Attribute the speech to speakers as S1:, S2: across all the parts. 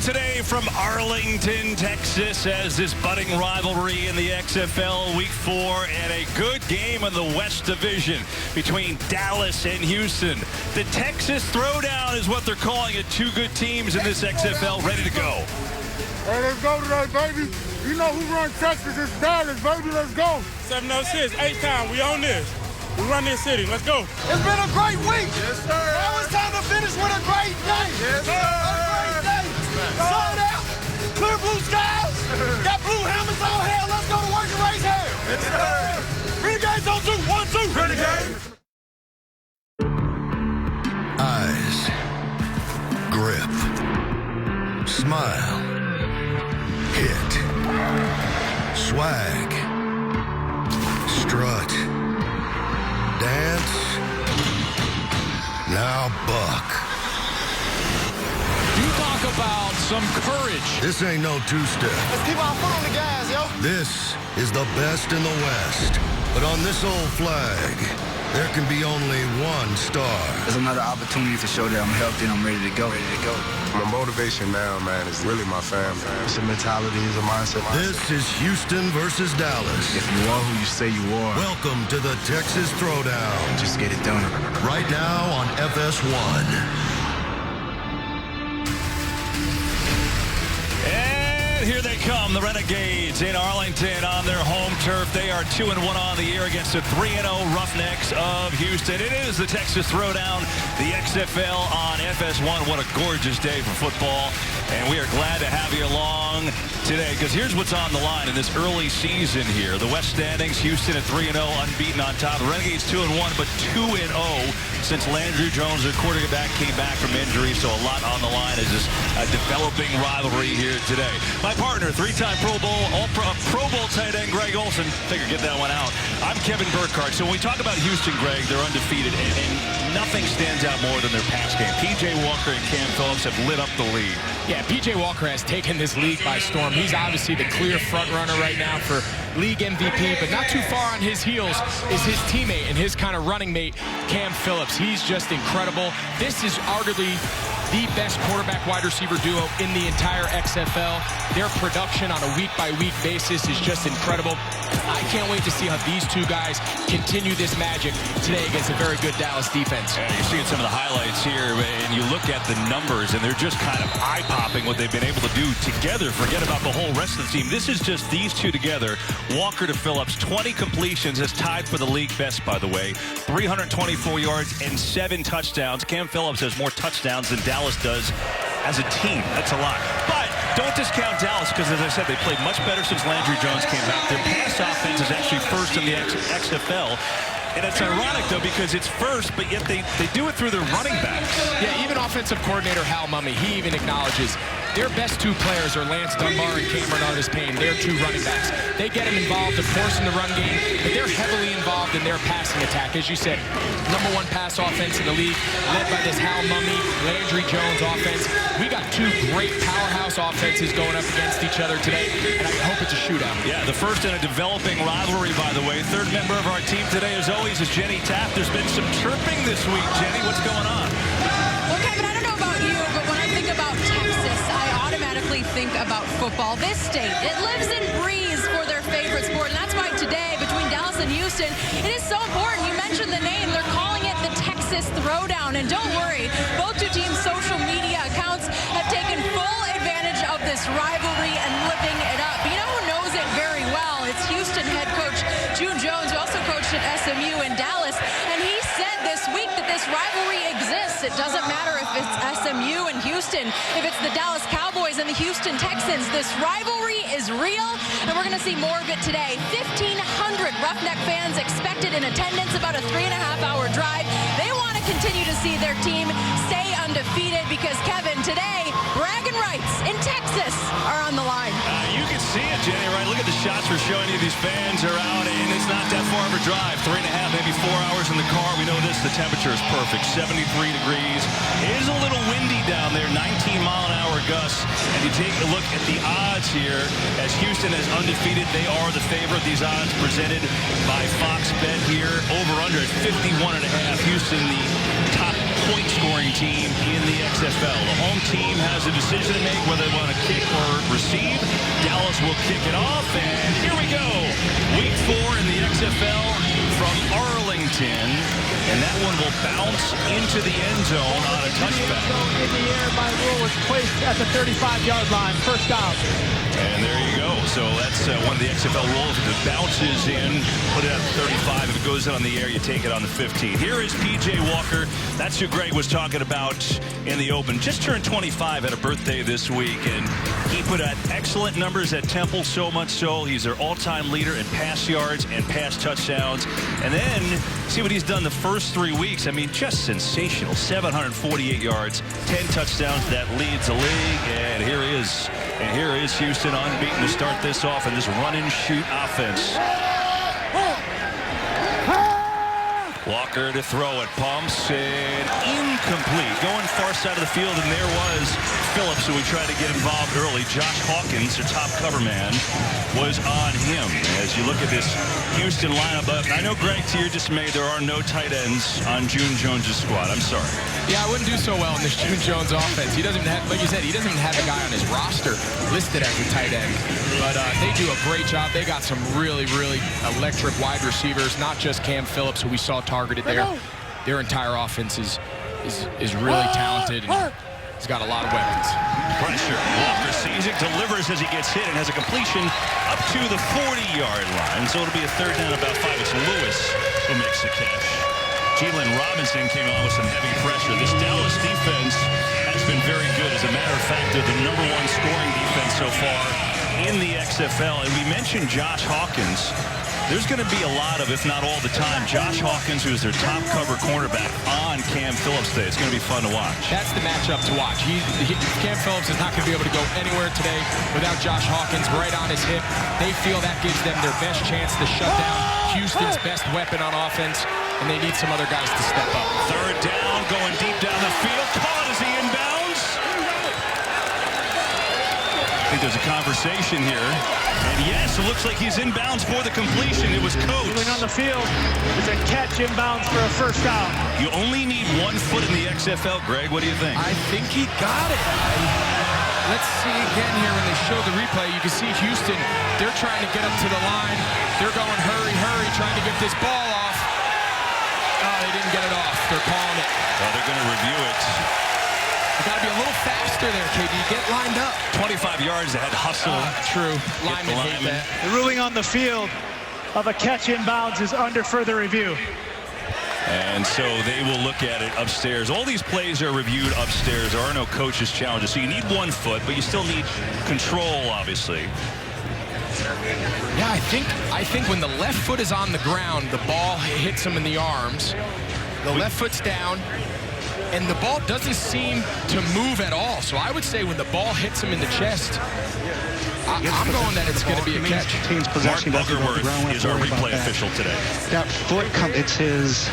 S1: today from Arlington, Texas, as this budding rivalry in the XFL Week 4 and a good game in the West Division between Dallas and Houston. The Texas Throwdown is what they're calling it. Two good teams in this XFL ready to go.
S2: Hey, let's go today, baby. You know who runs Texas? It's Dallas, baby. Let's go.
S3: 706, 8th time. We own this. We run this city. Let's go.
S2: It's been a great week.
S3: Yes, sir.
S2: Now it's time to finish with a great day.
S3: Yes, sir.
S2: A great day. Sun out, clear blue skies, got blue helmets on. Hell, let's go to work and raise hell.
S3: Yes, sir.
S2: Renegades on 2, 1, 2.
S3: Renegades.
S4: Eyes, grip, smile, hit, swag, strut, dance, now buck.
S5: You talk about some courage.
S4: This ain't no two-step.
S2: Let's keep our foot on the gas, yo.
S4: This is the best in the West. But on this old flag, there can be only one star.
S6: There's another opportunity to show that I'm healthy and I'm ready to go.
S7: My motivation now, man, is really my family. It's a mentality, it's a mindset.
S4: This is Houston versus Dallas.
S6: If you are who you say you are,
S4: Welcome to the Texas Throwdown.
S6: just get it done.
S4: Right now on FS1.
S1: And here they come, the Renegades in Arlington on their home turf. They are 2-1 on the year against the 3-0 Roughnecks of Houston. It is the Texas Throwdown, the XFL on FS1. What a gorgeous day for football. And we are glad to have you along today, because here's what's on the line in this early season here. The West standings, Houston at 3-0, unbeaten on top. The Renegades 2-1, but 2-0 since Landry Jones, their quarterback, came back from injury. So a lot on the line as this developing rivalry here today. My partner, three-time Pro Bowl, Pro Bowl tight end Greg Olson. Figure get that one out. I'm Kevin Burkhardt. So when we talk about Houston, Greg, they're undefeated, and nothing stands out more than their pass game. P.J. Walker and Cam Phillips have lit up the league.
S5: Yeah, P.J. Walker has taken this league by storm. He's obviously the clear front runner right now for league MVP, but not too far on his heels is his teammate and his kind of running mate, Cam Phillips. He's just incredible. This is arguably the best quarterback wide receiver duo in the entire XFL. Their production on a week-by-week basis is just incredible. I can't wait to see how these two guys continue this magic today against a very good Dallas defense.
S1: Yeah, you're seeing some of the highlights here, and you look at the numbers, and they're just kind of eye-popping what they've been able to do together. Forget about the whole rest of the team. This is just these two together. Walker to Phillips, 20 completions, is tied for the league best, by the way. 324 yards and 7 touchdowns. Cam Phillips has more touchdowns than Dallas does as a team. That's a lot. But don't discount Dallas, because, as I said, they played much better since Landry Jones came back. Their pass offense is actually first in the XFL. And it's ironic, though, because it's first, but yet they do it through their running backs.
S5: Yeah, even offensive coordinator Hal Mummy, he even acknowledges their best two players are Lance Dunbar and Cameron Artis-Payne. They're two running backs. They get them involved, of course, in the run game, but they're heavily involved in their passing attack. As you said, #1 pass offense in the league, led by this Hal Mummy, Landry Jones offense. We got two great powerhouse offenses going up against each other today, and I hope it's a shootout.
S1: Yeah, the first in a developing rivalry, by the way. Third member of our team today, as always, is Jenny Taft. There's been some chirping this week. Jenny, what's going on?
S8: Well, Kevin, I don't know about you, but when I think about Texas, I automatically think about football. This state, it lives and breathes for their favorite sport, and that's why today, between Dallas and Houston, it is so important. You mentioned the name. They're calling it the Texas Throwdown, and don't worry, both two teams' social media accounts have taken full advantage of this rivalry and living it up. You know who knows it very well? It's Houston head coach June Jones, who also coached at SMU in Dallas, and he said this week that this rivalry exists. It doesn't matter if it's SMU and Houston, if it's the Dallas Cowboys and the Houston Texans. This rivalry is real, and we're going to see more of it today. 1,500 Roughneck fans expected in attendance, about a 3.5-hour drive. They want to continue to see their team stay undefeated because, Kevin, today, bragging rights in Texas are on the line.
S1: You can see it, Jenny, right? Look at the shots we're showing you. These fans are out, and it's not that far of a drive. 3.5, maybe 4 hours in the car. We know this. The temperature is perfect. 73 degrees. It is a little windy down there. 19-mile-an-hour gusts. And you take a look at the odds here. As Houston is undefeated, they are the favorite. These odds presented by Fox Bet here. Over-under at 51.5. Houston, the top point-scoring team in the XFL. The home team has a decision to make whether they want to kick or receive. Dallas will kick it off, and here we go. Week 4 in the XFL from Arlington, and that one will bounce into the end zone on a touchback.
S9: In the air by rule was placed at the 35-yard line. First down.
S1: And there you go. So that's one of the XFL rules. If it bounces in, put it at the 35. If it goes out on the air, you take it on the 15. Here is P.J. Walker. That's who Greg was talking about in the open. Just turned 25, had a birthday this week, and he put out excellent numbers at Temple, so much so he's their all-time leader in pass yards and pass touchdowns. And then see what he's done the first 3 weeks. I mean, just sensational. 748 yards, 10 touchdowns. That leads the league. And here is Houston unbeaten to start this off in this run-and-shoot offense. Walker to throw it, pumps, and incomplete. Going far side of the field, and there was Phillips, who we tried to get involved early. Josh Hawkins, their top cover man, was on him. As you look at this Houston lineup, I know, Greg, to your dismay, there are no tight ends on June Jones' squad. I'm sorry.
S5: Yeah, I wouldn't do so well in this June Jones offense. He doesn't have, like you said, he doesn't even have a guy on his roster listed as a tight end. But they do a great job. They got some really, really electric wide receivers, not just Cam Phillips, who we saw targeted there. Their entire offense is really talented, and he's got a lot of weapons.
S1: Pressure. Walker sees it, delivers as he gets hit, and has a completion up to the 40-yard line. So it'll be a third down, about 5. It's Lewis who makes the catch. Jalen Robinson came on with some heavy pressure. This Dallas defense has been very good. As a matter of fact, they're the #1 scoring defense so far in the XFL. And we mentioned Josh Hawkins. There's going to be a lot of, if not all the time, Josh Hawkins, who is their top cover cornerback, on Cam Phillips today. It's going to be fun to watch.
S5: That's the matchup to watch. Cam Phillips is not going to be able to go anywhere today without Josh Hawkins right on his hip. They feel that gives them their best chance to shut down Houston's best weapon on offense, and they need some other guys to step up.
S1: Third down, going deep down the field. Caught as he inbounds. I think there's a conversation here. And yes, it looks like he's inbounds for the completion. It was Coates.
S9: Moving on the field. It's a catch inbounds for a first down.
S1: You only need 1 foot in the XFL, Greg. What do you think?
S5: I think he got it. Let's see again here when they show the replay. You can see Houston, they're trying to get up to the line. They're going hurry, hurry, trying to get this ball off. Oh, they didn't get it off. They're calling it.
S1: Well, they're going to review it.
S5: You got to be a little faster there, KD. Get lined up.
S1: 25 yards, they had hustle.
S5: True. Linemen hate that.
S9: The ruling on the field of a catch inbounds is under further review.
S1: And so they will look at it upstairs. All these plays are reviewed upstairs. There are no coaches' challenges. So you need 1 foot, but you still need control, obviously.
S5: Yeah, I think when the left foot is on the ground, the ball hits him in the arms. The left foot's down, and the ball doesn't seem to move at all. So I would say when the ball hits him in the chest, I'm going that it's going to be a catch.
S10: Team's possession
S1: Mark Boogerworth is our replay official today.
S10: That foot, it's his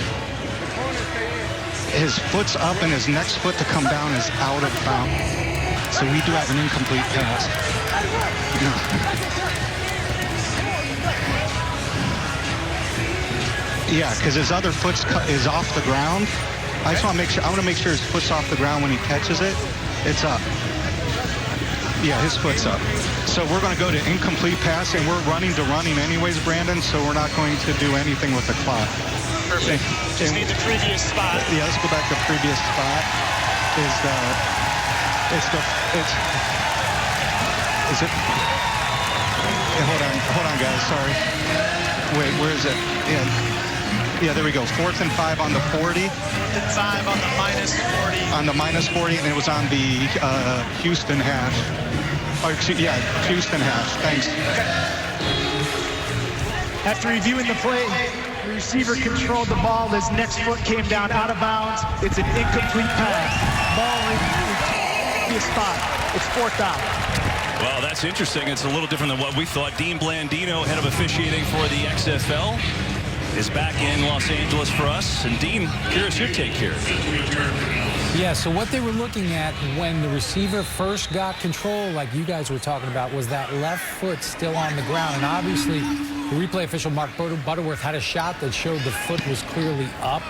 S10: foot's up, and his next foot to come down is out of bounds. So we do have an incomplete pass. Yeah, because his other foot is off the ground. I just want to make sure. I want to make sure his foot's off the ground when he catches it. It's up. Yeah, his foot's up. So we're going to go to incomplete pass, and we're running anyways, Brandon. So we're not going to do anything with the clock.
S9: Perfect. Just need the previous spot.
S10: Yeah, let's go back to the previous spot. Is it? Yeah, hold on, guys. Sorry. Wait, where is it? Yeah, there we go. 4th and 5 on the 40.
S9: 4th and 5 on the -40.
S10: On the -40, and it was on the Houston hash. Oh, yeah, Houston hash. Thanks.
S9: After reviewing the play, the receiver controlled the ball. His next foot came down out of bounds. It's an incomplete pass. Ball reviewed the spot. It's 4th down.
S1: Well, that's interesting. It's a little different than what we thought. Dean Blandino, head of officiating for the XFL, is back in Los Angeles for us. And Dean, curious your take here.
S11: Yeah, so what they were looking at when the receiver first got control, like you guys were talking about, was that left foot still on the ground. And obviously, the replay official, Mark Butterworth, had a shot that showed the foot was clearly up.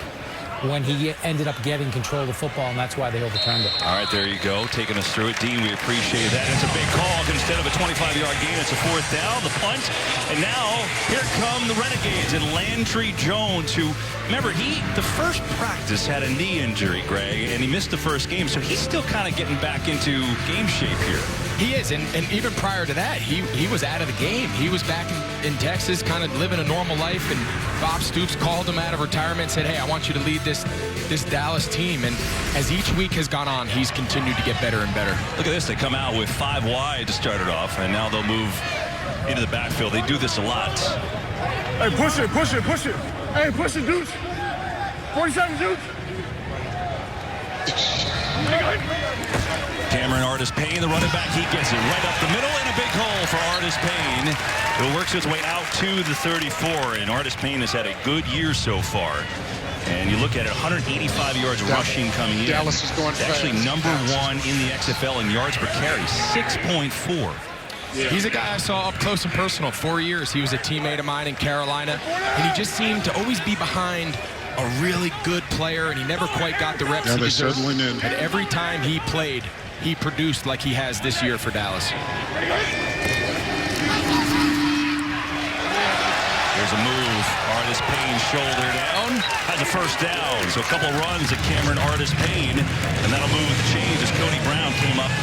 S11: when he ended up getting control of the football, and that's why they overturned it.
S1: All right, there you go. Taking us through it. Dean, we appreciate that. It's a big call. Instead of a 25-yard gain, it's a 4th down, the punt. And now, here come the Renegades and Landry Jones, who, remember, the first practice had a knee injury, Greg, and he missed the first game, so he's still kind of getting back into game shape here.
S5: He is, and even prior to that, he was out of the game. He was back in Texas, kind of living a normal life, and Bob Stoops called him out of retirement and said, hey, I want you to lead this Dallas team. And as each week has gone on, he's continued to get better and better.
S1: Look at this. They come out with 5 wide to start it off, and now they'll move into the backfield. They do this a lot.
S3: Hey, push it, push it, push it. Hey, push it, dudes. 47, dudes.
S1: Cameron Artis-Payne, the running back, he gets it right up the middle, and a big hole for Artis-Payne. It works its way out to the 34, and Artis-Payne has had a good year so far. And you look at it, 185 yards rushing coming in.
S12: Dallas is going fast.
S1: Actually number 1 in the XFL in yards per carry, 6.4.
S5: Yeah. He's a guy I saw up close and personal. 4 years. He was a teammate of mine in Carolina, and he just seemed to always be behind a really good player, and he never quite got the reps he deserved. And every time he played, he produced like he has this year for Dallas.
S1: There's a move. Artis-Payne shoulder down. Has a first down. So a couple runs at Cameron Artis-Payne, and that'll move the change as Cody Brown came up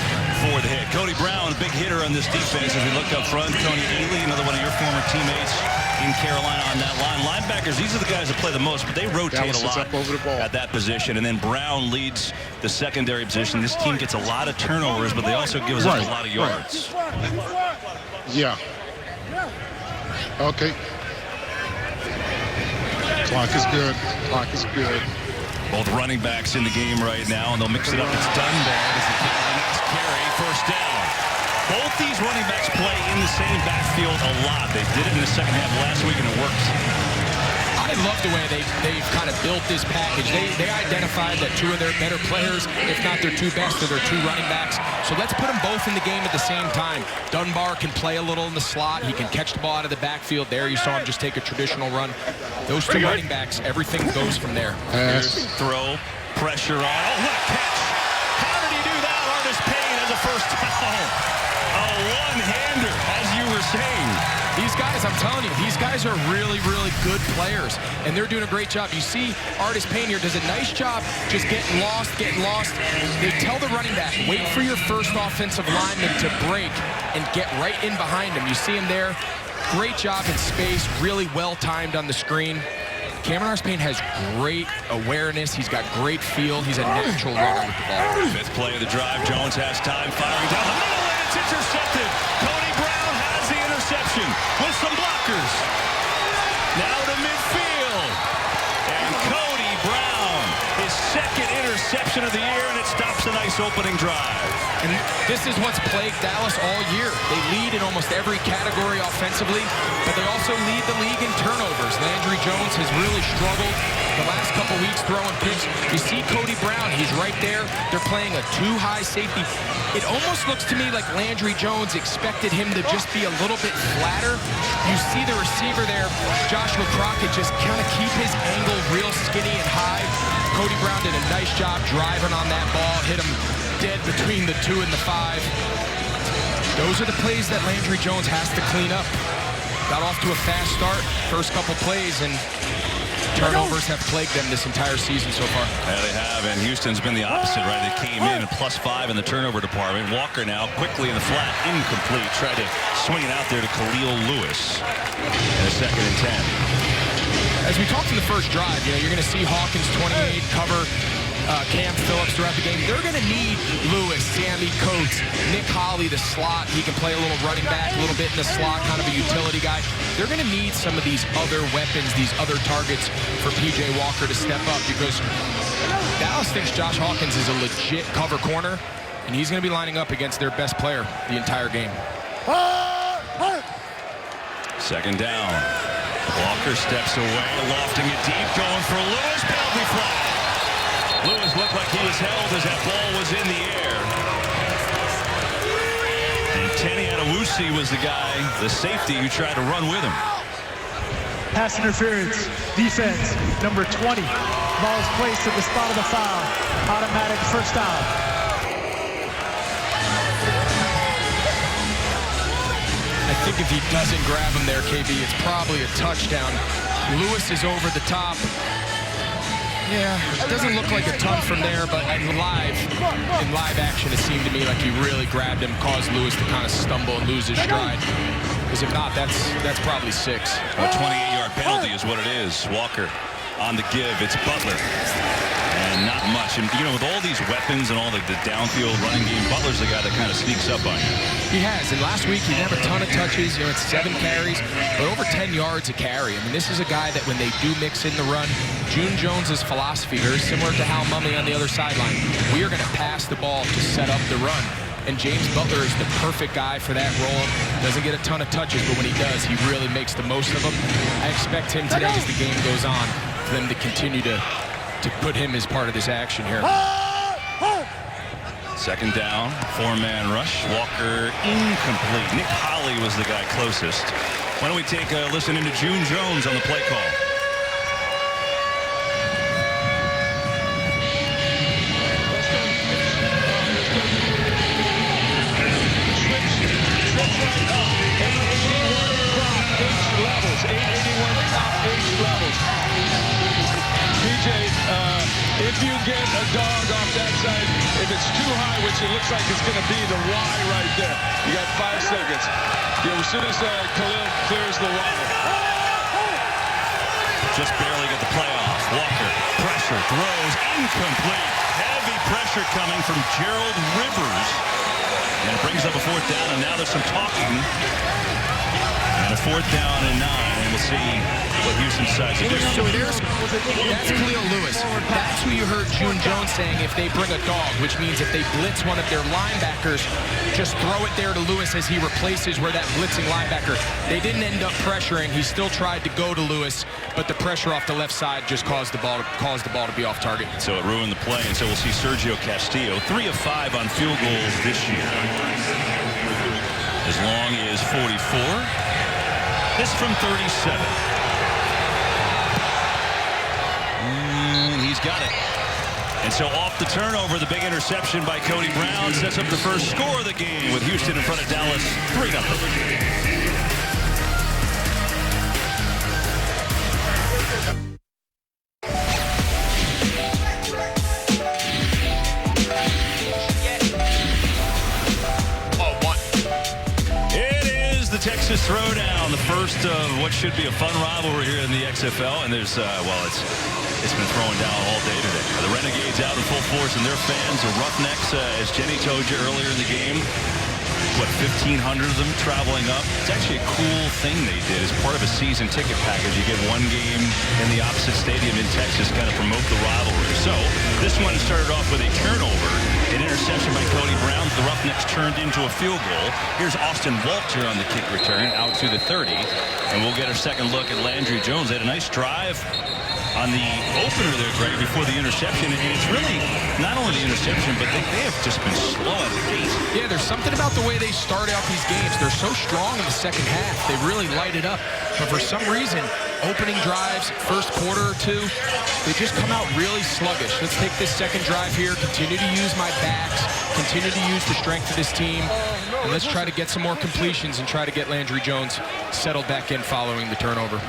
S1: for the hit. Cody Brown, a big hitter on this defense as we look up front. Tony Ely, another one of your former teammates in Carolina on that line. Linebackers, these are the guys that play the most, but they rotate a lot at that position. And then Brown leads the secondary position. This team gets a lot of turnovers, but they also give us a lot of yards.
S12: Yeah. Okay. Clock is good. Clock is good.
S1: Both running backs in the game right now, and they'll mix it up. It's Dunbar as the next carry, first down. Both these running backs play in the same backfield a lot. They did it in the second half last week, and it works.
S5: I love the way they've kind of built this package. They identified that 2 of their better players, if not their 2 best, are their 2 running backs. So let's put them both in the game at the same time. Dunbar can play a little in the slot. He can catch the ball out of the backfield. There you saw him just take a traditional run. Those 2 running backs, everything goes from there.
S1: Throw, pressure on. Oh, what a catch. How did he do that? Artis-Payne has a first down. A one-hander, as you were saying.
S5: These guys, I'm telling you, these guys are really, really good players, and they're doing a great job. You see Artis-Payne here does a nice job just getting lost. They tell the running back, wait for your first offensive lineman to break and get right in behind him. You see him there. Great job in space, really well-timed on the screen. Cameron Artis-Payne has great awareness. He's got great feel. He's a natural runner with the ball.
S1: 5th play of the drive. Jones has time, firing down the middle, and it's intercepted. Cody Brown has the interception with some blockers. Now to midfield. And Cody Brown, his 2nd interception of the year, and it stops a nice opening drive.
S5: And this is what's plagued Dallas all year. They lead in almost every category offensively, but they also lead the league in turnovers. Landry Jones has really struggled the last couple weeks throwing picks. You see Cody Brown, he's right there. They're playing a 2-high safety. It almost looks to me like Landry Jones expected him to just be a little bit flatter. You see the receiver there, Joshua Crockett, just kind of keep his angle real skinny and high. Cody Brown did a nice job driving on that ball, hit him dead between the 2 and the 5. Those are the plays that Landry Jones has to clean up. Got off to a fast start, first couple plays, and turnovers have plagued them this entire season so far.
S1: Yeah, they have, and Houston's been the opposite, right? They came in at +5 in the turnover department. Walker now quickly in the flat, incomplete. Tried to swing it out there to Khalil Lewis in a 2nd and 10.
S5: As we talked in the first drive, you're going to see Hawkins 28 cover Cam Phillips throughout the game. They're going to need Lewis, Sammy Coates, Nick Holley, the slot. He can play a little running back, a little bit in the slot, kind of a utility guy. They're going to need some of these other weapons, these other targets for P.J. Walker to step up, because Dallas thinks Josh Hawkins is a legit cover corner, and he's going to be lining up against their best player the entire game.
S1: 2nd down. Walker steps away, lofting it deep, going for Lewis, penalty flag. Lewis looked like he was held as that ball was in the air. And Tenny Adewusi was the guy, the safety, who tried to run with him.
S9: Pass interference. Defense, number 20. Ball is placed at the spot of the foul. Automatic first down.
S5: I think if he doesn't grab him there, KB, it's probably a touchdown. Lewis is over the top. Yeah, it doesn't look like a ton from there, but in live action, it seemed to me like he really grabbed him, caused Lewis to kind of stumble and lose his stride. Because if not, that's probably 6.
S1: A 28-yard penalty is what it is. Walker on the give. It's Butler. And not much. And, you know, with all these weapons and all the downfield running game, Butler's the guy that kind of sneaks up on you.
S5: He has. And last week, he didn't have a ton of touches. You know, it's 7 carries, but over 10 yards a carry. I mean, this is a guy that when they do mix in the run, June Jones's philosophy, very similar to Hal Mummy on the other sideline. We are going to pass the ball to set up the run. And James Butler is the perfect guy for that role. Doesn't get a ton of touches, but when he does, he really makes the most of them. I expect him today, as the game goes on, for them to continue to put him as part of this action here.
S1: Second down, 4-man rush. Walker incomplete. Nick Holley was the guy closest. Why don't we take a listen into June Jones on the play call?
S13: If you get a dog off that side, if it's too high, which it looks like it's going to be the Y right there, you got 5 seconds. As soon as Khalil clears the Y.
S1: Just barely got the play off. Walker, pressure, throws, incomplete. Heavy pressure coming from Gerald Rivers. And it brings up a 4th down, and now there's some talking. And a 4th down and 9, and we'll see what Houston decides to do.
S5: So that's Khalil Lewis. That's who you heard June Jones saying if they bring a dog, which means if they blitz one of their linebackers, just throw it there to Lewis as he replaces where that blitzing linebacker. They didn't end up pressuring. He still tried to go to Lewis, but the pressure off the left side just caused the ball to be off target.
S1: So it ruined the play, and so we'll see Sergio Castillo, 3 of 5 on field goals this year. As long as 44. This from 37. And he's got it. And so off the turnover, the big interception by Cody Brown sets up the first score of the game with Houston in front of Dallas 3-0. Texas Throwdown, the first of what should be a fun rivalry here in the XFL, and there's well, it's been throwing down all day today. The Renegades out in full force, and their fans, the Roughnecks, as Jenny told you earlier in the game, what, 1,500 of them traveling up. It's actually a cool thing they did as part of a season ticket package. You get one game in the opposite stadium in Texas, kind of promote the rivalry. So this one started off with a turnover, an interception by Cody Brown. The Roughnecks turned into a field goal. Here's Austin Walter on the kick return out to the 30. And we'll get our second look at Landry Jones. They had a nice drive on the opener there, Greg, before the interception. And it's really not only the interception, but they have just been slow at the gate.
S5: Yeah, there's something about the way they start out these games. They're so strong in the second half. They really light it up. But for some reason, opening drives, first quarter or two, they just come out really sluggish. Let's take this second drive here, continue to use my backs, continue to use the strength of this team, and let's try to get some more completions and try to get Landry Jones settled back in following the turnover.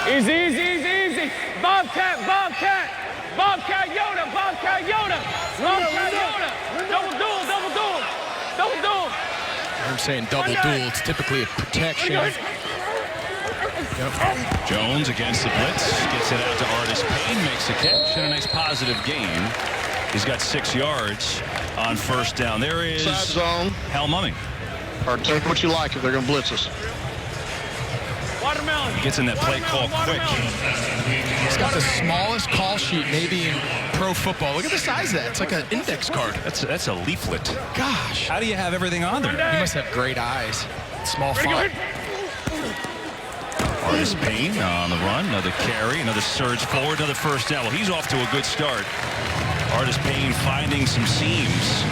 S2: Easy, easy, easy, easy. Bobcat, Bobcat. Bobcat Yoda, Bobcat Yoda. Bobcat Yoda. Double duel, double duel. Double duel.
S5: I'm saying double duel. It's typically a protection.
S1: Yep. Jones against the blitz. Gets it out to Artis Payne. Makes the catch. And a nice positive gain. He's got 6 yards on first down. There is
S12: Side zone.
S1: Hal Mummy.
S12: Or take what you like if they're going to blitz us.
S1: He gets in that play call quick.
S5: He's got the smallest call sheet maybe in pro football. Look at the size of that. It's like an index card.
S1: That's a leaflet.
S5: Gosh.
S1: How do you have everything on there?
S5: He must have great eyes. Small font.
S1: Artis Payne on the run. Another carry. Another surge forward. Another first down. Well, he's off to a good start. Artis Payne finding some seams.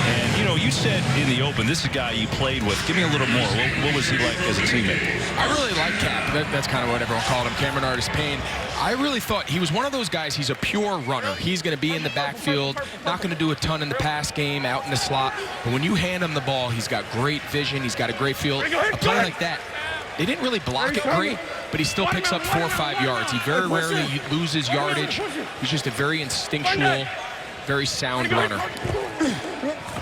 S1: And, you know, you said in the open, this is a guy you played with. Give me a little more. What was he like as a teammate?
S5: I really like Cap. That's kind of what everyone called him, Cameron Artis-Payne. I really thought he was one of those guys, he's a pure runner. He's going to be in the backfield, not going to do a ton in the pass game, out in the slot. But when you hand him the ball, he's got great vision. He's got a great feel. A play like that, they didn't really block it great, but he still picks up 4 or 5 yards. He very rarely loses yardage. He's just a very instinctual, very sound runner.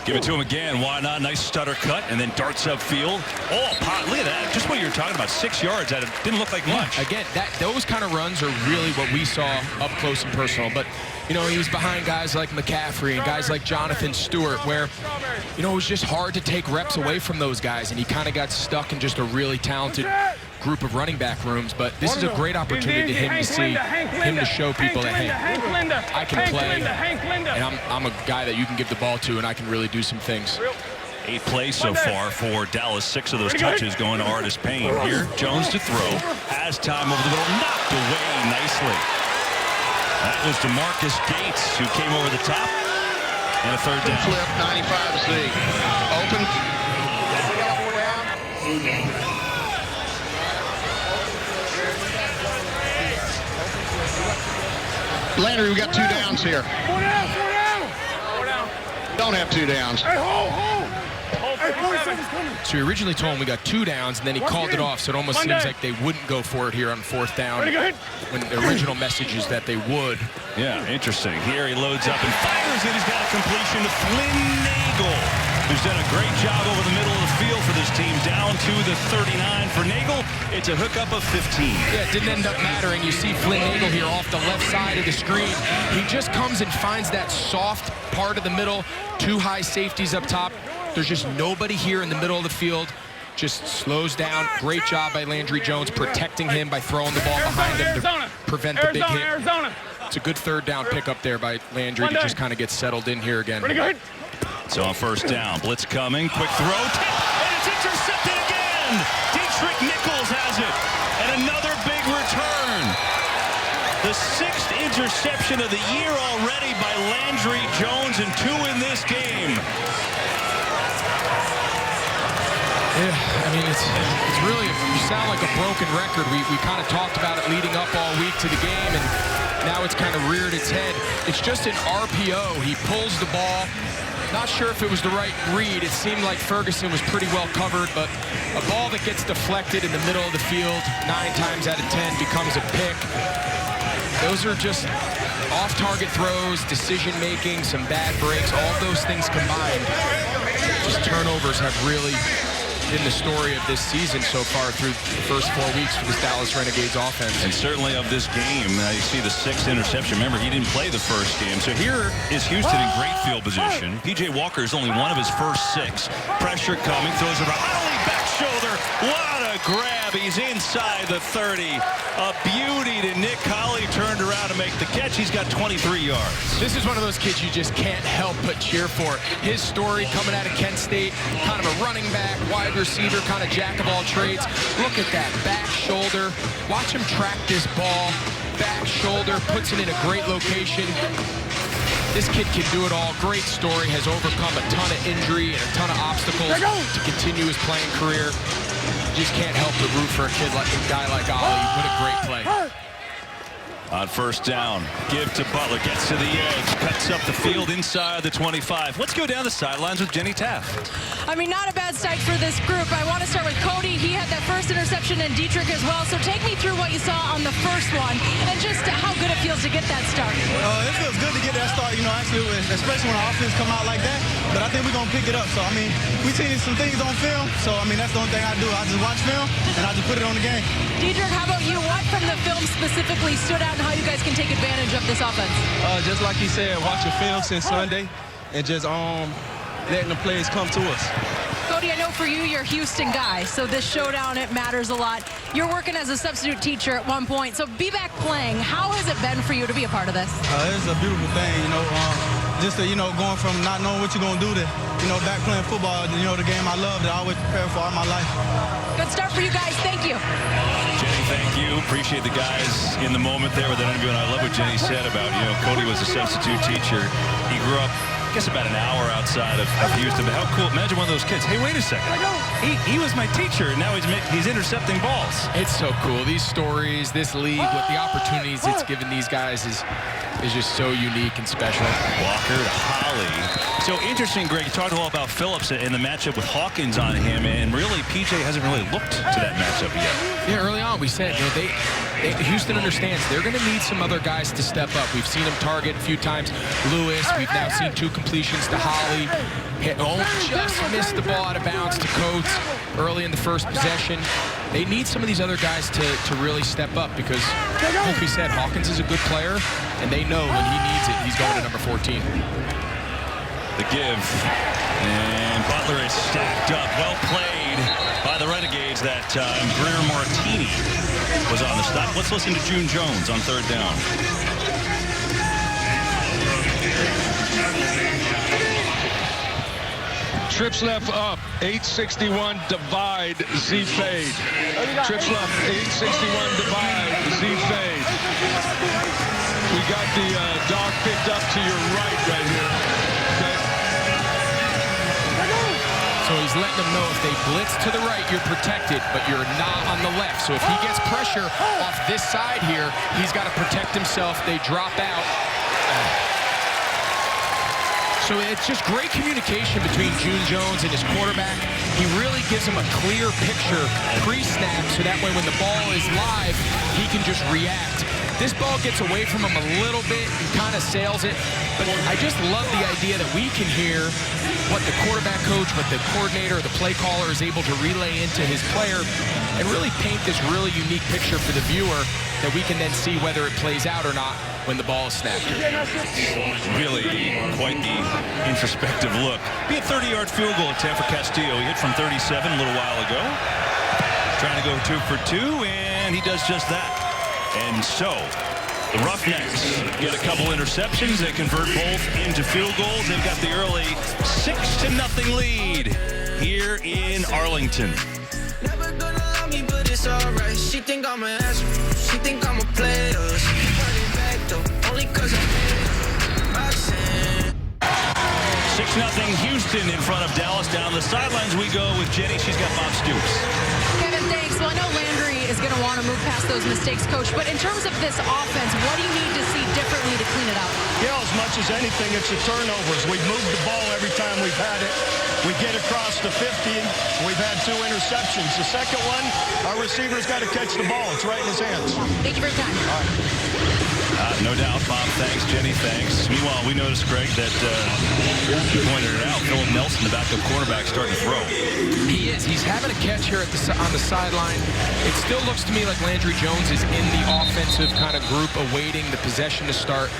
S1: Give it to him again. Why not? Nice stutter cut, and then darts upfield. Oh, pot. Look at that. Just what you were talking about, 6 yards. That didn't look like much.
S5: Again, those kind of runs are really what we saw up close and personal. But, you know, he was behind guys like McCaffrey and guys like Jonathan Stewart, where, you know, it was just hard to take reps away from those guys, and he kind of got stuck in just a really talented group of running back rooms. But this is a great opportunity to him to see him to show people that, hey, I can play, and I'm a guy that you can give the ball to, and I can really do some things.
S1: 8 plays so far for Dallas. 6 of those touches going to Artis-Payne. Here, Jones to throw. Has time over the middle. Knocked away nicely. That was DeMarcus Gates, who came over the top. And a 3rd down.
S12: Flip, 95 C. Open. Landry, we got 2 downs here.
S3: 4 down, 4 down.
S2: 4 down.
S12: Don't have 2 downs.
S3: Hey, hold. Hey, 40 seconds coming.
S5: So he originally told him we got 2 downs, and then he called it off, so it almost seems like they wouldn't go for it here on 4th down, when the original message is that they would.
S1: Yeah, interesting. Here he loads up and fires it. He's got a completion to Flynn Nagel, who's done a great job over the middle of the field for this team. Down to the 39 for Nagel. It's a hookup of 15.
S5: Yeah, it didn't end up mattering. You see Flynn Nagel here off the left side of the screen. He just comes and finds that soft part of the middle. 2 high safeties up top. There's just nobody here in the middle of the field. Just slows down. Great job by Landry Jones protecting him by throwing the ball behind him to prevent the big hit. It's a good 3rd down pickup there by Landry to just kind of get settled in here again.
S1: So on 1st down, blitz coming, quick throw, and it's intercepted again. Dietrich Nichols has it, and another big return. The 6th interception of the year already by Landry Jones, and 2 in this game.
S5: Yeah, I mean, it's really, you sound like a broken record. We kind of talked about it leading up all week to the game, and now it's kind of reared its head. It's just an RPO. He pulls the ball. Not sure if it was the right read. It seemed like Ferguson was pretty well covered, but a ball that gets deflected in the middle of the field 9 times out of 10 becomes a pick. Those are just off-target throws, decision-making, some bad breaks, all those things combined. Just turnovers have really been the story of this season so far through the first 4 weeks for this Dallas Renegades offense.
S1: And certainly of this game, you see the 6th interception. Remember, he didn't play the first game. So here is Houston in great field position. P.J. Walker is only one of his first 6. Pressure coming, throws it around. Ollie back shoulder. What a grab. He's inside the 30. A beauty to Nick Colley. Turned around to make the catch. He's got 23 yards.
S5: This is one of those kids you just can't help but cheer for. His story coming out of Kent State, kind of a running back, wide receiver, kind of jack of all trades. Look at that back shoulder. Watch him track this ball. Back shoulder, puts it in a great location. This kid can do it all. Great story. Has overcome a ton of injury and a ton of obstacles to continue his playing career. You just can't help but root for a kid like a guy like Ollie. What a great play.
S1: On 1st down, give to Butler, gets to the edge, cuts up the field inside the 25. Let's go down the sidelines with Jenny Taft.
S8: I mean, not a bad start for this group. I want to start with Cody. He had that first interception, and Dietrich as well. So take me through what you saw on the first one and just how good it feels to get that start.
S14: It feels good to get that start, you know, actually, especially when our offense come out like that. But I think we're going to pick it up. So, I mean, we seen some things on film. So, I mean, that's the only thing I do. I just watch film, and I just put it on the game.
S8: Dietrich, how about you? What from the film specifically stood out and how you guys can take advantage of this offense?
S14: Just like he said, watching film since Sunday and just letting the plays come to us.
S8: Cody, I know for you, you're a Houston guy, so this showdown, it matters a lot. You're working as a substitute teacher at one point, so be back playing. How has it been for you to be a part of this?
S14: It's a beautiful thing, you know, just to, you know, going from not knowing what you're going to do to, you know, back playing football, you know, the game I love that I always prepare for all my life.
S8: Good start for you guys. Thank you.
S1: Jenny, thank you. Appreciate the guys in the moment there with that interview, and I love what Jenny said about, you know, Cody was a substitute teacher. He grew up I guess about an hour outside of Houston. But how cool. Imagine one of those kids. Hey, wait a second. He was my teacher, and now he's intercepting balls. It's so cool. These stories, this league, what the opportunities it's given these guys is just so unique and special. Walker to Holly. So interesting, Greg. You talked all about Phillips and the matchup with Hawkins on him, and really, PJ hasn't really looked to that matchup yet. Yeah, early on we said, you know, Houston understands they're going to need some other guys to step up. We've seen him target a few times. Lewis, we've now seen 2 completions to Holly. Just missed the ball out of bounds to Coates early in the first possession. They need some of these other guys to really step up because, like we said, Hawkins is a good player, and they know when he needs it, he's going to number 14. The give, and Butler is stacked up. Well played by the Renegades. That Greer Martini was on the stop. Let's listen to June Jones on 3rd down.
S13: Trips left up, 861 divide, Z fade. Trips left, 861 divide, Z fade. We got the dog picked up to your right here. Okay.
S5: So he's letting them know if they blitz to the right, you're protected, but you're not on the left. So if he gets pressure off this side here, he's got to protect himself. They drop out. So it's just great communication between June Jones and his quarterback. He really gives him a clear picture pre-snap so that way when the ball is live, he can just react. This ball gets away from him a little bit and kind of sails it, but I just love the idea that we can hear what the quarterback coach, what the coordinator, or the play caller is able to relay into his player and really paint this really unique picture for the viewer that we can then see whether it plays out or not when the ball is snapped. Really quite the introspective look. Be a 30-yard field goal attempt for Castillo. He hit from 37 a little while ago. Trying to go 2 for 2, and he does just that. And so the Roughnecks get a couple interceptions. They convert both into field goals. They've got the early 6-0 lead here in Arlington.
S15: Never gonna love me, but it's alright. She think I'm an ass. She think I'm a player. She run it back though, only 'cause I'm
S1: 6-0 Houston in front of Dallas. Down the sidelines we go with Jenny. She's got Bob Stoops.
S8: Kevin, thanks. Well, I know Landry is going to want to move past those mistakes, Coach. But in terms of this offense, what do you need to see differently to clean it up?
S16: Yeah, as much as anything, it's the turnovers. We've moved the ball every time we've had it. We get across the 50. We've had 2 interceptions. The second one, our receiver's got to catch the ball. It's right in his hands.
S8: Thank you for your time.
S16: All right.
S1: No doubt. Bob, thanks. Jenny, thanks. Meanwhile, we noticed, Greg, that you pointed it out. Philip Nelson, the backup quarterback, starting to throw.
S5: He is. He's having a catch here on the sideline. It still looks to me like Landry Jones is in the offensive kind of group awaiting the possession to start.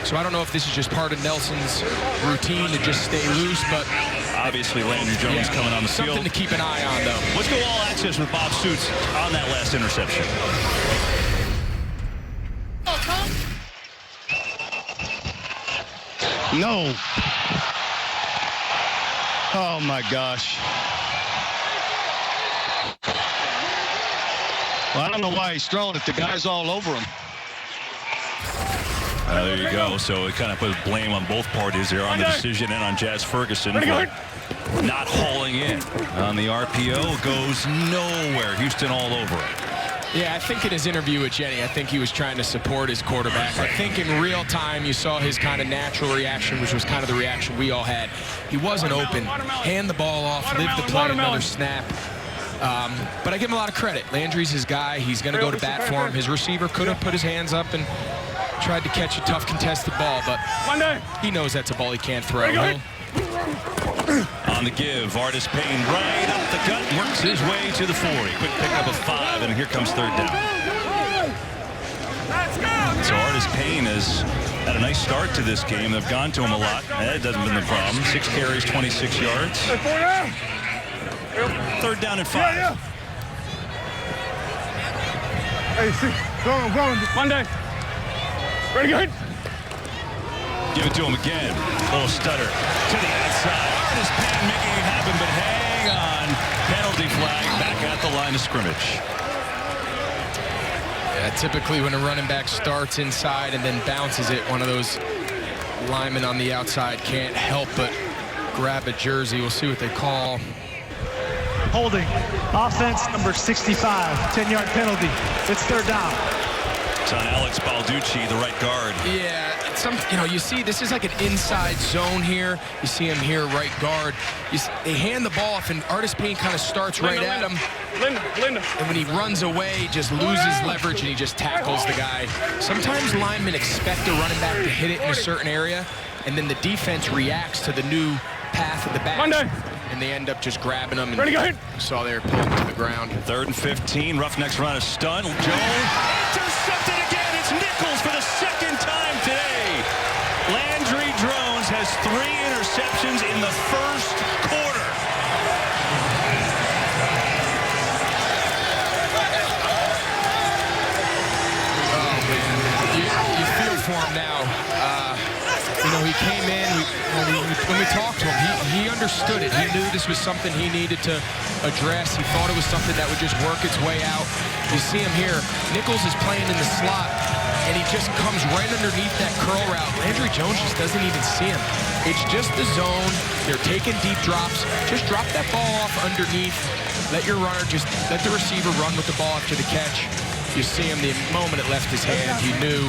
S5: So I don't know if this is just part of Nelson's routine to just stay loose, but
S1: obviously Landry Jones coming on the field.
S5: Something to keep an eye on, though.
S1: Let's go all access with Bob Stoops on that last interception.
S16: No. Oh, my gosh. Well, I don't know why he's throwing it. The guy's all over him.
S1: There you go. So it kind of puts blame on both parties there on the decision and on Jazz Ferguson for not hauling in. On the RPO, goes nowhere. Houston all over it.
S5: Yeah, I think in his interview with Jenny, I think he was trying to support his quarterback. I think in real time you saw his kind of natural reaction, which was kind of the reaction we all had. He wasn't open. Hand the ball off, live the play, another snap. But I give him a lot of credit. Landry's his guy. He's going to go to bat for him. His receiver could have put his hands up and tried to catch a tough contested ball, but he knows that's a ball he can't throw.
S1: On the give, Artis Payne right up the gut, works his way to the 40. Quick pickup of 5, and here comes 3rd down. So Artis Payne has had a nice start to this game. They've gone to him a lot. That doesn't been the problem. 6 carries, 26 yards. 3rd down and 5.
S3: Hey, go. Monday. Very good.
S1: Give it to him again. Little stutter to the outside. Artis Payne making it happen, but hang on. Penalty flag back at the line of scrimmage.
S5: Yeah, typically when a running back starts inside and then bounces it, one of those Lineman on the outside can't help but grab a jersey. We'll see what they call.
S9: Holding. Offense number 65. 10-yard penalty. It's third down.
S1: It's on Alex Balducci, the right guard.
S5: Yeah, you see, this is like an inside zone here. You see him here, right guard. They hand the ball off, and Artis Payne kind of starts right at him. And when he runs away, just loses leverage, and he just tackles the guy. Sometimes linemen expect a running back to hit it in a certain area, and then the defense reacts to the new path at the back. And they end up just grabbing him. And you saw there, pulling to the ground.
S1: 3rd and 15. Roughnecks run a stun. Jones intercepted again. It's Nichols for the 2nd time today. Landry Jones has 3 interceptions in the 1st quarter.
S5: Oh, man. You feel for him now. He came in, when we talked to him, he understood it. He knew this was something he needed to address. He thought it was something that would just work its way out. You see him here. Nichols is playing in the slot, and he just comes right underneath that curl route. Landry Jones just doesn't even see him. It's just the zone. They're taking deep drops. Just drop that ball off underneath. Let your runner, just let the receiver run with the ball after the catch. You see him the moment it left his hand, he knew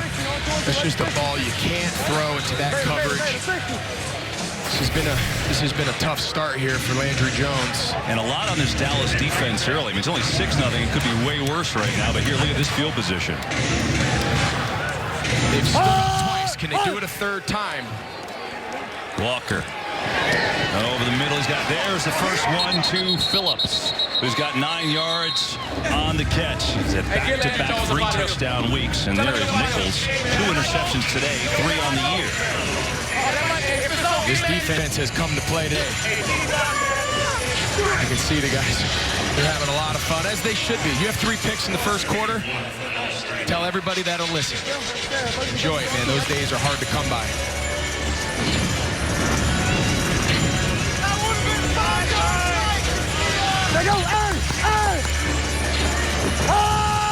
S5: that's just a ball you can't throw into that coverage. This has been a tough start here for Landry Jones.
S1: And a lot on this Dallas defense early. I mean, it's only 6-0. It could be way worse right now, but here, look at this field position.
S5: They've stood up twice. Can they do it a 3rd time?
S1: Walker. Over the middle, there's the first one to Phillips, who's got 9 yards on the catch. He's had back-to-back 3 touchdown weeks, and there is Nichols. 2 interceptions today, 3 on the year.
S5: This defense has come to play today. You can see the guys, they're having a lot of fun, as they should be. You have 3 picks in the 1st quarter. Tell everybody that'll listen. Enjoy it, man. Those days are hard to come by.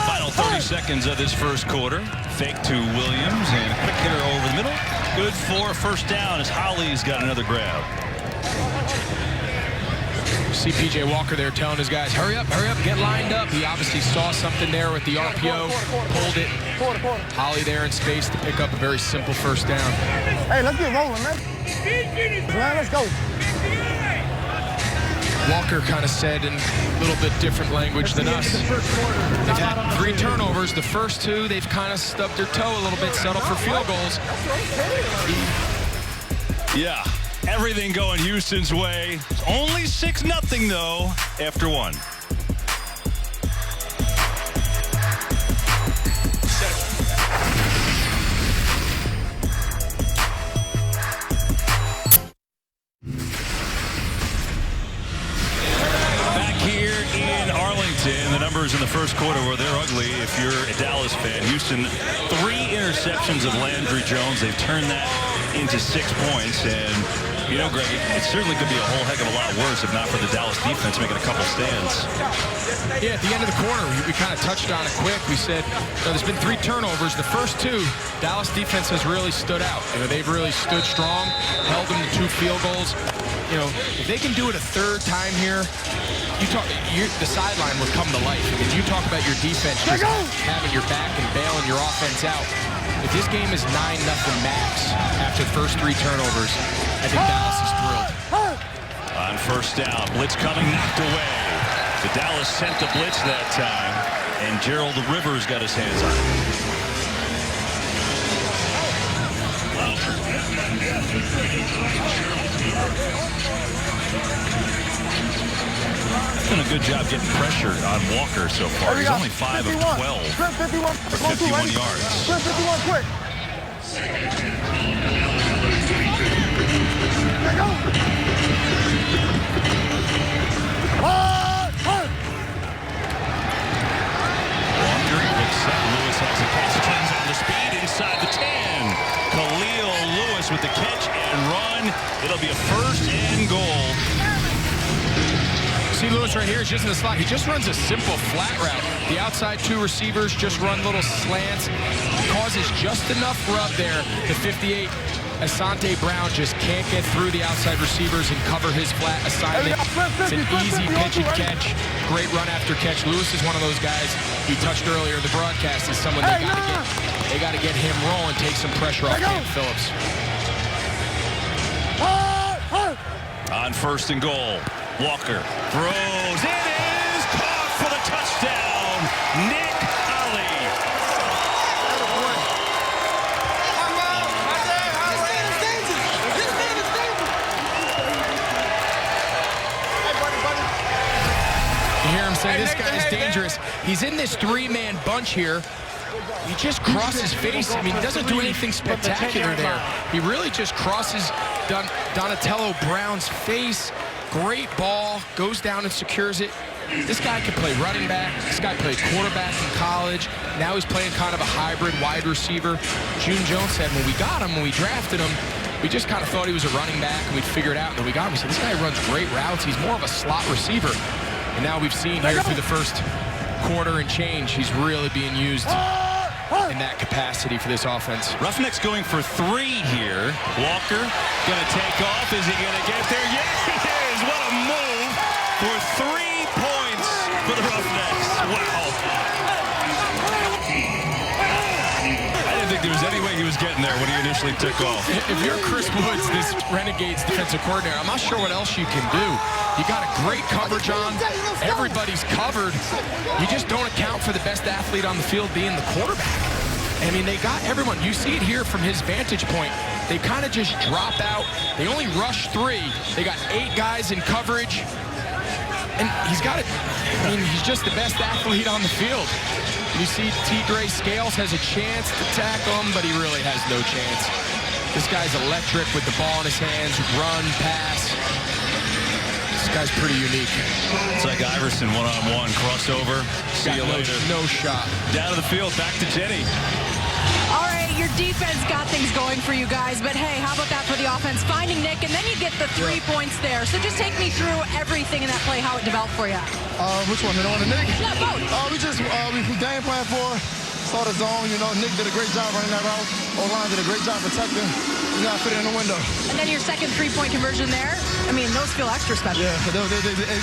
S1: Final 30 seconds of this 1st quarter. Fake to Williams, and a quick hitter over the middle. Good for a 1st down as Holly's got another grab.
S5: See P.J. Walker there telling his guys, hurry up, get lined up. He obviously saw something there with the RPO, pulled it. Holly there in space to pick up a very simple 1st down.
S3: Hey, let's get rolling, man. Let's go.
S5: Walker kind of said in a little bit different language than us. They've had 3 turnovers. The first 2, they've kind of stubbed their toe a little bit, settled for field goals.
S1: Yeah, everything going Houston's way. It's only 6-0, though, after 1. The numbers in the 1st quarter were they're ugly if you're a Dallas fan. Houston, 3 interceptions of Landry Jones. They've turned that into 6 points. And, you know, Greg, it certainly could be a whole heck of a lot worse if not for the Dallas defense making a couple stands.
S5: Yeah, at the end of the quarter, we kind of touched on it quick. We said, there's been 3 turnovers. The first 2, Dallas defense has really stood out. They've really stood strong, held them to 2 field goals. If they can do it a 3rd time here, the sideline would come to life. I mean, you talk about your defense just having your back and bailing your offense out. If this game is 9-0 max after the first 3 turnovers, I think Dallas is thrilled.
S1: On 1st down, blitz coming, knocked away. The Dallas sent the blitz that time, and Gerald Rivers got his hands on it. Done a good job getting pressure on Walker so far. He's only 5 of 12 for 51 yards.
S3: 51 quick.
S1: Walker looks set. Lewis has the catch, turns on the speed inside the 10. Khalil Lewis with the catch and run. It'll be a 1st and goal.
S5: See Lewis right here is just in the slot. He just runs a simple flat route. The outside 2 receivers just run little slants. Causes just enough rub there to 58. Asante Brown just can't get through the outside receivers and cover his flat assignment. It's an easy pitch and catch. Great run after catch. Lewis is one of those guys we touched earlier in the broadcast. Is someone they got to get him rolling, take some pressure off Cam Phillips.
S1: On 1st and goal, Walker throws. It is caught for the touchdown. Nick Ali.
S5: You hear him say, this guy is dangerous. He's in this 3-man bunch here. He just crosses face. I mean, he doesn't do anything spectacular there. He really just crosses Donatello Brown's face. Great ball, goes down and secures it. This guy could play running back. This guy played quarterback in college. Now he's playing kind of a hybrid wide receiver. June Jones said when we got him, when we drafted him, we just kind of thought he was a running back, and we'd figure it out. And then we got him. We said, this guy runs great routes. He's more of a slot receiver. And now we've seen here through the first quarter and change, he's really being used in that capacity for this offense.
S1: Roughnecks going for 3 here. Walker gonna take off. Is he gonna get there? Yes, he is. What a move for 3 points for the Roughnecks. Wow. I didn't think there was any way he was getting there when he initially took off.
S5: If you're Chris Woods, this Renegades defensive coordinator, I'm not sure what else you can do. You got a great coverage on. Everybody's covered. You just don't account for the best athlete on the field being the quarterback. I mean, they got everyone. You see it here from his vantage point. They kind of just drop out. They only rush 3. They got 8 guys in coverage. And he's got it. I mean, he's just the best athlete on the field. You see T. Scales has a chance to tackle him, but he really has no chance. This guy's electric with the ball in his hands, run, pass. This guy's pretty unique.
S1: It's like Iverson one-on-one, crossover. See you later.
S5: No shot.
S1: Down to the field, back to Jenny.
S8: All right, your defense got things going for you guys, but hey, how about that for the offense? Finding Nick, and then you get the 3 points there. So just take me through everything in that play, how it developed for you.
S14: Which one? The one to Nick?
S8: Yeah, both.
S14: We game plan for, saw the zone. You know, Nick did a great job running that route. O-line did a great job protecting. You got to fit it in the window.
S8: And then your second 3-point conversion there. I mean, those feel extra special.
S14: Yeah, they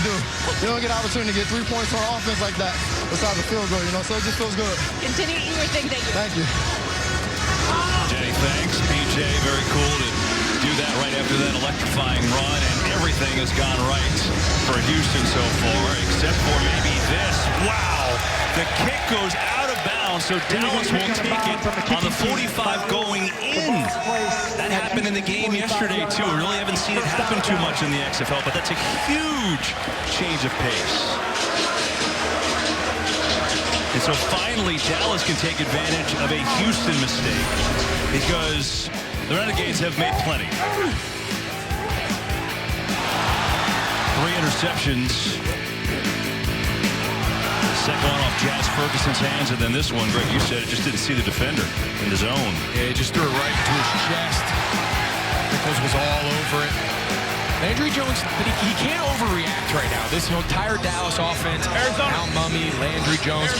S14: do. They don't get an opportunity to get 3 points on offense like that besides the field goal, you know, so it just feels good.
S8: Continue to do your thing.
S14: Thank you.
S1: Jenny, thanks. PJ, very cool to do that right after that electrifying run, and everything has gone right for Houston so far, except for maybe this. Wow! The kick goes out of bounds, so Dallas will take it on the 45 going in. That happened in the game yesterday, too. We really haven't seen it happen too much in the XFL, but that's a huge change of pace. And so finally, Dallas can take advantage of a Houston mistake because the Renegades have made plenty. 3 interceptions. Second one off Jazz Ferguson's hands, and then this one, Greg, you said it, just didn't see the defender in the zone.
S5: Yeah, he just threw it right into his chest. Nichols was all over it. Landry Jones, but he can't overreact right now. This entire Dallas offense, Al Mummy, Landry Jones.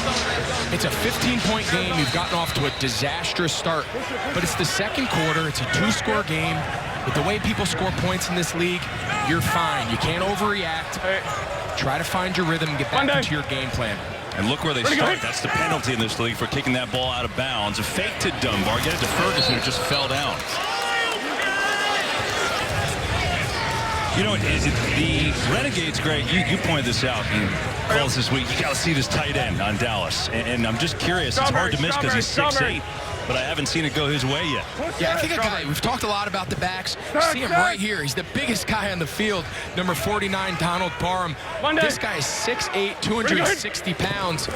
S5: It's a 15-point game. You've gotten off to a disastrous start, but it's the second quarter. It's a 2-score game. With the way people score points in this league, you're fine. You can't overreact. Try to find your rhythm and get back into your game plan.
S1: And look where they start. That's the penalty in this league for kicking that ball out of bounds. A fake to Dunbar, get it to Ferguson, who just fell down. You know, the Renegades, Greg, you pointed this out in calls this week. You got to see this tight end on Dallas. And I'm just curious. It's hard to miss because he's 6'8", but I haven't seen it go his way yet.
S5: Yeah, I think a guy, we've talked a lot about the backs. See him right here. He's the biggest guy on the field, number 49, Donald Parham. This guy is 6'8", 260 pounds.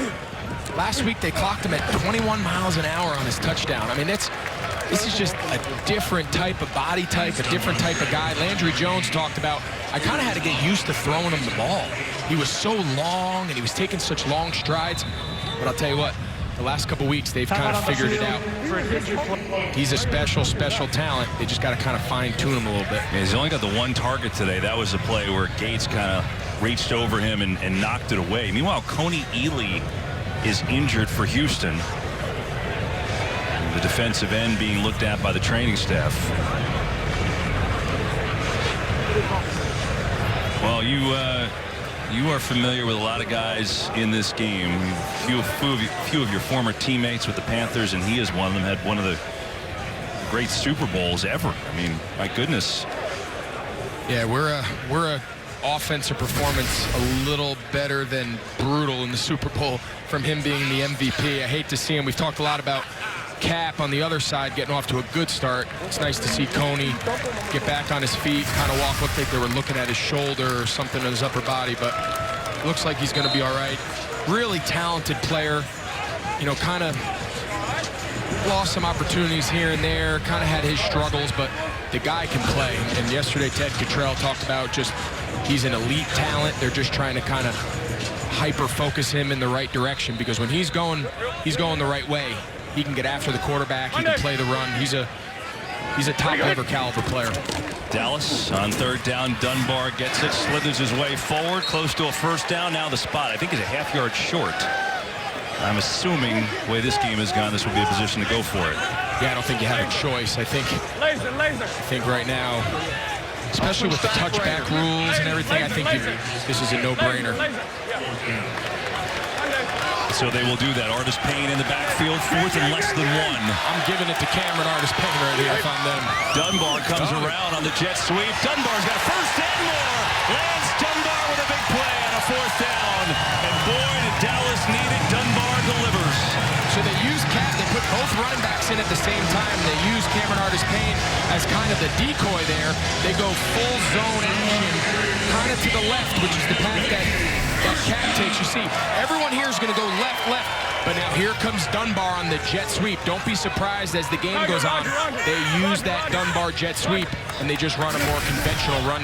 S5: Last week, they clocked him at 21 miles an hour on his touchdown. I mean, this is just a different type of body type, a different type of guy. Landry Jones talked about, I kind of had to get used to throwing him the ball. He was so long, and he was taking such long strides. But I'll tell you what, the last couple weeks, they've kind of figured it out. He's a special, special talent. They just got to kind of fine-tune him a little bit.
S1: Yeah, he's only got the 1 target today. That was a play where Gates kind of reached over him and knocked it away. Meanwhile, Coney Ely is injured for Houston. the defensive end being looked at by the training staff. Well, you are familiar with a lot of guys in this game. Few of your former teammates with the Panthers, and he is one of them. Had one of the great Super Bowls ever. I mean, my goodness.
S5: Yeah, we're a offensive performance a little better than brutal in the Super Bowl from him being the MVP. I hate to see him. We've talked a lot about Cap on the other side getting off to a good start. It's nice to see Coney get back on his feet, kind of walk. Looked like they were looking at his shoulder or something in his upper body, but looks like he's going to be all right. Really talented player. You know, kind of lost some opportunities here and there, kind of had his struggles, but the guy can play. And yesterday Ted Cottrell talked about just he's an elite talent. They're just trying to kind of hyper-focus him in the right direction, because when he's going the right way. He can get after the quarterback. He can play the run. He's a top-level caliber player.
S1: Dallas on third down. Dunbar gets it, slithers his way forward, close to a first down. Now the spot, I think, is a half-yard short. I'm assuming the way this game has gone, this will be a position to go for it.
S5: Yeah, I don't think you have a choice. I think right now, especially with the touchback rules and everything, I think this is a no-brainer.
S1: So they will do that. Artis Payne in the backfield, fourth and less than one.
S5: I'm giving it to Cameron Artis Payne right here if I'm them.
S1: Dunbar comes around on the jet sweep. Dunbar's got a first and more. Lance Dunbar with a big play on a fourth down. And boy, did Dallas need it. Dunbar delivers.
S5: So they use Cap. They put both running backs in at the same time. They use Cameron Artis Payne as kind of the decoy there. They go full zone action, kind of to the left, which is the path that Cap takes. You see, everyone here is going to go left. But now here comes Dunbar on the jet sweep. Don't be surprised as the game goes on. They use that Dunbar jet sweep, and they just run a more conventional run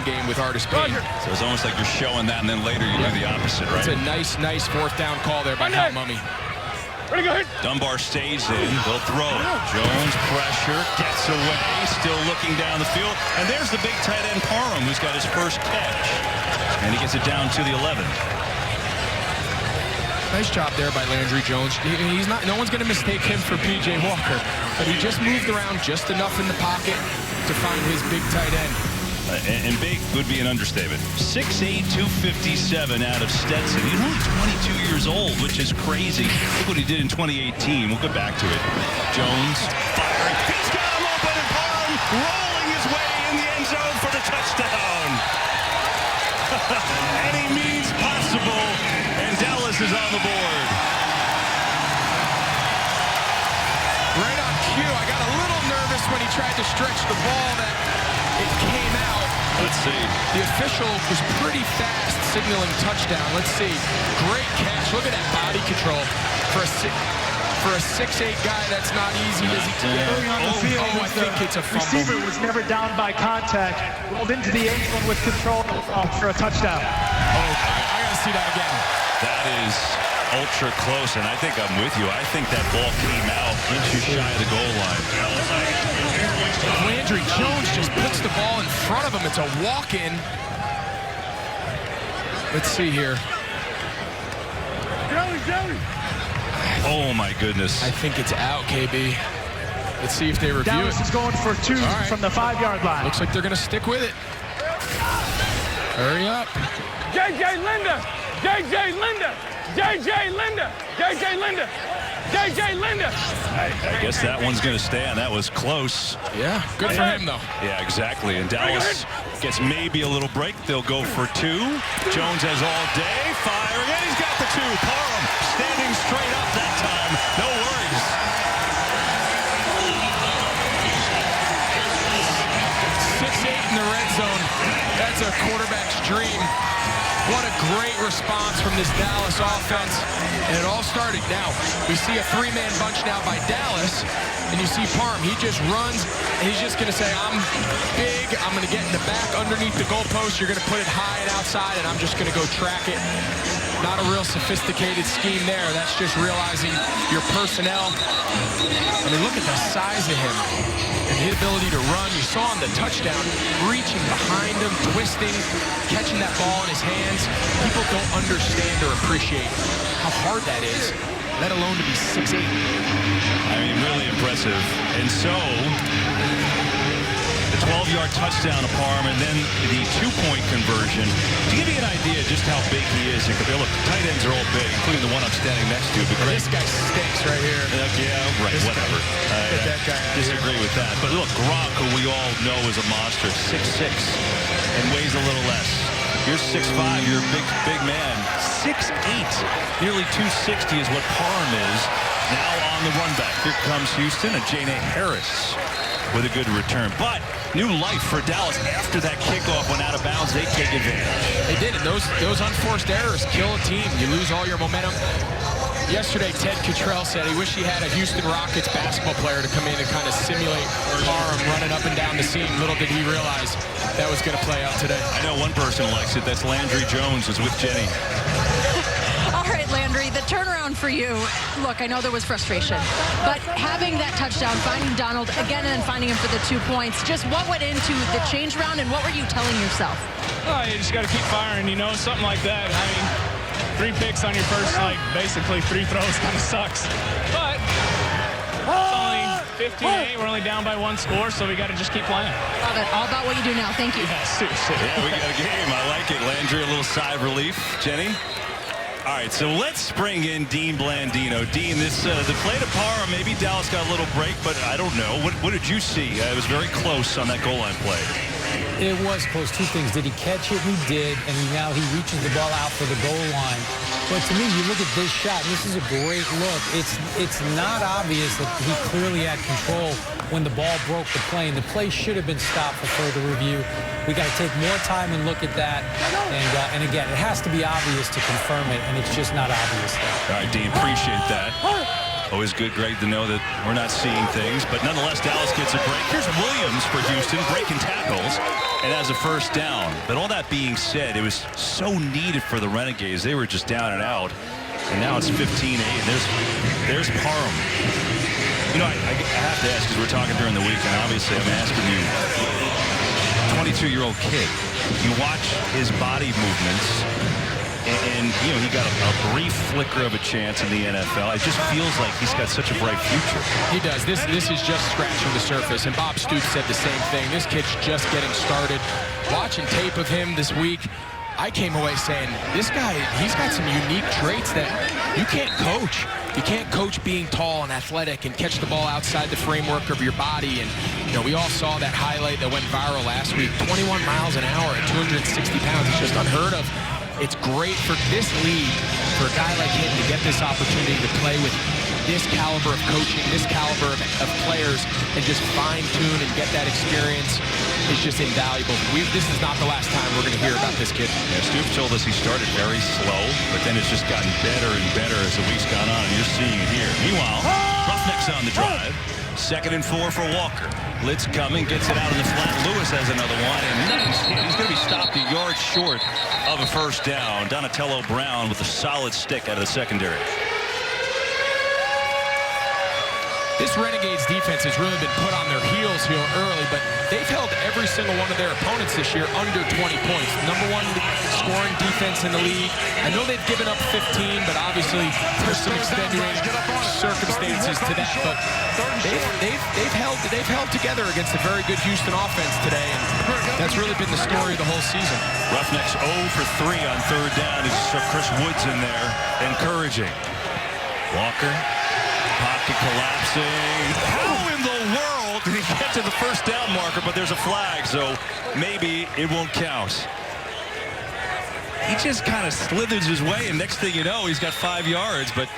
S5: game with Artis Payne.
S1: So it's almost like you're showing that, and then later you do the opposite, right?
S5: It's a nice fourth down call there by Hal Mummy.
S1: Dunbar stays in. They'll throw it. Jones pressure, gets away, still looking down the field. And there's the big tight end Parham, who's got his first catch. And he gets it down to the 11.
S5: Nice job there by Landry Jones. He's not. No one's going to mistake him for P.J. Walker. But he just moved around just enough in the pocket to find his big tight end.
S1: And big would be an understatement. 6'8", 257 out of Stetson. He's only 22 years old, which is crazy. Look what he did in 2018. We'll get back to it. Jones firing. He's got him open, and Parham rolling his way in the end zone for the touchdown. Any means possible, and Dallas is on the board.
S5: Right on cue. I got a little nervous when he tried to stretch the ball that it came out.
S1: Let's see.
S5: The official was pretty fast signaling touchdown. Let's see. Great catch. Look at that body control. For a 6'8" guy, that's not easy. Does he I think it's a fumble.
S9: Receiver was never down by contact. Rolled into the end zone with control for a touchdown.
S5: I got to see that again.
S1: That is ultra close, and I think I'm with you. I think that ball came out inches shy of the goal line.
S5: Landry Jones just puts the ball in front of him. It's a walk-in. Let's see here.
S1: Oh, my goodness.
S5: I think it's out, KB. Let's see if they review
S9: Dallas
S5: it.
S9: is going for two from the 5-yard line.
S5: Looks like they're going to stick with it. Hurry up.
S2: J.J. Linda. J.J. Linda. J.J. Linda. J.J. Linda. J.J. Linda.
S1: I guess that one's going to stand. That was close.
S5: Yeah, good for him, though.
S1: Yeah, exactly. And Dallas gets maybe a little break. They'll go for two. Jones has all day. Firing, and he's got the two. Parham standing straight up that time. No worries.
S5: 6'8" in the red zone. That's a quarterback's dream. What a great response from this Dallas offense. And it all started now. We see a three-man bunch now by Dallas. And you see Parham. He just runs, and he's just going to say, I'm big. I'm going to get in the back underneath the goalpost. You're going to put it high and outside, and I'm just going to go track it. Not a real sophisticated scheme there. That's just realizing your personnel. I mean, look at the size of him. And his ability to run. You saw him the touchdown, reaching behind him, twisting, catching that ball in his hands. People don't understand or appreciate how hard that is. let alone to be 6'8".
S1: I mean, really impressive. And so, the 12-yard touchdown to Parham, and then the 2-point conversion. To give you an idea just how big he is, look, tight ends are all big, including the one I'm standing next to. But
S5: this guy stinks right here.
S1: Yeah, right, whatever.
S5: Get that guy out
S1: disagree with that. But look, Gronk, who we all know is a monster, 6'6", and weighs a little less. You're 6'5", you're a big man. 6'8", nearly 260 is what Parham is. Now on the run back. Here comes Houston and Jane Harris with a good return. But new life for Dallas after that kickoff went out of bounds. They take advantage.
S5: They did, and those unforced errors kill a team. You lose all your momentum. Yesterday, Ted Cottrell said he wished he had a Houston Rockets basketball player to come in and kind of simulate Parham running up and down the seam. Little did he realize that was going to play out today.
S1: I know one person likes it. That's Landry Jones, is with Jenny.
S8: All right, Landry, the turnaround for you. Look, I know there was frustration, but having that touchdown, finding Donald again and then finding him for the 2 points, just what went into the change round and what were you telling yourself?
S17: Oh, you just got to keep firing, you know, something like that. I mean, 3 picks on your first, basically 3 throws kind of sucks. But it's only 15-8. We're only down by 1 score, so we got to just keep playing.
S8: Love it. All about what you do now. Thank you.
S17: Yeah, seriously.
S1: Yeah, we got a game. I like it. Landry, a little sigh of relief. Jenny? All right, so let's bring in Dean Blandino. Dean, the play to Parham, maybe Dallas got a little break, but I don't know. What did you see? It was very close on that goal line play.
S11: It was close. 2 things. Did he catch it? He did, and now he reaches the ball out for the goal line. But to me, you look at this shot, and this is a great look. It's not obvious that he clearly had control when the ball broke the plane. The play should have been stopped for further review. We got to take more time and look at that. And again, it has to be obvious to confirm it, and it's just not obvious.
S1: All right, Dean, appreciate that. Always good, Greg, to know that we're not seeing things. But nonetheless, Dallas gets a break. Here's Williams for Houston, breaking tackles, and has a first down. But all that being said, it was so needed for the Renegades. They were just down and out. And now it's 15-8. There's Parham. You know, I have to ask, because we're talking during the week, and obviously I'm asking you, 22-year-old kid, you watch his body movements, and you know, he got a brief flicker of a chance in the NFL. It just feels like he's got such a bright future.
S5: He does. This is just scratching the surface, and Bob Stoops said the same thing. This kid's just getting started. Watching tape of him this week, I came away saying, this guy, he's got some unique traits that you can't coach. You can't coach being tall and athletic and catch the ball outside the framework of your body. And, you know, we all saw that highlight that went viral last week. 21 miles an hour at 260 pounds. It's just unheard of. It's great for this league, for a guy like him to get this opportunity to play with this caliber of coaching, this caliber of players, and just fine-tune and get that experience is just invaluable. This is not the last time we're going to hear about this kid.
S1: Yeah, Stoops told us he started very slow, but then it's just gotten better and better as the week's gone on, and you're seeing it here. Meanwhile, Roughnecks on the drive. 2nd and 4 for Walker. Blitz coming, gets it out in the flat. Lewis has another one, and nice hit. He's going to be stopped a yard short of a first down. Donatello Brown with a solid stick out of the secondary.
S5: This Renegades defense has really been put on their heels here early, but they've held every single one of their opponents this year under 20 points. #1 scoring defense in the league. I know they've given up 15, but obviously there's some extenuating circumstances to that. But they've held together against a very good Houston offense today, and that's really been the story of the whole season.
S1: Roughnecks 0 for 3 on 3rd down. It's Chris Woods in there, encouraging. Walker. Pocket collapsing. How in the world did he get to the first down marker? But there's a flag, so maybe it won't count. He just kind of slithers his way, and next thing you know, he's got 5 yards, but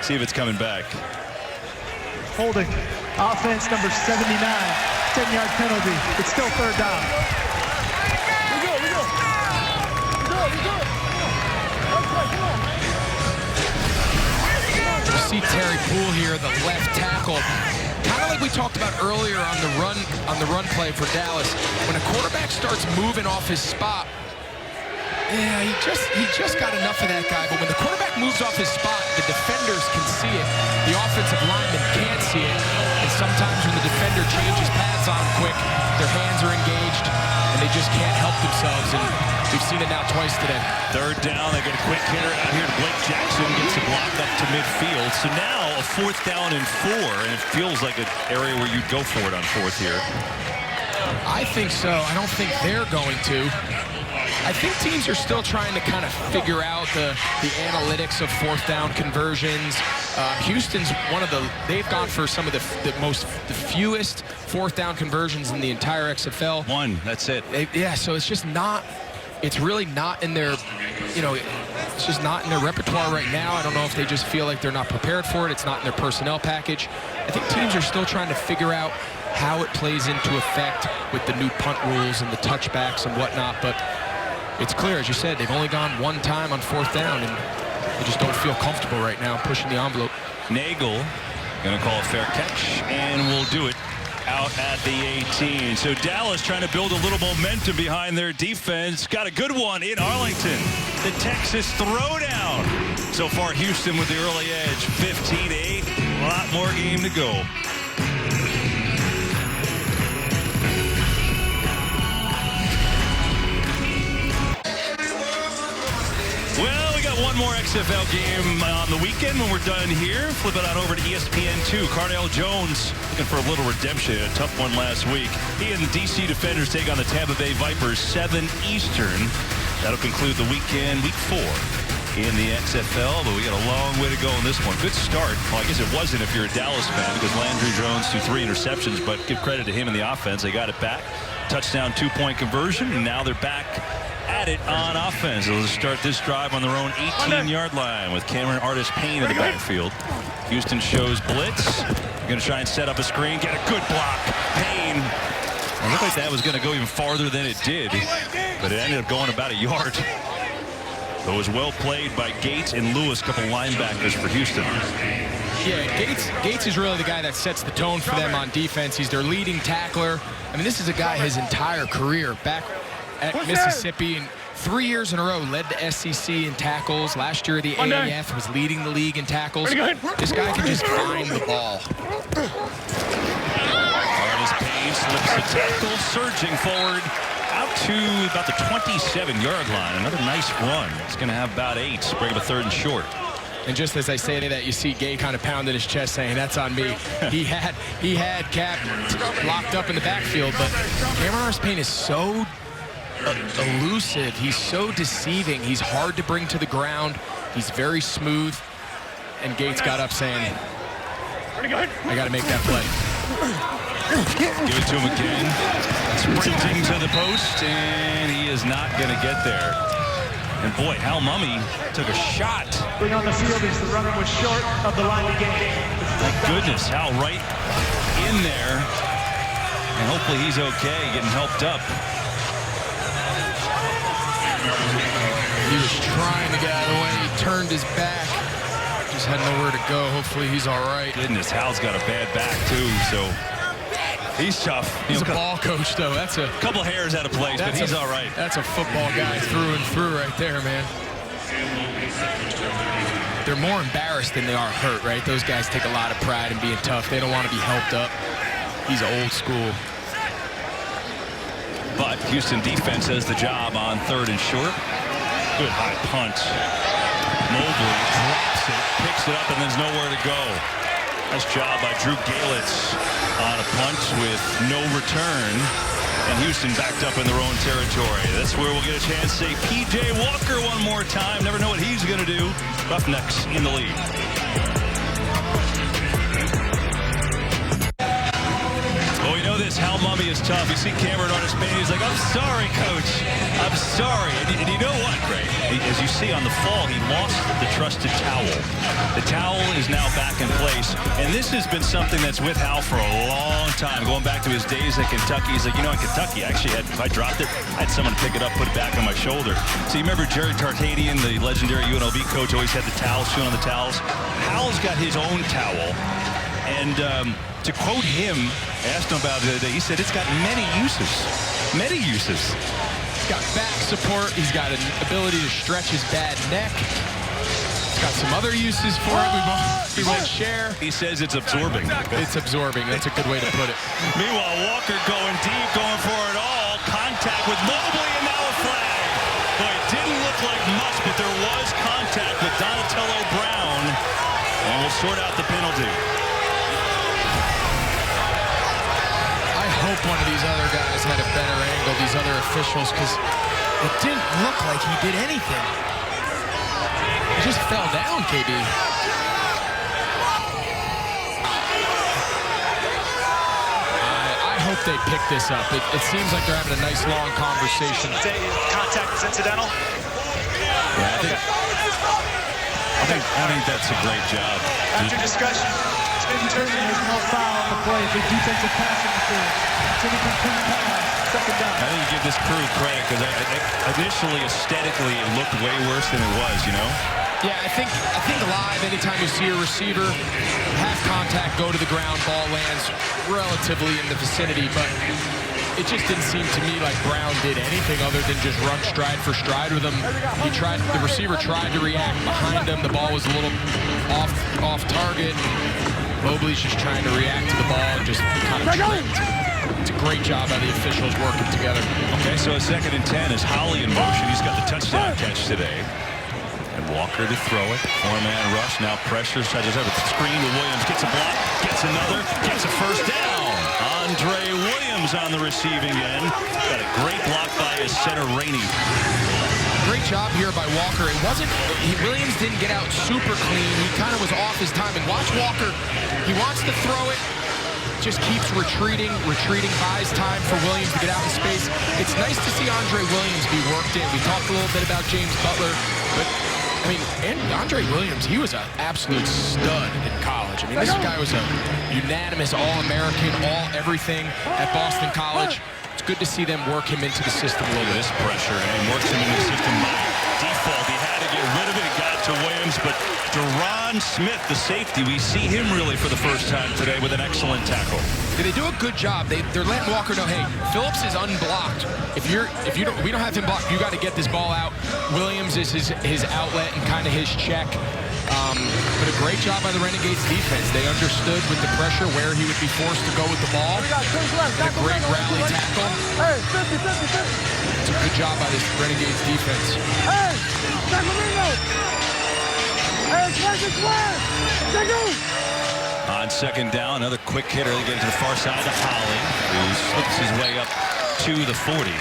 S1: see if it's coming back.
S9: Holding. Offense number 79. 10-yard penalty. It's still 3rd down.
S5: See Terry Poole here, the left tackle. Kind of like we talked about earlier on the run play for Dallas. When a quarterback starts moving off his spot, yeah, he just got enough of that guy. But when the quarterback moves off his spot, the defenders can see it. The offensive lineman can't see it. And sometimes when the defender changes pads on quick, their hands are engaged. and they just can't help themselves, and we've seen it now twice today.
S1: Third down, they get a quick hitter out here to Blake Jackson, gets the block up to midfield. So now a 4th down and 4, and it feels like an area where you'd go for it on 4th here.
S5: I think so. I don't think they're going to. I think teams are still trying to kind of figure out the analytics of 4th down conversions. Houston's they've gone for some of the fewest 4th down conversions in the entire XFL.
S1: One, that's it.
S5: So it's just not, it's really not in their, it's just not in their repertoire right now. I don't know if they just feel like they're not prepared for it. It's not in their personnel package. I think teams are still trying to figure out how it plays into effect with the new punt rules and the touchbacks and whatnot, but it's clear, as you said, they've only gone one time on 4th down, and they just don't feel comfortable right now pushing the envelope.
S1: Nagel going to call a fair catch, and will do it out at the 18. So Dallas trying to build a little momentum behind their defense. Got a good one in Arlington. The Texas throwdown. So far, Houston with the early edge, 15-8. A lot more game to go. Well, we got one more XFL game on the weekend when we're done here. Flip it on over to ESPN2. Cardale Jones looking for a little redemption. A tough one last week. He and the DC Defenders take on the Tampa Bay Vipers, 7 Eastern. That'll conclude the weekend, week 4 in the XFL, but we got a long way to go in this one. Good start. Well, I guess it wasn't if you're a Dallas fan, because Landry Jones threw 3 interceptions, but give credit to him in the offense. They got it back. Touchdown, 2-point conversion, and now they're back at it on offense. They'll start this drive on their own 18-yard line with Cameron Artis-Payne in the backfield. Houston shows blitz. Going to try and set up a screen, get a good block. Payne. It looked like that was going to go even farther than it did, but it ended up going about a yard. So it was well played by Gates and Lewis, couple linebackers for Houston.
S5: Yeah, Gates is really the guy that sets the tone for them on defense. He's their leading tackler. I mean, this is a guy his entire career back at Mississippi, and 3 years in a row led the SEC in tackles. Last year the AAF was leading the league in tackles. This guy can just find the ball.
S1: Artis-Payne slips the tackle, surging forward out to about the 27-yard line. Another nice run. It's going to have about 8. Bring up a 3rd and short.
S5: And just as I say that, you see Gay kind of pounding his chest saying, that's on me. He had Cap locked up in the backfield, but Cameron Artis-Payne is so elusive. He's so deceiving. He's hard to bring to the ground. He's very smooth. And Gates got up saying, I got to make that play.
S1: Give it to him again. Sprinting to the post, and he is not going to get there. And boy, Hal Mummy took a shot.
S9: Bring on the field as the runner was short of the line of game.
S1: Thank goodness, Hal right in there. And hopefully he's okay, getting helped up.
S5: He was trying to get out of the way. He turned his back. Just had nowhere to go. Hopefully he's all right.
S1: Goodness, Hal's got a bad back too, so he's tough.
S5: He's a ball coach, though. That's a
S1: couple hairs out of place, but he's all right.
S5: That's a football guy through and through right there, man. They're more embarrassed than they are hurt, right? Those guys take a lot of pride in being tough. They don't want to be helped up. He's old school.
S1: But Houston defense has the job on 3rd and short. Good high punt. Mobley drops it, picks it up, and there's nowhere to go. Nice job by Drew Galitz on a punt with no return. And Houston backed up in their own territory. That's where we'll get a chance to say P.J. Walker one more time. Never know what he's going to do. Roughnecks in the lead. Well, we know this. Hal Mummy is tough. You see Cameron Artis-Payne. He's like, I'm sorry, coach. I'm sorry. And you know what, Ray? As you see on the fall, he lost the trusted towel. The towel is now back in place. And this has been something that's with Hal for a long time, going back to his days at Kentucky. He's like, you know, in Kentucky, I actually had, if I dropped it, I had someone pick it up, put it back on my shoulder. So you remember Jerry Tarkanian, the legendary UNLV coach, always had the towels, chewing on the towels. Hal's got his own towel. And to quote him, I asked him about it the other day, he said it's got many uses. Many uses.
S5: He's got back support. He's got an ability to stretch his bad neck. It's got some other uses for it. We won't share.
S1: He says it's absorbing.
S5: It's absorbing. That's a good way to put it.
S1: Meanwhile, Walker going deep, going for it all. Contact with Mobley, and now a flag. Boy, it didn't look like much, but there was contact with Donatello Brown. And we'll sort out the penalty.
S5: I hope one of these other guys had a better angle, these other officials, because it didn't look like he did anything. He just fell down, KB. I hope they pick this up. It seems like they're having a nice, long conversation.
S9: Contact is incidental?
S1: Yeah, I think that's a great job.
S9: After discussion, it's been determined there's no foul on the play. It's a defensive pass interference. It's an incomplete pass. Second down.
S1: I think you give this crew credit because initially, aesthetically, it looked way worse than it was, you know?
S5: Yeah, I think live, anytime you see a receiver have contact, go to the ground, ball lands relatively in the vicinity, but it just didn't seem to me like Brown did anything other than just run stride for stride with him. The receiver tried to react behind him. The ball was a little off target. Mobley's just trying to react to the ball and just kind of tripped. It's a great job by the officials working together.
S1: Okay, so a 2nd and 10 is Holly in motion. He's got the touchdown catch today. And Walker to throw it. 4-man rush. Now pressure. Touches over the screen to Williams. Gets a block. Gets another. Gets a first down. Andre Williams on the receiving end. Got a great block by his center, Rainey.
S5: Great job here by Walker. Williams didn't get out super clean. He kind of was off his timing. Watch Walker. He wants to throw it. Just keeps retreating, buys time for Williams to get out in space. It's nice to see Andre Williams be worked in. We talked a little bit about James Butler, but I mean, and Andre Williams, he was an absolute stud in college. I mean, this guy was a unanimous All-American, all-everything at Boston College. It's good to see them work him into the system a little bit.
S1: This pressure and works him into the system by default. He had to get rid of it. He got it to Williams, but Deron Smith, the safety, we see him really for the first time today with an excellent tackle.
S5: Yeah, they do a good job. They're letting Walker know, hey, Phillips is unblocked. We don't have him blocked. You got to get this ball out. Williams is his outlet and kind of his check. But a great job by the Renegades defense. They understood with the pressure where he would be forced to go with the ball. And a great rally tackle. It's a good job by this Renegades defense.
S1: On 2nd down, another quick hitter. They get to the far side to Holly, who slips his way up to the 40.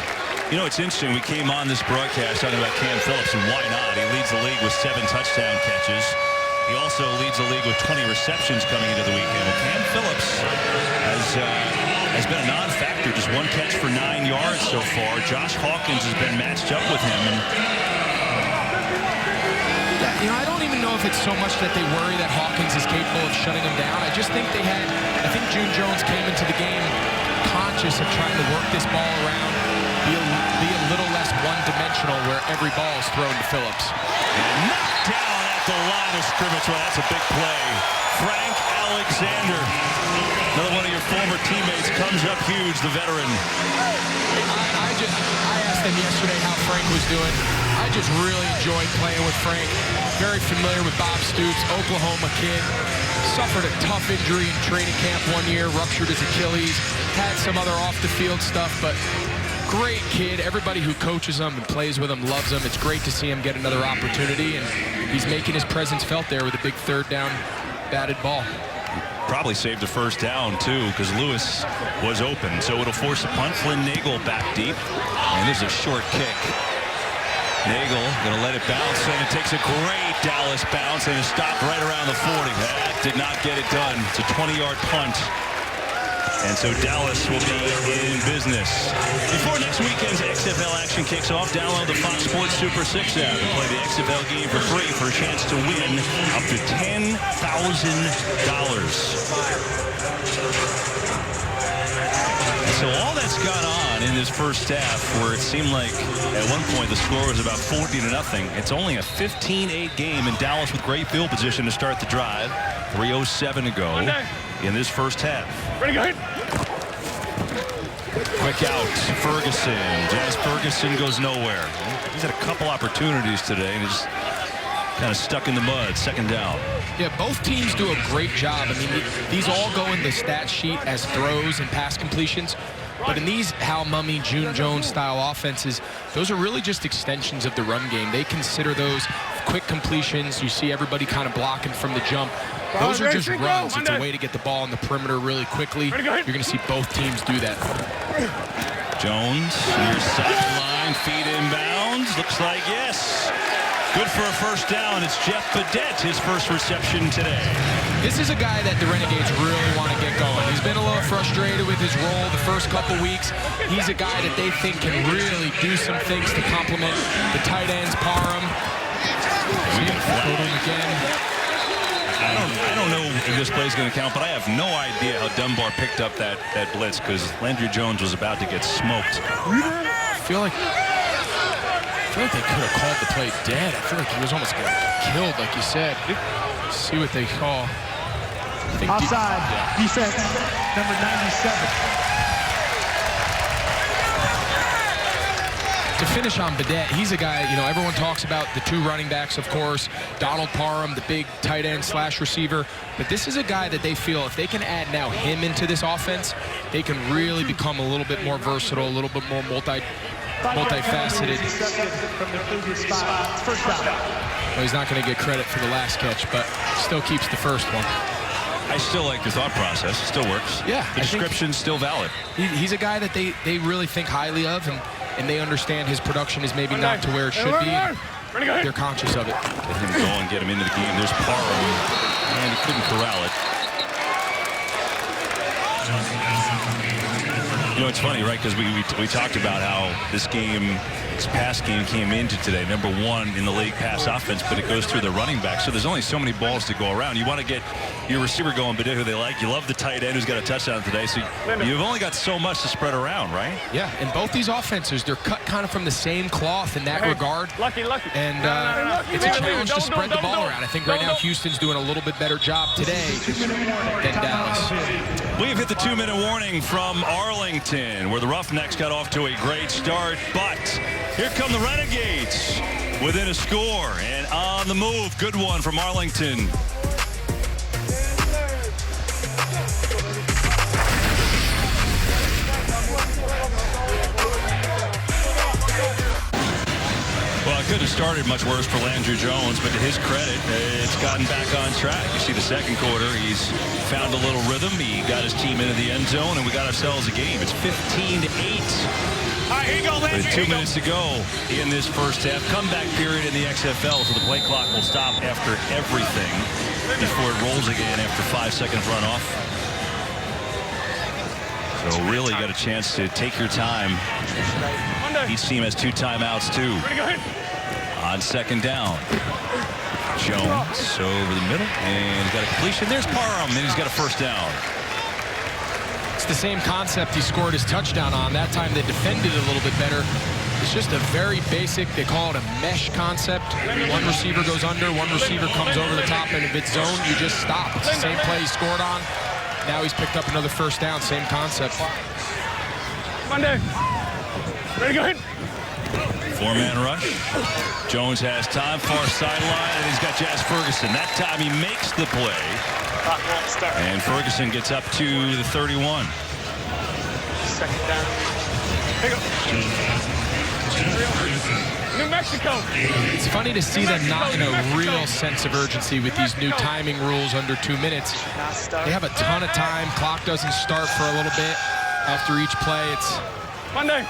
S1: You know, it's interesting. We came on this broadcast talking about Cam Phillips, and why not? He leads the league with 7 touchdown catches. He also leads the league with 20 receptions coming into the weekend. And Cam Phillips has been a non-factor, just 1 catch for 9 yards so far. Josh Hawkins has been matched up with him. And
S5: you know, I don't even know if it's so much that they worry that Hawkins is capable of shutting him down. I just think I think June Jones came into the game conscious of trying to work this ball around, be a little less one-dimensional where every ball is thrown to Phillips.
S1: And knocked down at the line of scrimmage. Well, that's a big play. Frank Alexander, another one of your former teammates, comes up huge, the veteran.
S5: I asked them yesterday how Frank was doing. I just really enjoyed playing with Frank. Very familiar with Bob Stoops, Oklahoma kid. Suffered a tough injury in training camp 1 year, ruptured his Achilles, had some other off-the-field stuff, but great kid. Everybody who coaches him and plays with him loves him. It's great to see him get another opportunity, and he's making his presence felt there with a big 3rd down batted ball.
S1: Probably saved a 1st down, too, because Lewis was open. So it'll force a punt. Flynn Nagel back deep. And this is a short kick. Nagel going to let it bounce, and it takes a great Dallas bounce, and it's stopped right around the 40. That did not get it done. It's a 20-yard punt. And so Dallas will be in business. Before next weekend's XFL action kicks off, download the Fox Sports Super 6 app and play the XFL game for free for a chance to win up to $10,000. So all that's gone on in this first half, where it seemed like at one point the score was about 40-0. It's only a 15-8 game, and Dallas with great field position to start the drive. 3:07 to go in this first half.
S3: Ready, go ahead.
S1: Quick out, Ferguson. Jazz Ferguson goes nowhere. He's had a couple opportunities today, and just kind of stuck in the mud, second down.
S5: Yeah, both teams do a great job. I mean, these all go in the stat sheet as throws and pass completions. But in these Hal Mummy, June Jones style offenses, those are really just extensions of the run game. They consider those quick completions. You see everybody kind of blocking from the jump. Those are just runs. It's a way to get the ball on the perimeter really quickly. You're going to see both teams do that.
S1: Jones, near sideline, feet inbounds. Looks like yes. Good for a first down. It's Jeff Badette, his first reception today.
S5: This is a guy that the Renegades really want to get going. He's been a little frustrated with his role the first couple weeks. He's a guy that they think can really do some things to complement the tight ends, Parham.
S1: We got a flag again. I don't know if this play is going to count, but I have no idea how Dunbar picked up that blitz because Landry Jones was about to get smoked.
S5: I feel like they could have called the play dead. I feel like he was almost going to get killed, like you said. See what they call.
S9: Offside, defense, number 97.
S5: To finish on Badette, he's a guy, you know, everyone talks about the two running backs, of course, Donald Parham, the big tight end / receiver, but this is a guy that they feel if they can add now him into this offense, they can really become a little bit more versatile, a little bit more multifaceted. Well, he's not going to get credit for the last catch, but still keeps the first one.
S1: I still like the thought process. It still works.
S5: Yeah.
S1: The description's still valid.
S5: He's a guy that they really think highly of, and they understand his production is maybe not to where it should be. They're conscious of it.
S1: Let him go and get him into the game. There's Parham, and he couldn't corral it. You know, it's funny, right? Because we talked about how this pass game came into today. #1 in the league pass offense, but it goes through the running back. So there's only so many balls to go around. You want to get your receiver going, but who they like. You love the tight end who's got a touchdown today. So you've only got so much to spread around, right?
S5: Yeah, and both these offenses, they're cut kind of from the same cloth in that regard.
S2: Lucky.
S5: And it's a challenge to spread the ball around. I think right now Houston's doing a little bit better job today than Dallas.
S1: We've hit the 2-minute warning from Arlington, where the Roughnecks got off to a great start, but here come the Renegades within a score and on the move. Good one from Arlington. Well, it couldn't have started much worse for Landry Jones, but to his credit, it's gotten back on track. You see the second quarter, he's found a little rhythm. He got his team into the end zone, and we got ourselves a game. It's 15-8.
S2: All right, here you go, Landry.
S1: With 2 minutes to go in this first half. Comeback period in the XFL, so the play clock will stop after everything before it rolls again after 5 seconds runoff. So really got a chance to take your time. Each team has 2 timeouts, too. On second down. Jones over the middle, and he's got a completion. There's Parham, and he's got a first down.
S5: It's the same concept he scored his touchdown on. That time they defended it a little bit better. It's just a very basic, they call it a mesh concept. One receiver goes under, one receiver comes over the top, and if it's zone, you just stop. It's the same play he scored on. Now he's picked up another first down, same concept.
S2: Monday. Ready, go ahead.
S1: 4-man rush. Jones has time, far sideline, and he's got Jazz Ferguson. That time he makes the play. And Ferguson gets up to the 31.
S2: Second down. Here you go. New Mexico.
S5: It's funny to see them not in a real sense of urgency with these new timing rules under 2 minutes. They have a ton of time. Clock doesn't start for a little bit after each play. It's
S2: Monday.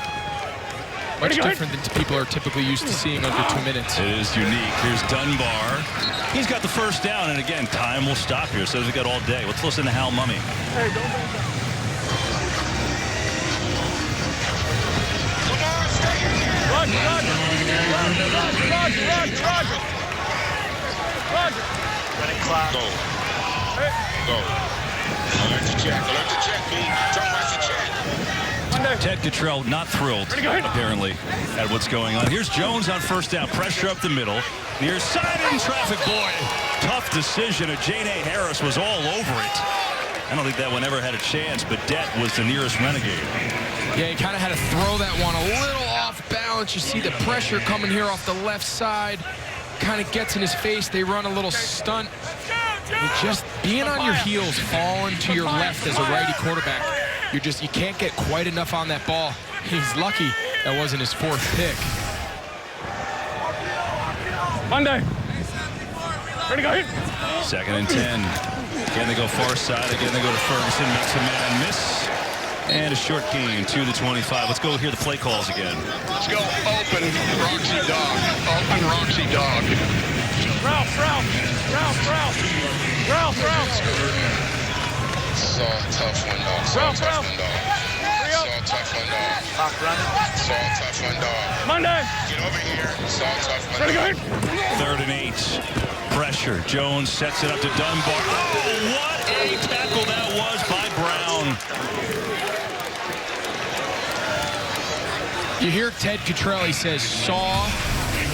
S5: much different than people are typically used to seeing under 2 minutes.
S1: It is unique. Here's Dunbar. He's got the first down, and again, time will stop here. So we got all day. Let's listen to Hal Mummy.
S2: Hey, don't back up. Roger.
S18: Running clock. Go. Go. Alert to check. Alert to check, B. Don't watch the check.
S1: Ted Cottrell not thrilled, apparently, at what's going on. Here's Jones on first down. Pressure up the middle. Near side in traffic. Boy, tough decision. Jane A. Harris was all over it. I don't think that one ever had a chance, but Det was the nearest Renegade.
S5: Yeah, he kind of had to throw that one a little off balance. You see the pressure coming here off the left side. kind of gets in his face. They run a little stunt. And just being on your heels, falling to your left as a righty quarterback, you can't get quite enough on that ball. He's lucky that wasn't his 4th pick.
S2: Monday. Ready to go hit.
S1: 2nd and 10. Again, they go far side. Again, they go to Ferguson. Makes a man miss. And a short gain to the 25. Let's go hear the play calls again.
S12: Let's go open Roxy Dog. Open Roxy Dog.
S2: Ralph.
S18: Saw tough one, dog. Saw tough one, dog. Saw tough one, dog. Saw tough one, dog.
S2: Monday.
S18: Get over here. Saw tough one, dog.
S1: 3rd and 8. Pressure. Jones sets it up to Dunbar. Oh, what a tackle that was by Brown.
S5: You hear Ted Cottrell, he says, saw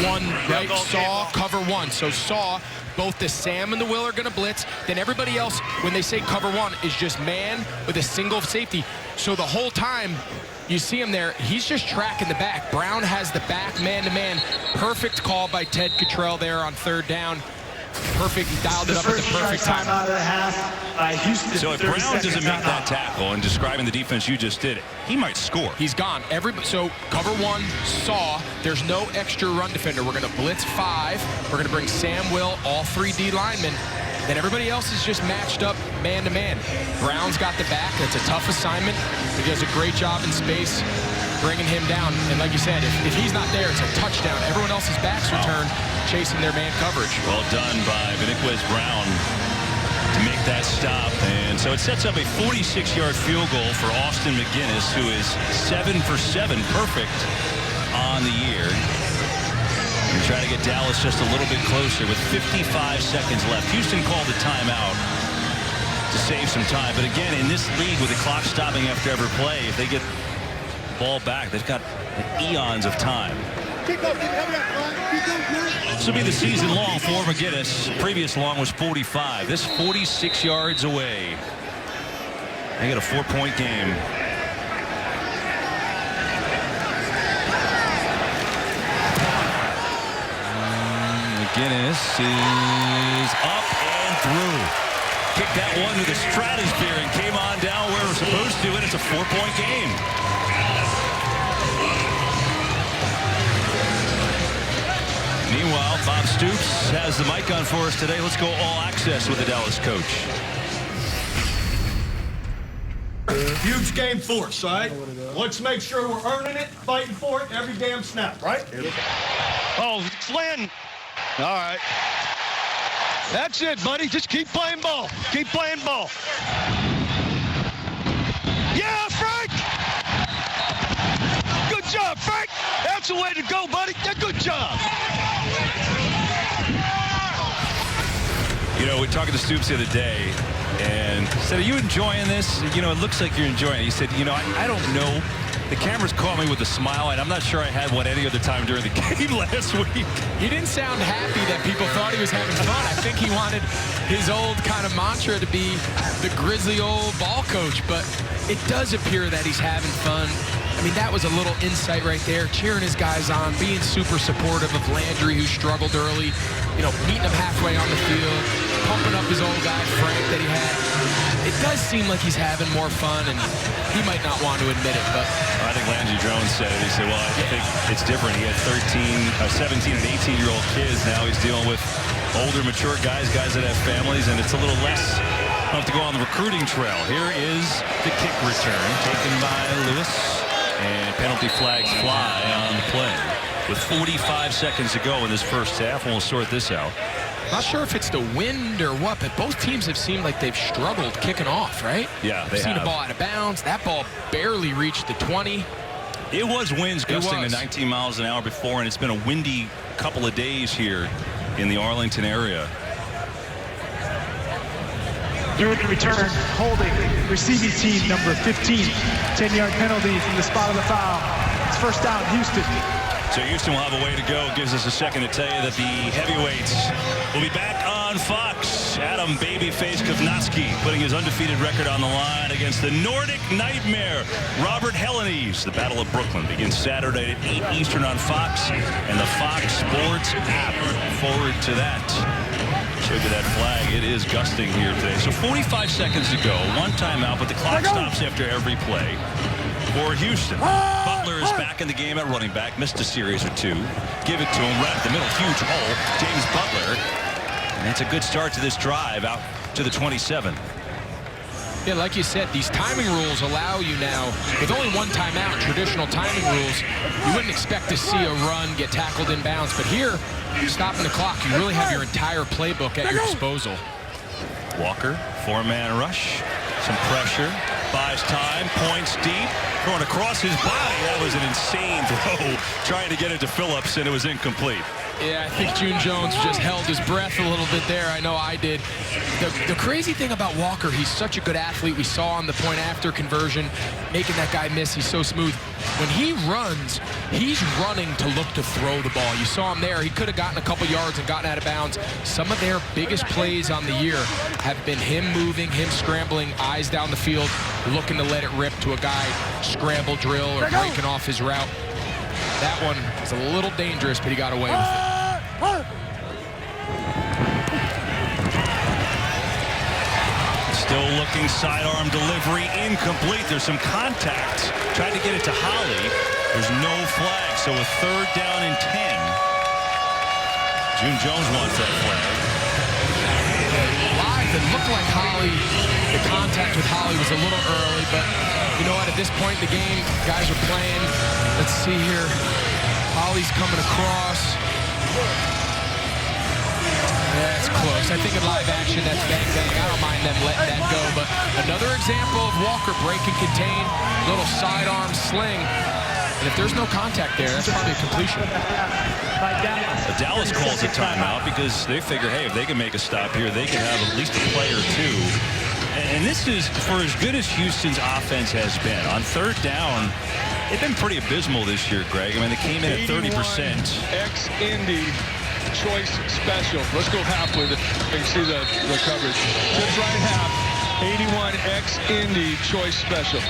S5: one, right? Saw, cover one. So saw, both the Sam and the Will are going to blitz. Then everybody else, when they say cover one, is just man with a single safety. So the whole time you see him there, he's just tracking the back. Brown has the back man-to-man. Perfect call by Ted Cottrell there on 3rd down. Perfect, he dialed it up at the perfect time.
S9: Out of the half by Houston.
S1: So if Brown doesn't make that tackle, and describing the defense you just did, he might score.
S5: He's gone. So cover one, saw. There's no extra run defender. We're going to blitz 5. We're going to bring Sam, Will, all 3 D linemen. Then everybody else is just matched up man-to-man. Brown's got the back. That's a tough assignment. He does a great job in space, bringing him down. And like you said, if he's not there, it's a touchdown. Everyone else's backs return, chasing their man coverage.
S1: Well done by Beniquez Brown to make that stop. And so it sets up a 46-yard field goal for Austin McGinnis, who is 7 for 7, perfect on the year. And try to get Dallas just a little bit closer with 55 seconds left. Houston called a timeout to save some time. But again, in this league with the clock stopping after every play, if they get the ball back, they've got eons of time. This will be the season long for McGinnis. Previous long was 45. This 46 yards away. They got a 4-point game. McGinnis is up and through. Kicked that one to the stratosphere and came on down where we're supposed to, and it's a 4-point game. Meanwhile, Bob Stoops has the mic on for us today. Let's go all access with the Dallas coach.
S16: Huge game for us, all right? Let's make sure we're earning it, fighting for it every damn snap, right? Oh, Flynn. All right. That's it, buddy. Just keep playing ball. Keep playing ball. Yeah, Frank! Good job, Frank! That's the way to go, buddy. Yeah, good job.
S1: You know, we're talking to Stoops the other day, and said, are you enjoying this? You know, it looks like you're enjoying it. He said, you know, I don't know. The cameras caught me with a smile, and I'm not sure I had one any other time during the game last week.
S5: He didn't sound happy that people thought he was having fun. I think he wanted his old kind of mantra to be the grizzly old ball coach, but it does appear that he's having fun. I mean, that was a little insight right there, cheering his guys on, being super supportive of Landry, who struggled early, you know, meeting him halfway on the field, pumping up his old guy, Frank, that he had. It does seem like he's having more fun, and he might not want to admit it, but...
S1: I think Landry Jones said it. He said, well, I think it's different. He had 17 and 18-year-old kids. Now he's dealing with older, mature guys that have families, and it's a little less... I'll have to go on the recruiting trail. Here is the kick return taken by Lewis, and penalty flags fly on the play. With 45 seconds to go in this first half, and we'll sort this out.
S5: Not sure if it's the wind or what, but both teams have seemed like they've struggled kicking off, right?
S1: Yeah, they
S5: have. Seen
S1: have.
S5: a ball out of bounds. That ball barely reached the 20.
S1: It was winds gusting to 19 miles an hour before, and it's been a windy couple of days here in the Arlington area.
S9: During the return, holding, receiving team number 15. 10-yard penalty from the spot of the foul. It's first down, Houston.
S1: So Houston will have a way to go. Gives us a second to tell you that the heavyweights will be back on Fox Adam Babyface Kovnatski putting his undefeated record on the line against the Nordic Nightmare, Robert Helenies. The Battle of Brooklyn begins Saturday at 8 Eastern on Fox and the Fox Sports app. Forward to that. Look at that flag. It is gusting here today. So 45 seconds to go. One timeout, but the clock stops after every play for Houston. Butler is back in the game at running back. Missed a series or two. Give it to him right at the middle. Huge hole. James Butler. And that's a good start to this drive out to the 27.
S5: Yeah, like you said, these timing rules allow you now, with only one timeout, traditional timing rules, you wouldn't expect to see a run get tackled in bounds. But here, stopping the clock, you really have your entire playbook at your disposal.
S1: Walker, four-man rush, some pressure, buys time, points deep, throwing across his body. That was an insane throw, trying to get it to Phillips, and it was incomplete.
S5: Yeah, I think June Jones just held his breath a little bit there. I know I did. The crazy thing about Walker, he's such a good athlete. We saw on the point after conversion, making that guy miss. He's so smooth. When he runs, he's running to look to throw the ball. You saw him there. He could have gotten a couple yards and gotten out of bounds. Some of their biggest plays on the year have been him moving, him scrambling, eyes down the field, looking to let it rip to a guy, scramble drill or breaking off his route. That one was a little dangerous, but he got away with it.
S1: Still looking, sidearm delivery, incomplete. There's some contact. Tried to get it to Holly. There's no flag, so a third down and 10. June Jones wants that flag.
S5: Live, it looked like Holly, the contact with Holly was a little early, but you know what, at this point in the game, guys are playing. Let's see here. Holly's coming across. Yeah, it's close. I think in live action, that's bang, bang. I don't mind them letting that go, but another example of Walker break and contain, little sidearm sling. And if there's no contact there, that's probably a completion.
S1: Dallas calls a timeout because they figure, hey, if they can make a stop here, they can have at least a play or two. And this is, for as good as Houston's offense has been, on third down, they've been pretty abysmal this year, Greg. I mean, they came in at 30%.
S13: Ex-Indy choice special. Let's go half with it. You can see the coverage. Tips right half. 81 ex-Indy choice special.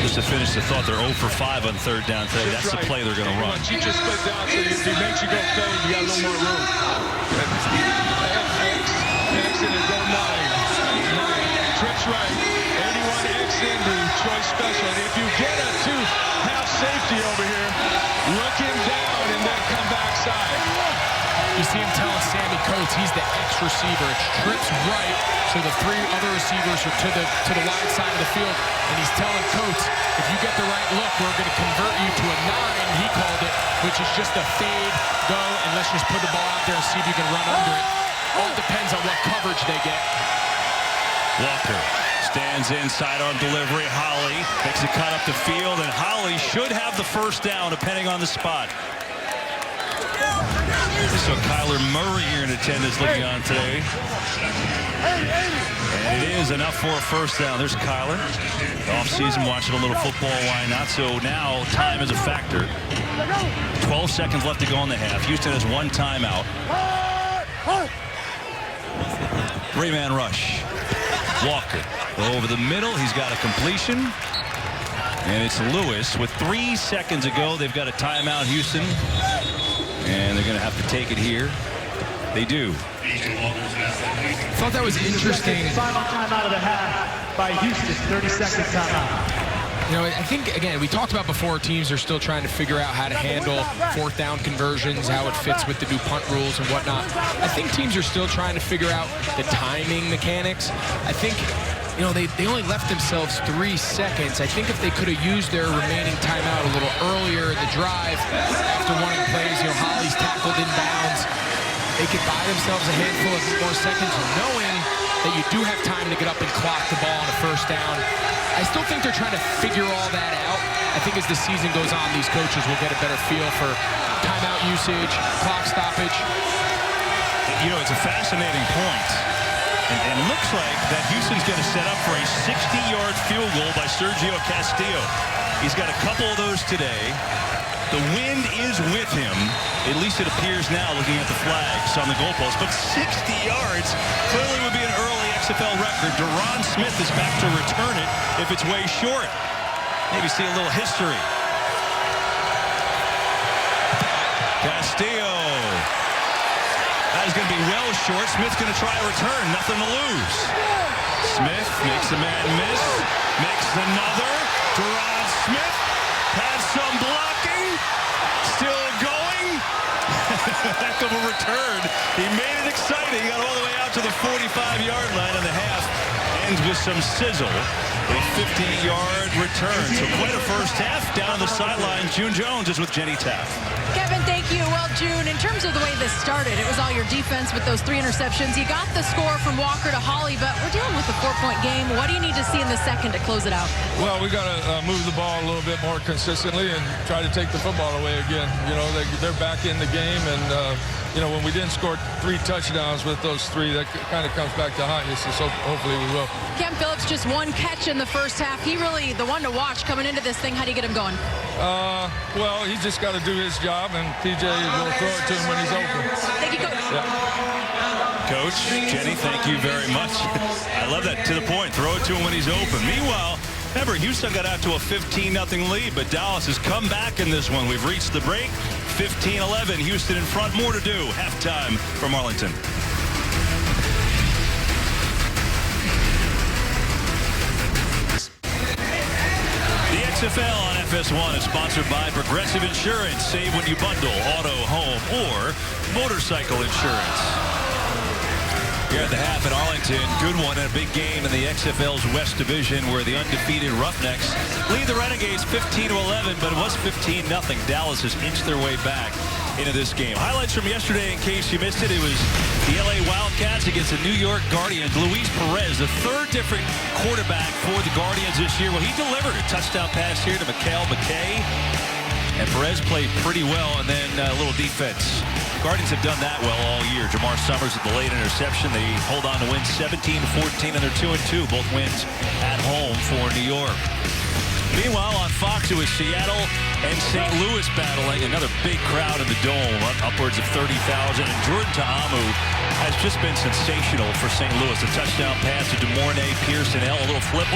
S1: Just to finish the thought, they're 0 for 5 on third down today. That's the play they're going to run.
S13: You just split down, so if he makes you go fade, you got a little more room. X and it go 9. Trips right. 81 ex-Indy choice special. And if you get a two-half safety over here, look him down and then come backside.
S5: You see him telling Sammy Coates he's the X receiver. It's trips right, so the three other receivers are to the wide side of the field. And he's telling Coates, if you get the right look, we're going to convert you to a 9, he called it, which is just a fade, go, and let's just put the ball out there and see if you can run under it. All depends on what coverage they get.
S1: Walker stands in, sidearm delivery. Holly makes a cut up the field, and Holly should have the first down, depending on the spot. So Kyler Murray here in attendance looking on today. And it is enough for a first down. There's Kyler. Off season, watching a little football, why not? So now time is a factor. 12 seconds left to go in the half. Houston has one timeout. Three-man rush. Walker over the middle. He's got a completion. And it's Lewis with 3 seconds ago. They've got a timeout, Houston. And they're going to have to take it here. They do.
S5: I thought that was interesting.
S9: Final timeout of the half by Houston, 30-second timeout.
S5: You know, I think, again, we talked about before, teams are still trying to figure out how to handle fourth down conversions, how it fits with the new punt rules and whatnot. I think teams are still trying to figure out the timing mechanics. I think, you know, they only left themselves 3 seconds. I think if they could have used their remaining timeout a little earlier in the drive, after one of the plays, you know, Holly's tackled in bounds, they could buy themselves a handful of more seconds, knowing that you do have time to get up and clock the ball on a first down. I still think they're trying to figure all that out. I think as the season goes on, these coaches will get a better feel for timeout usage, clock stoppage.
S1: You know, it's a fascinating point. And it looks like that Houston's going to set up for a 60-yard field goal by Sergio Castillo. He's got a couple of those today. The wind is with him. At least it appears now, looking at the flags on the goalpost. But 60 yards clearly would be an early XFL record. Deron Smith is back to return it if it's way short. Maybe see a little history. Castillo. That is going to be well short. Smith's going to try a return. Nothing to lose. Smith makes a man miss. Makes another. Deron Smith has some blocking. Still going. Heck of a return. He made it exciting. Got all the way out to the 45-yard line, and the half ends with some sizzle. A 50-yard return. So quite a first half. Down the sideline, June Jones is with Jenny Taft.
S8: Kevin, thank you. Well, June, in terms of the way this started, it was all your defense with those 3 interceptions. You got the score from Walker to Holly, but we're dealing with a 4-point game. What do you need to see in the second to close it out?
S13: Well, we got to move the ball a little bit more consistently and try to take the football away again. You know, they're back in the game, and you know, when we didn't score 3 touchdowns with those 3, that kind of comes back to haunt you. So hopefully we will.
S8: Cam Phillips just 1 catch in the first half. He really the one to watch coming into this thing. How do you get him going?
S13: Well, he's just got to do his job, and PJ will throw it to him when he's open.
S8: Thank you, Coach.
S13: Yeah.
S1: Coach, Jenny, thank you very much. I love that, to the point. Throw it to him when he's open. Meanwhile, remember, Houston got out to a 15-0 lead, but Dallas has come back in this one. We've reached the break. 15-11, Houston in front. More to do. Halftime from Arlington. The XFL on FS1 is sponsored by Progressive Insurance. Save when you bundle auto, home, or motorcycle insurance. Here at the half at Arlington, good one and a big game in the XFL's West Division, where the undefeated Roughnecks lead the Renegades 15-11, but it was 15-0. Dallas has inched their way back into this game. Highlights from yesterday, in case you missed it, it was the LA Wildcats against the New York Guardians. Luis Perez, the 3rd different quarterback for the Guardians this year. Well, he delivered a touchdown pass here to Mikhail McKay, and Perez played pretty well, and then a little defense. Guardians have done that well all year. Jamar Summers with the late interception. They hold on to win 17-14, and they're 2-2. Both wins at home for New York. Meanwhile, on Fox, it was Seattle and St. Louis battling. Another big crowd in the Dome, upwards of 30,000. And Jordan Ta'amu has just been sensational for St. Louis. A touchdown pass to DeMornay, Pearson-El, a little flip.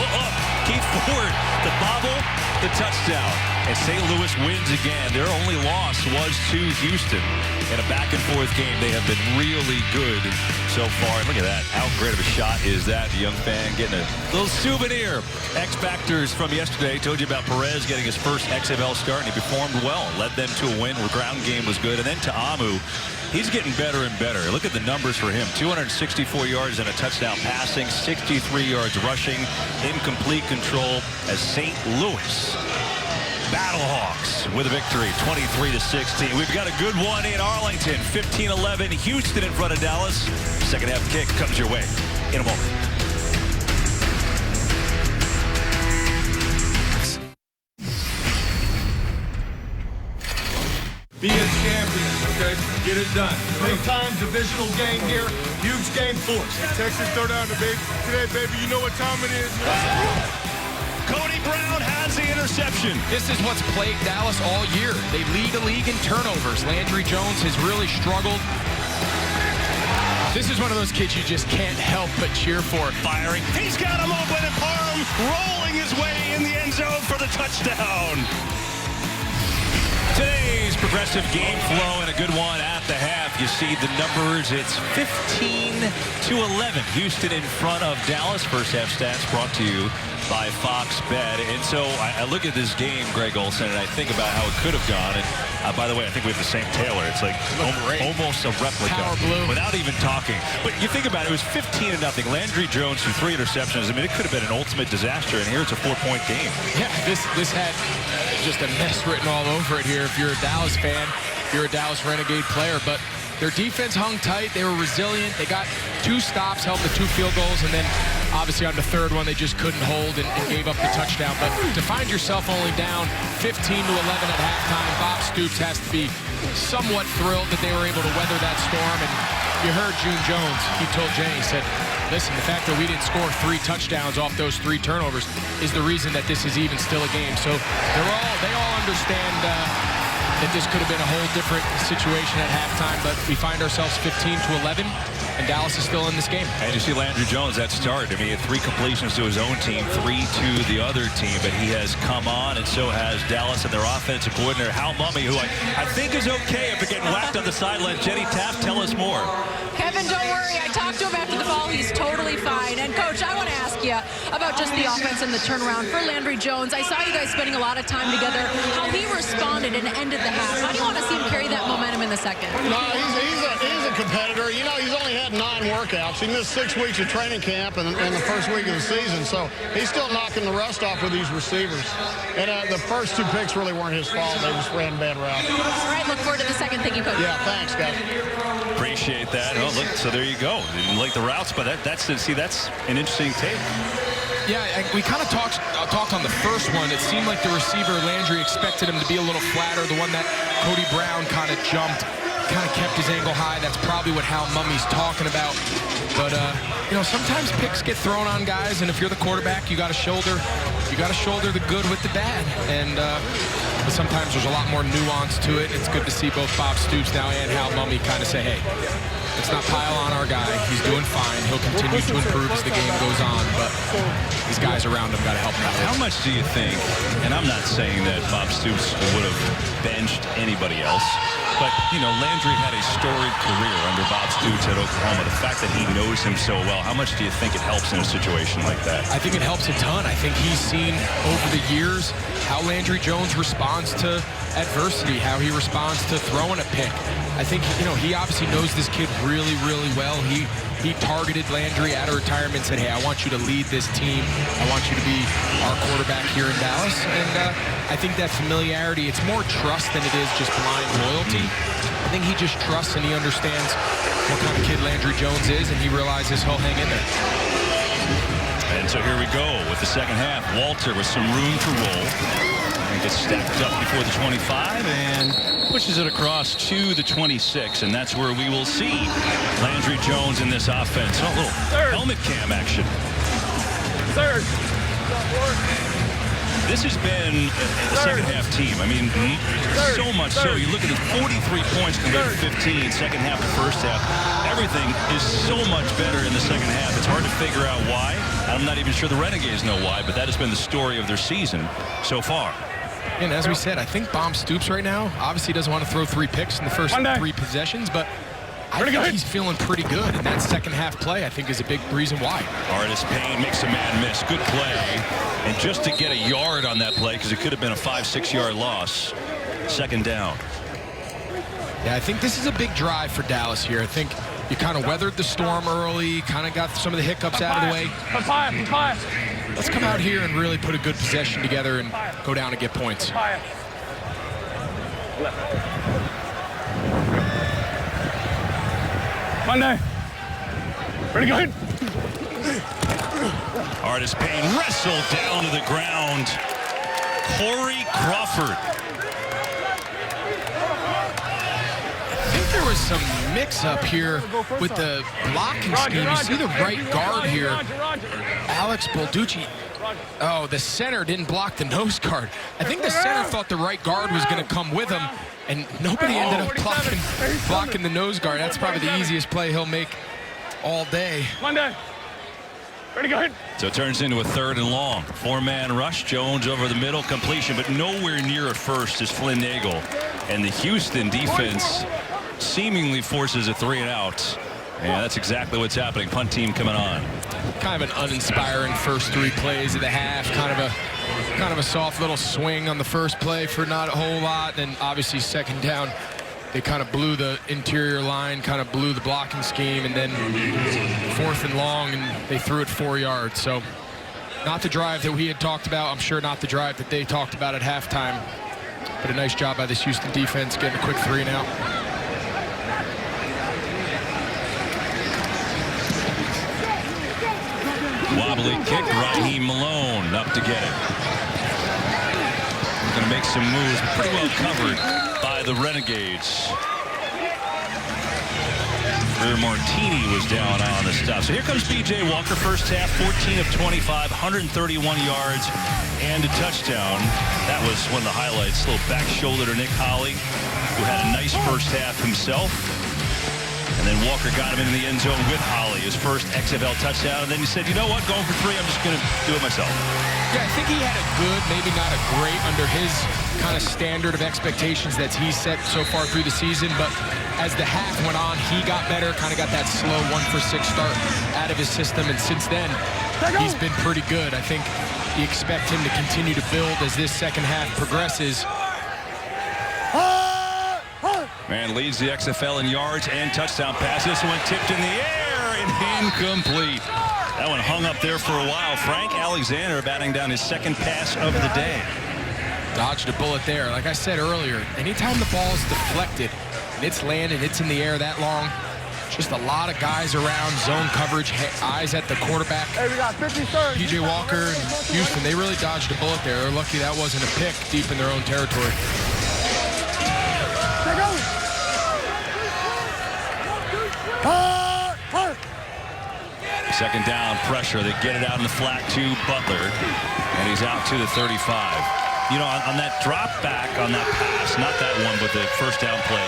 S1: Keith Ford, the bobble, the touchdown. And St. Louis wins again. Their only loss was to Houston. In a back-and-forth game, they have been really good so far. And look at that. How great of a shot is that? The young fan getting a little souvenir. X-Factors from yesterday. Told you about Perez getting his first XFL start, and he performed well. Led them to a win. The ground game was good. And then Ta'amu, he's getting better and better. Look at the numbers for him. 264 yards and a touchdown passing, 63 yards rushing, incomplete control as St. Louis Battlehawks with a victory, 23-16. We've got a good one in Arlington, 15-11. Houston in front of Dallas. Second half kick comes your way in a moment.
S3: Be a champion, okay? Get it done. Big time divisional game here. Huge game for us. Texas throw down today, baby. You know what time it is, man.
S1: Cody Brown has the interception.
S5: This is what's plagued Dallas all year. They lead the league in turnovers. Landry Jones has really struggled. This is one of those kids you just can't help but cheer for.
S1: Firing. He's got him open, and Parham rolling his way in the end zone for the touchdown. Today's Progressive game flow, and a good one at the half. You see the numbers. It's 15-11. Houston in front of Dallas. First half stats brought to you by Fox Bet. And so I look at this game, Greg Olson, and I think about how it could have gone. And by the way, I think we have the same Taylor. It's like almost a replica.
S5: Power blue.
S1: Without even talking. But you think about it, it was 15-0. Landry Jones threw 3 interceptions. I mean, it could have been an ultimate disaster, and here it's a 4-point game.
S5: Yeah, this had just a mess written all over it here. If you're a Dallas fan, you're a Dallas Renegade player. But their defense hung tight. They were resilient. They got 2 stops, held the 2 field goals, and then obviously on the 3rd one, they just couldn't hold and gave up the touchdown. But to find yourself only down 15-11 at halftime, Bob Stoops has to be somewhat thrilled that they were able to weather that storm. And you heard June Jones. He told Jenny, he said, listen, the fact that we didn't score 3 touchdowns off those 3 turnovers is the reason that this is even still a game. So they all understand that this could have been a whole different situation at halftime, but we find ourselves 15-11, and Dallas is still in this game.
S1: And you see Landry Jones, that start. I mean, he had 3 completions to his own team, 3 to the other team, but he has come on, and so has Dallas and their offensive coordinator, Hal Mumme, who I think is okay after getting whacked on the sideline. Jenny Taft, tell us more.
S8: Kevin, don't worry. I talked to him after the ball. He's totally fine. And, Coach, I want to ask you about just the offense and the turnaround for Landry Jones. I saw you guys spending a lot of time together, how he responded and ended the half. How do you want to see him carry that momentum in the second?
S16: No, he's a competitor. You know, he's only had 9 workouts. He missed 6 weeks of training camp and the first week of the season, so he's still knocking the rust off with these receivers. And the first 2 picks really weren't his fault. They just ran bad routes.
S8: All right, look forward to the second. Thank you, Coach.
S16: Yeah, thanks, guys.
S1: Appreciate that. Oh, look, so there you go. Didn't like the routes, but that's an interesting take.
S5: Yeah, we kind of talked on the first one. It seemed like the receiver, Landry, expected him to be a little flatter. The one that Cody Brown kind of jumped, kind of kept his angle high. That's probably what Hal Mumme's talking about. But, you know, sometimes picks get thrown on guys, and if you're the quarterback, you got to shoulder the good with the bad. And but sometimes there's a lot more nuance to it. It's good to see both Bob Stoops now and Hal Mumme kind of say, hey, let's not pile on our guy. He's doing fine. He'll continue to improve as the game goes on, but these guys around him got to help him out.
S1: How much do you think, and I'm not saying that Bob Stoops would have benched anybody else, but, you know, Landry had a storied career under Bob Stoops at Oklahoma. The fact that he knows him so well, how much do you think it helps in a situation like that?
S5: I think it helps a ton. I think he's seen over the years how Landry Jones responds to adversity, how he responds to throwing a pick. I think, you know, he obviously knows this kid really, really well. He targeted Landry out of retirement and said, hey, I want you to lead this team. I want you to be our quarterback here in Dallas. And I think that familiarity, it's more trust than it is just blind loyalty. I think he just trusts and he understands what kind of kid Landry Jones is, and he realizes he'll hang in there.
S1: And so here we go with the second half. Walter with some room to roll. And gets stacked up before the 25 and pushes it across to the 26. And that's where we will see Landry Jones in this offense. Oh, a little helmet cam action.
S2: Third.
S1: This has been a second half team. I mean, so much so. You look at the 43 points compared to 15, second half to first half. Everything is so much better in the second half. It's hard to figure out why. I'm not even sure the Renegades know why, but that has been the story of their season so far.
S5: And as we said, I think Bob Stoops right now obviously doesn't want to throw 3 picks in the first 3 possessions, but I think he's feeling pretty good, and that second half play, I think, is a big reason why.
S1: Artis Payne makes a man miss. Good play. And just to get a yard on that play, because it could have been a 5-6 yard loss. Second down.
S5: Yeah, I think this is a big drive for Dallas here. I think you kind of weathered the storm early, kind of got some of the hiccups out of the way. Let's come out here and really put a good possession together and go down and get points.
S2: Monday. Pretty good.
S1: Artis Payne wrestled down to the ground. Corey Crawford.
S5: I think there was some mix-up here with the blocking scheme. You see the right guard here, Alex Balducci. Oh, the center didn't block the nose guard. I think the center thought the right guard was going to come with him, and nobody ended up blocking the nose guard. That's probably the easiest play he'll make all day.
S2: Monday. Pretty good.
S1: So it turns into a 3rd and long. 4-man rush. Jones over the middle. Completion, but nowhere near at first is Flynn Nagel. And the Houston defense seemingly forces a 3 and out. Yeah, that's exactly what's happening. Punt team coming on.
S5: Kind of an uninspiring first 3 plays of the half. Kind of a soft little swing on the first play for not a whole lot. And obviously second down, they kind of blew the interior line, kind of blew the blocking scheme, and then 4th and long, and they threw it 4 yards. So not the drive that we had talked about. I'm sure not the drive that they talked about at halftime. But a nice job by this Houston defense getting a quick 3 and out.
S1: Wobbly kick. Raheem Malone up to get it. Going to make some moves. Pretty well covered by the Renegades. Walker. Martini was down on the stop. So here comes B.J. Walker, first half, 14 of 25, 131 yards and a touchdown. That was one of the highlights. A little back shoulder to Nick Holley, who had a nice first half himself. And then Walker got him into the end zone with Holley, his first XFL touchdown. And then he said, you know what, going for 3, I'm just going to do it myself.
S5: Yeah, I think he had a good, maybe not a great, under his kind of standard of expectations that he's set so far through the season. But as the half went on, he got better, kind of got that slow 1-for-6 start out of his system. And since then, he's been pretty good. I think you expect him to continue to build as this second half progresses.
S1: Man leads the XFL in yards and touchdown passes. This one tipped in the air and incomplete. That one hung up there for a while. Frank Alexander batting down his second pass of the day.
S5: Dodged a bullet there. Like I said earlier, anytime the ball is deflected and it's landed, it's in the air that long, just a lot of guys around, zone coverage, eyes at the quarterback.
S2: Hey, we got 53rd.
S5: P.J. Walker and Houston, they really dodged a bullet there. They're lucky that wasn't a pick deep in their own territory.
S1: Second down, pressure. They get it out in the flat to Butler, and he's out to the 35. You know, on that drop back on that pass, not that one, but the first down play,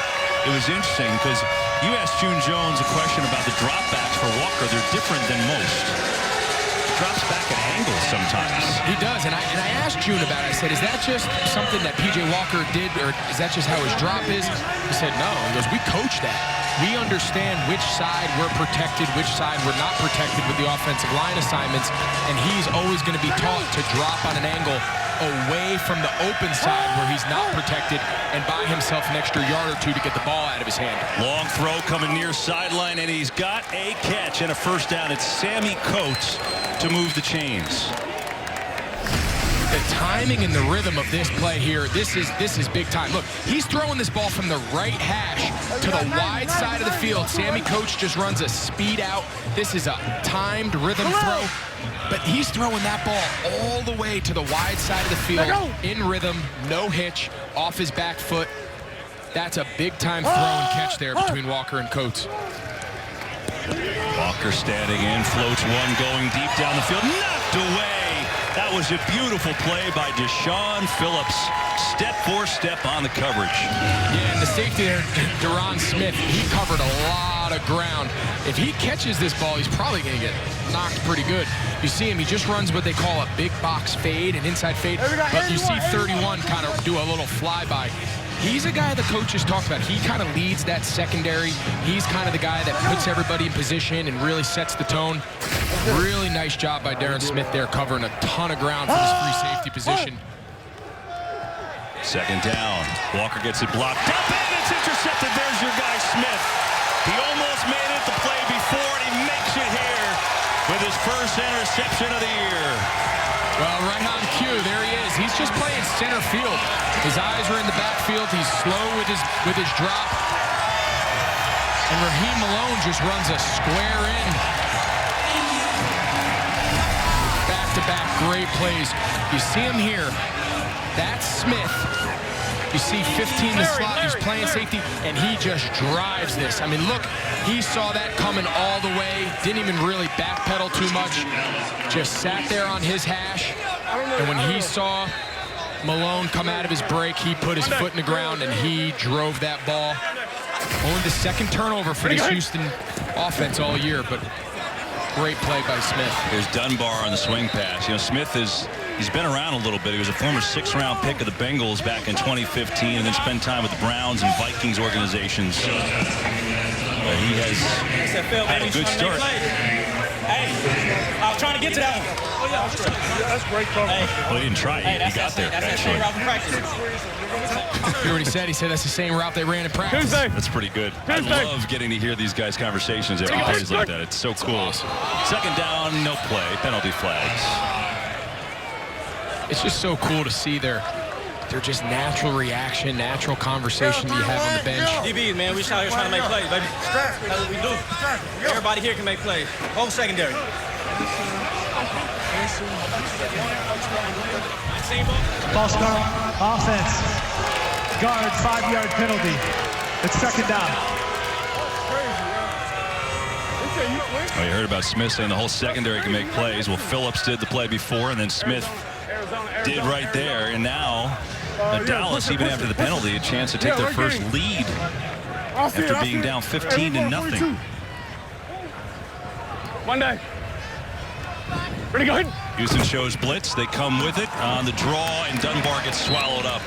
S1: it was interesting because you asked June Jones a question about the drop backs for Walker. They're different than most. He drops back at angles sometimes.
S5: He does, and I asked June about it. I said, is that just something that P.J. Walker did, or is that just how his drop is? He said, no. He goes, we coach that. We understand which side we're protected, which side we're not protected with the offensive line assignments, and he's always going to be taught to drop on an angle away from the open side where he's not protected and buy himself an extra yard or two to get the ball out of his hand.
S1: Long throw coming near sideline, and he's got a catch and a first down. It's Sammy Coates to move the chains.
S5: The timing and the rhythm of this play here, this is big time. Look, he's throwing this ball from the right hash to the wide side of the field. Sammy Coates just runs a speed out. This is a timed rhythm throw, but he's throwing that ball all the way to the wide side of the field in rhythm, no hitch, off his back foot. That's a big-time throw and catch there between Walker and Coates.
S1: Walker standing in, floats one, going deep down the field, knocked away. That was a beautiful play by Deshaun Phillips. Step for step on the coverage.
S5: Yeah, and the safety there, Deron Smith, he covered a lot of ground. If he catches this ball, he's probably going to get knocked pretty good. You see him, he just runs what they call a big box fade, an inside fade. But you see 31 kind of do a little flyby. He's a guy the coaches talked about. He kind of leads that secondary. He's kind of the guy that puts everybody in position and really sets the tone. Really nice job by Deron Smith there, covering a ton of ground from his free safety position.
S1: Second down. Walker gets it blocked up, and it's intercepted. There's your guy, Smith. He almost made it the play before, and he makes it here with his first interception of the year.
S5: Well, right on cue, there he is. He's just playing center field. His eyes are in the backfield. He's slow with his drop. And Raheem Malone just runs a square in. Back-to-back great plays. You see him here. That's Smith. You see 15 in the slot. He's playing safety, and he just drives this. I mean, look, he saw that coming all the way. Didn't even really backpedal too much. Just sat there on his hash. And when he saw Malone come out of his break, he put his foot in the ground, and he drove that ball. Only the second turnover for this Houston offense all year, but great play by Smith.
S1: Here's Dunbar on the swing pass. You know, Smith he's been around a little bit. He was a former 6th-round pick of the Bengals back in 2015 and then spent time with the Browns and Vikings organizations. He has had a good start.
S2: Hey, I was trying to get to that one. Oh, yeah, that's great cover.
S1: Well, he didn't try. He got there, actually.
S5: You already said, he said that's the same route they ran in practice.
S1: That's pretty good. I love getting to hear these guys' conversations after plays like that. It's so cool.
S5: Awesome.
S1: Second down, no play, penalty flags.
S5: It's just so cool to see their just natural reaction, natural conversation that you have on the bench.
S2: DBs, man, we just out here trying to make plays, baby. That's what we do. Everybody here can make plays. Whole secondary.
S9: False start, offense. Guard, 5-yard penalty. It's second down.
S1: Well, you heard about Smith saying the whole secondary can make plays. Well, Phillips did the play before, and then Smith did right there. And now Dallas, even after the penalty, a chance to take their first lead after being down 15-0.
S2: Monday. Ready, go ahead.
S1: Houston shows blitz. They come with it on the draw, and Dunbar gets swallowed up.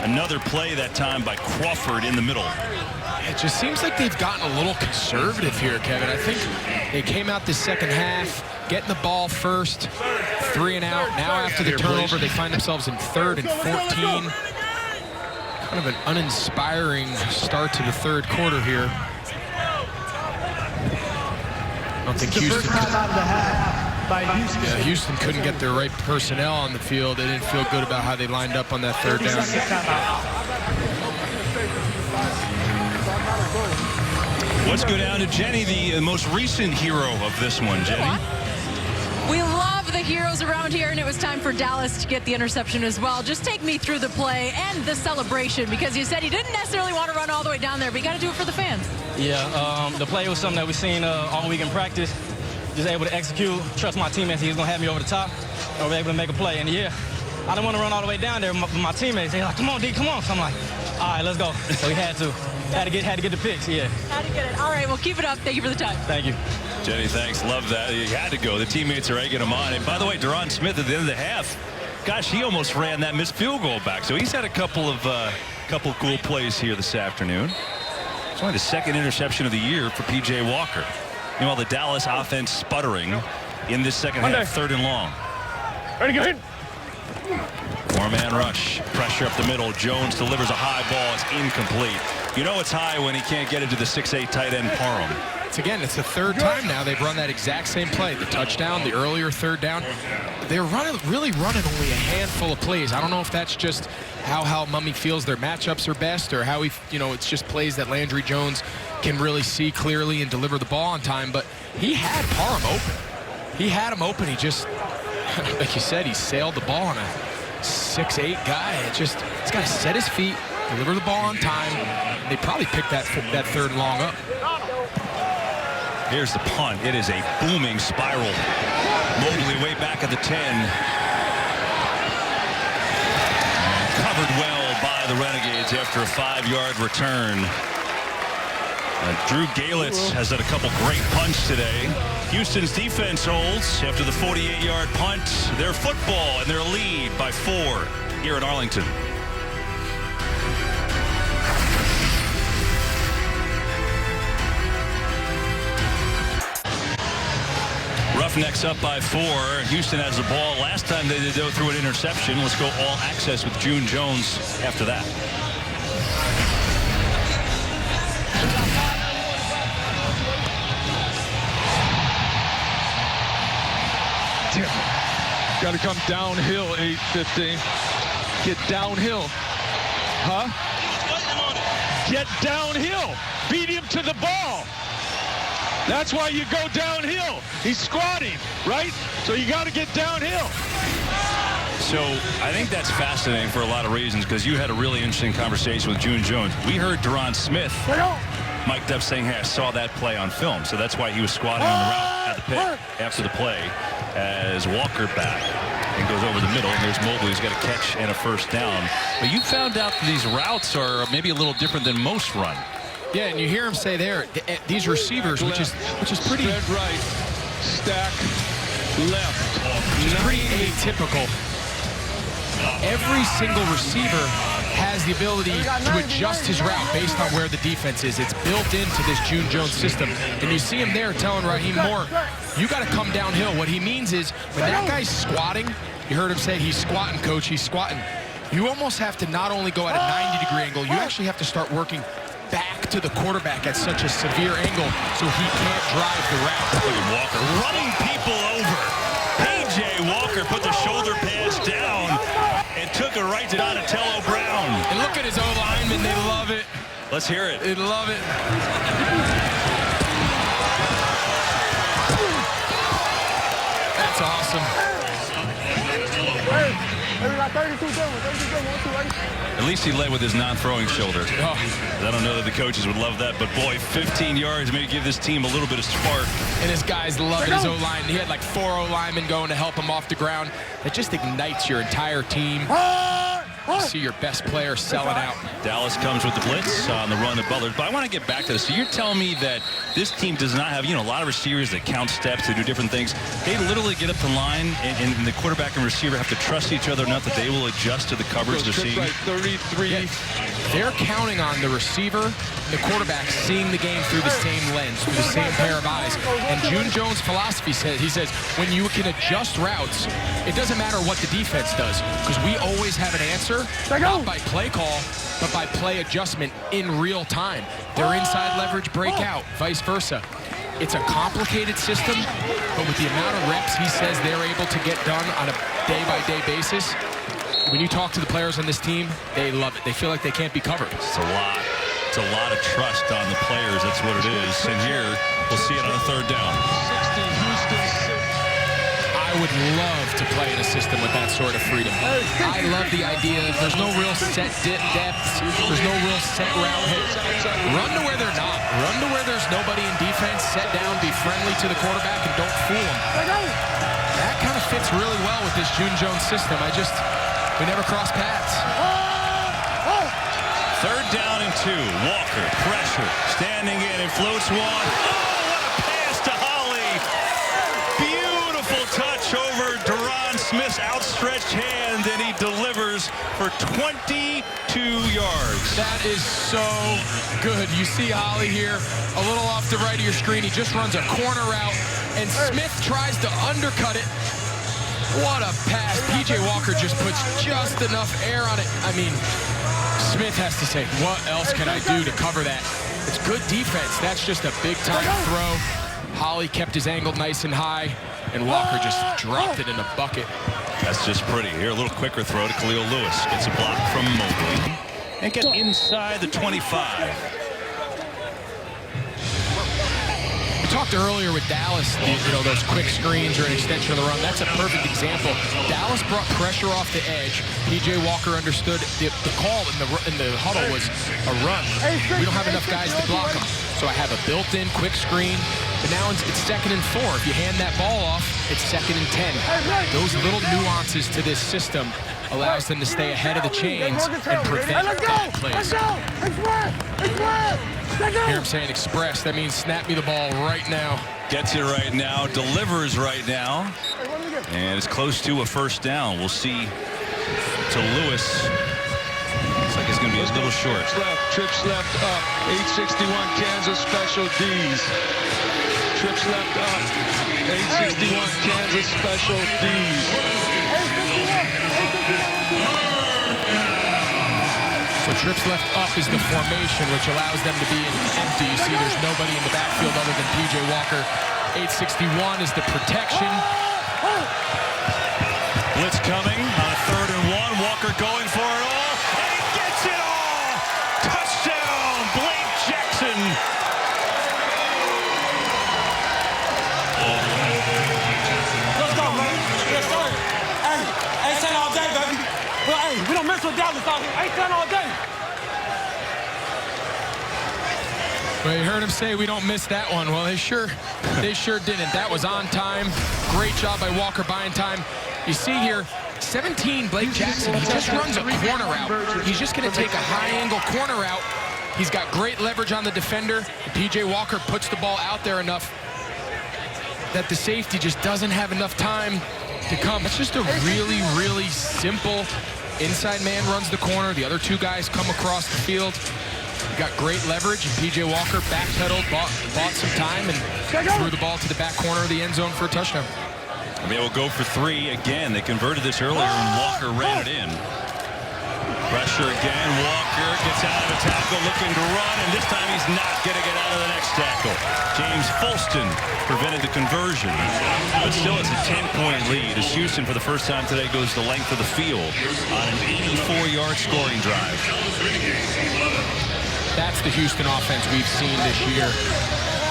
S1: Another play that time by Crawford in the middle.
S5: It just seems like they've gotten a little conservative here, Kevin. I think they came out this second half, getting the ball first, 3 and out. Now after the turnover, they find themselves in 3rd and 14. Kind of an uninspiring start to the third quarter here. I don't think Houston couldn't get their right personnel on the field. They didn't feel good about how they lined up on that third down.
S1: Let's go down to Jenny, the most recent hero of this one, Jenny.
S8: We love the heroes around here, and it was time for Dallas to get the interception as well. Just take me through the play and the celebration, because you said you didn't necessarily want to run all the way down there, but you got to do it for the fans.
S19: Yeah, the play was something that we've seen all week in practice. Just able to execute, trust my teammates. He was going to have me over the top, and we're able to make a play. And yeah, I didn't want to run all the way down there with my teammates. They're like, come on, D, come on. So I'm like, all right, let's go. So we had to get the picks, yeah.
S8: Had to get it. All right, well, keep it up. Thank you for the time.
S19: Thank you.
S1: Jenny, thanks. Love that. You had to go. The teammates are egging him on. And by the way, Deron Smith at the end of the half, gosh, he almost ran that missed field goal back. So he's had a couple cool plays here this afternoon. It's only the 2nd interception of the year for P.J. Walker. Meanwhile, the Dallas offense sputtering in this second half, 3rd and long.
S2: Ready, go ahead.
S1: 4-man rush, pressure up the middle. Jones delivers a high ball. It's incomplete. You know it's high when he can't get it to the 6'8" tight end Parham.
S5: It's the 3rd time now they've run that exact same play. The touchdown, the earlier 3rd down. They're really running only a handful of plays. I don't know if that's just how Mummy feels their matchups are best, or how it's just plays that Landry Jones can really see clearly and deliver the ball on time. But he had Parham open. He had him open. He just, like you said, he sailed the ball on a 6'8" guy. He's got to set his feet, deliver the ball on time. They probably picked that 3rd and long up.
S1: Here's the punt. It is a booming spiral. Mobley way back at the 10. Covered well by the Renegades after a 5-yard return. Drew Galitz has had a couple great punts today. Houston's defense holds after the 48-yard punt. Their football and their lead by 4 here in Arlington. Roughnecks up by 4. Houston has the ball. Last time they did go through an interception. Let's go all access with June Jones after that.
S13: Got to come downhill, 8:15. Get downhill. Huh? Get downhill. Beat him to the ball. That's why you go downhill. He's squatting, right? So you got to get downhill.
S1: So I think that's fascinating for a lot of reasons, because you had a really interesting conversation with June Jones. We heard Deron Smith mic'd up saying, hey, I saw that play on film. So that's why he was squatting on the route at the pit after the play as Walker back and goes over the middle. And there's Mobley who's got a catch and a 1st down. But you found out that these routes are maybe a little different than most run.
S5: Yeah, and you hear him say there, these receivers, which is pretty
S13: Spread right, stack left.
S5: Which is pretty atypical. Every single receiver has the ability to adjust his route based on where the defense is. It's built into this June Jones system. And you see him there telling Raheem Moore, you got to come downhill. What he means is when that guy's squatting, you heard him say he's squatting, coach, he's squatting. You almost have to not only go at a 90-degree angle, you actually have to start working back to the quarterback at such a severe angle so he can't drive the route.
S1: Look at Walker running people over. P.J. Walker put the shoulder pads down and took it right to Donatello Brown.
S5: And look at his O-linemen. They love it.
S1: Let's hear it.
S5: They love it. That's awesome.
S1: At least he led with his non-throwing shoulder.
S5: Oh.
S1: I don't know that the coaches would love that, but boy, 15 yards may give this team a little bit of spark.
S5: And his guys loving his O-line. He had like 4 O-linemen going to help him off the ground. It just ignites your entire team. You see your best player selling out.
S1: Dallas comes with the blitz on the run of Butler. But I want to get back to this. So you're telling me that this team does not have, a lot of receivers that count steps, they do different things. They literally get up the line, and the quarterback and receiver have to trust each other enough that they will adjust to the coverage they're seeing.
S13: 33.
S5: Yeah. They're counting on the receiver and the quarterback seeing the game through the same lens, through the same pair of eyes. And June Jones' philosophy says, he says, when you can adjust routes, it doesn't matter what the defense does, because we always have an answer, not by play call, but by play adjustment in real time. Their inside leverage breakout, vice versa. It's a complicated system, but with the amount of reps he says they're able to get done on a day-by-day basis, when you talk to the players on this team, they love it. They feel like they can't be covered.
S1: It's a lot. It's a lot of trust on the players. That's what it is. And here, we'll see it on a 3rd down.
S5: I would love to play in a system with that sort of freedom. I love the idea that there's no real set depth. There's no real set route. Run to where they're not. Run to where there's nobody in defense. Set down, be friendly to the quarterback, and don't fool him. That kind of fits really well with this June Jones system. We never cross paths.
S1: 3rd down and 2. Walker, pressure, standing in, and floats one. Oh, what a pass to Holly. Beautiful touch over Deron Smith's outstretched hand, and he delivers for 22 yards.
S5: That is so good. You see Holly here, a little off the right of your screen. He just runs a corner route, and Smith tries to undercut it. What a pass. P.J. Walker just puts just enough air on it. I mean, Smith has to say, what else can I do to cover that? It's good defense. That's just a big-time throw. Holly kept his angle nice and high, and Walker just dropped it in a bucket.
S1: That's just pretty. Here, a little quicker throw to Khalil Lewis. Gets a block from Mobley. And gets inside the 25.
S5: Talked earlier with Dallas, those quick screens or an extension of the run. That's a perfect example. Dallas brought pressure off the edge. P.J. Walker understood the call in the huddle was a run. We don't have enough guys to block them. So I have a built-in quick screen. But now it's 2nd and 4. If you hand that ball off, it's 2nd and 10. Those little nuances to this system allows them to stay ahead of the chains and prevent bad plays. Here I'm saying express. That means snap me the ball right now.
S1: Gets it right now. Delivers right now. And it's close to a 1st down. We'll see to Lewis. Looks like it's going to be a little short.
S13: Trips left up. 861 Kansas Special D's. Trips left up. 861 Kansas Special D's.
S5: So trips left up is the formation, which allows them to be empty. You see there's nobody in the backfield other than P.J. Walker. 861 is the protection.
S1: Blitz coming on a 3rd and 1. Walker going for it all. And he gets it all! Touchdown, Blake Jackson.
S2: Let's go, man. Yes, sir. Hey, 10 all day, baby. Well, hey, we don't mess with Dallas out here. 8-10 all day.
S5: Well, you heard him say we don't miss that one. Well, they sure didn't. That was on time. Great job by Walker buying time. You see here, 17, Blake Jackson. He just runs a corner route. He's just going to take a high-angle corner route. He's got great leverage on the defender. P.J. Walker puts the ball out there enough that the safety just doesn't have enough time to come. It's just a really, really simple inside man runs the corner. The other 2 guys come across the field. Got great leverage, and P.J. Walker backpedaled, bought some time, and threw the ball to the back corner of the end zone for a touchdown.
S1: And they will go for 3 again. They converted this earlier, and Walker ran it in. Pressure again. Walker gets out of the tackle, looking to run, and this time he's not going to get out of the next tackle. James Folston prevented the conversion, but still it's a 10-point lead as Houston, for the first time today, goes the length of the field on an 84-yard scoring drive.
S5: That's the Houston offense we've seen this year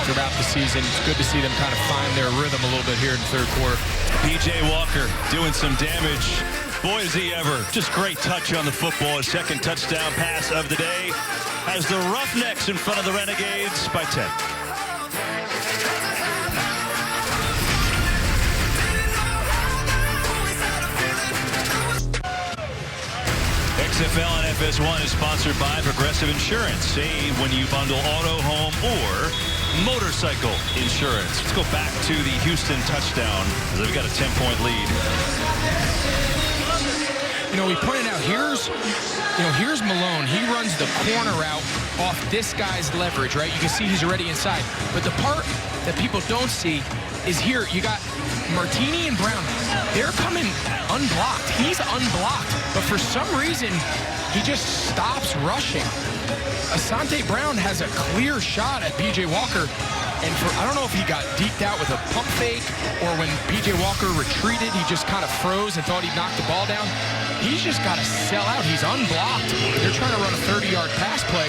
S5: throughout the season. It's good to see them kind of find their rhythm a little bit here in the 3rd quarter.
S1: P.J. Walker doing some damage Boy, is he ever. Just great touch on the football. His second touchdown pass of the day has the Roughnecks in front of the Renegades by 10. XFL and FS1 is sponsored by Progressive Insurance. Save when you bundle auto, home, or motorcycle insurance. Let's go back to the Houston touchdown as they've got a 10-point lead.
S5: You know, we pointed out here's Malone. He runs the corner route off this guy's leverage, right? You can see he's already inside. But the part that people don't see is here. You got Martini and Brown. They're coming unblocked. He's unblocked. But for some reason, he just stops rushing. Asante Brown has a clear shot at P.J. Walker. And I don't know if he got deked out with a pump fake or when P.J. Walker retreated, he just kind of froze and thought he'd knock the ball down. He's just got to sell out. He's unblocked. They're trying to run a 30-yard pass play.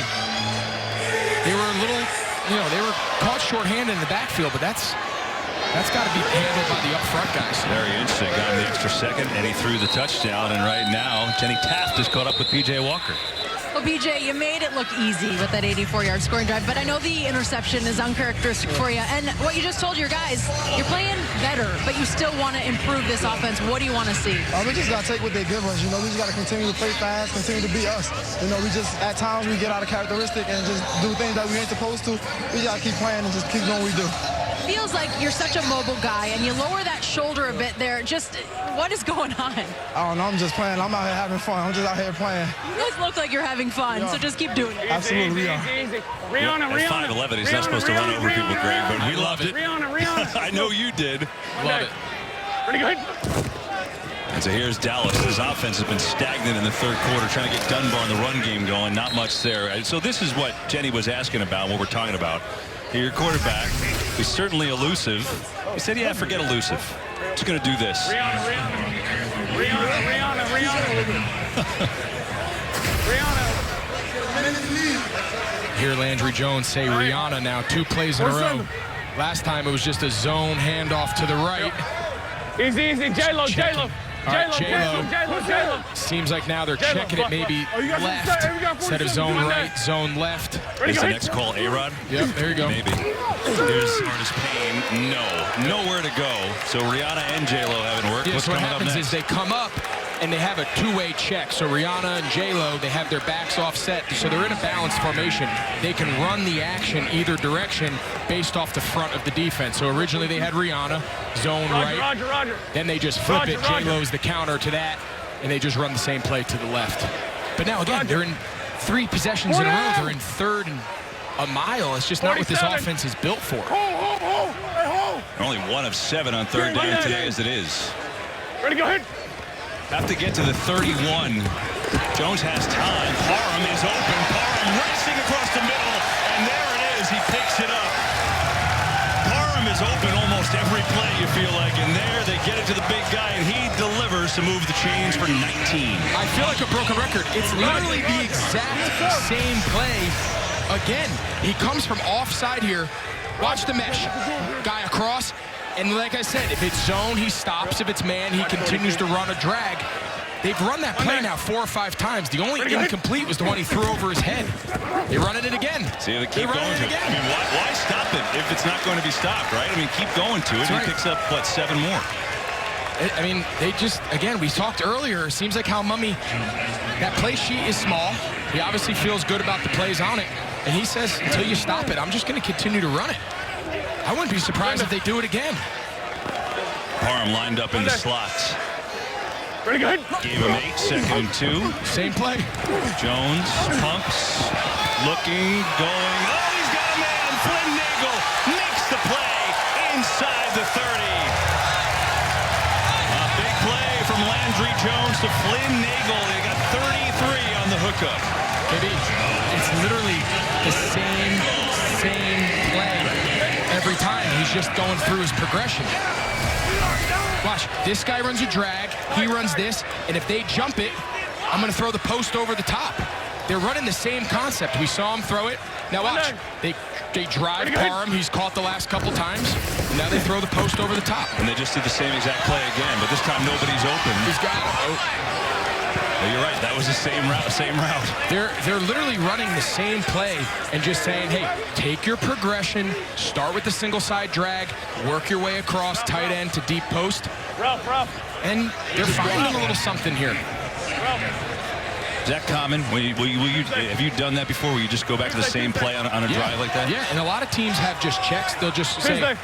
S5: They were a little, they were caught short-handed in the backfield, but that's got to be handled by the up-front guys.
S1: Very interesting. Got him the extra second, and he threw the touchdown. And right now, Jenny Taft is caught up with P.J. Walker.
S8: Well, BJ, you made it look easy with that 84-yard scoring drive, but I know the interception is uncharacteristic for you. And what you just told your guys, you're playing better, but you still want to improve this offense. What do you want to see?
S14: We just got to take what they give us. We just got to continue to play fast, continue to be us. We just, at times, we get out of characteristic and just do things that we ain't supposed to. We got to keep playing and just keep doing what we do.
S8: Feels like you're such a mobile guy, and you lower that shoulder a bit there. Just, what is going on?
S14: I don't know. I'm just playing. I'm out here having fun. I'm just out here playing.
S8: You guys look like you're having fun, so just keep doing it.
S14: Absolutely, we are.
S2: Rihanna.
S1: At 5'11", he's not supposed to run over people, Greg, but we loved it.
S2: Rihanna.
S1: I know you did.
S5: Love it.
S2: Pretty good.
S1: And so here's Dallas. His offense has been stagnant in the third quarter, trying to get Dunbar in the run game going. Not much there. So this is what Jenny was asking about, what we're talking about. Your quarterback is certainly elusive. He said, yeah, forget elusive. Just going to do this.
S2: Rihanna.
S5: Hear Landry Jones say Rihanna now 2 plays in a row. Last time it was just a zone handoff to the right.
S2: Easy. J-Lo.
S5: All right, J-Lo. Seems like now they're checking it maybe left instead of zone right, zone left.
S1: Is the next call A-Rod?
S5: Yep, there you go.
S1: Maybe. Here's Artist Payne. No. Nowhere to go. So Rihanna and J-Lo haven't worked.
S5: Yeah,
S1: What's
S5: so what
S1: coming up
S5: happens
S1: next?
S5: is they come up and they have a 2-way check. So Rihanna and J-Lo, they have their backs offset. So they're in a balanced formation. They can run the action either direction based off the front of the defense. So originally they had Rihanna, zone right.
S2: Roger.
S5: Then they just flip it. J-Lo's the counter to that, and they just run the same play to the left. But now, again, they're in 3 possessions in a row. They're in third and a mile. It's just not what this offense is built for.
S1: Only 1 of 7 on third down today as it is.
S2: Ready, go ahead.
S1: Have to get to the 31. Jones has time. Parham is open. Parham racing across the middle, and there it is. He picks it up. Parham is open almost every play, you feel like, and there they get it to the big guy, and he delivers to move the chains for 19.
S5: I feel like a broken record. It's literally the exact same play. Again, he comes from offside here. Watch the mesh. Guy across. And like I said, if it's zone, he stops. If it's man, he continues to run a drag. They've run that play now 4 or 5 times. The only incomplete was the one he threw over his head. They run it again.
S1: See, they keep going to it. I mean, why stop it if it's not going to be stopped, right? I mean, keep going to it. He picks up, what, 7 more?
S5: I mean, they just, again, we talked earlier. It seems like how Mummy, that play sheet is small. He obviously feels good about the plays on it. And he says, until you stop it, I'm just going to continue to run it. I wouldn't be surprised if they do it again.
S1: Parham lined up in the slots.
S2: Pretty good.
S1: Gave him 8, 2nd and 2.
S5: Same play.
S1: Jones pumps, looking, going. Oh, he's got a man. Flynn Nagel makes the play inside the 30. A big play from Landry Jones to Flynn Nagel. They got 33 on the hookup.
S5: Maybe it's literally the same play every time. He's just going through his progression. Watch, this guy runs a drag, he runs this, and if they jump it, I'm going to throw the post over the top. they're running the same concept. We saw him throw it. Now watch. They drive Parham. He's caught the last couple times. And now they throw the post over the top.
S1: And they just did the same exact play again, but this time nobody's open.
S5: He's got it.
S1: Well, you're right. That was the same route.
S5: They're literally running the same play and just saying, hey, take your progression, start with the single side drag, work your way across tight end to deep post. And they're finding a little something here.
S1: Is that common? Have you done that before, where you just go back to the same play on a drive like that?
S5: Yeah, and a lot of teams have just checks. They'll just say,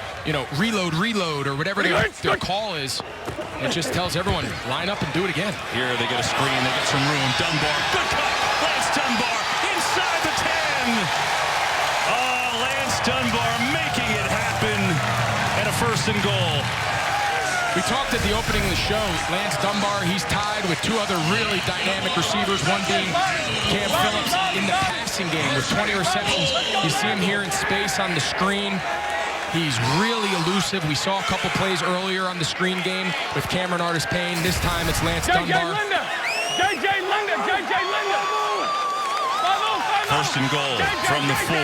S5: reload, or whatever their call is. It just tells everyone, line up and do it again.
S1: Here they get a screen, they get some room. Dunbar, good cut. Lance Dunbar inside the 10. Lance Dunbar making it happen, and a 1st and goal.
S5: We talked at the opening of the show, Lance Dunbar, he's tied with 2 other really dynamic receivers, one being Cam Phillips in the passing game with 20 receptions. You see him here in space on the screen. He's really elusive. We saw a couple plays earlier on the screen game with Cameron Artis-Payne. This time it's Lance Dunbar.
S2: JJ Linda.
S1: 1st and goal from the 4.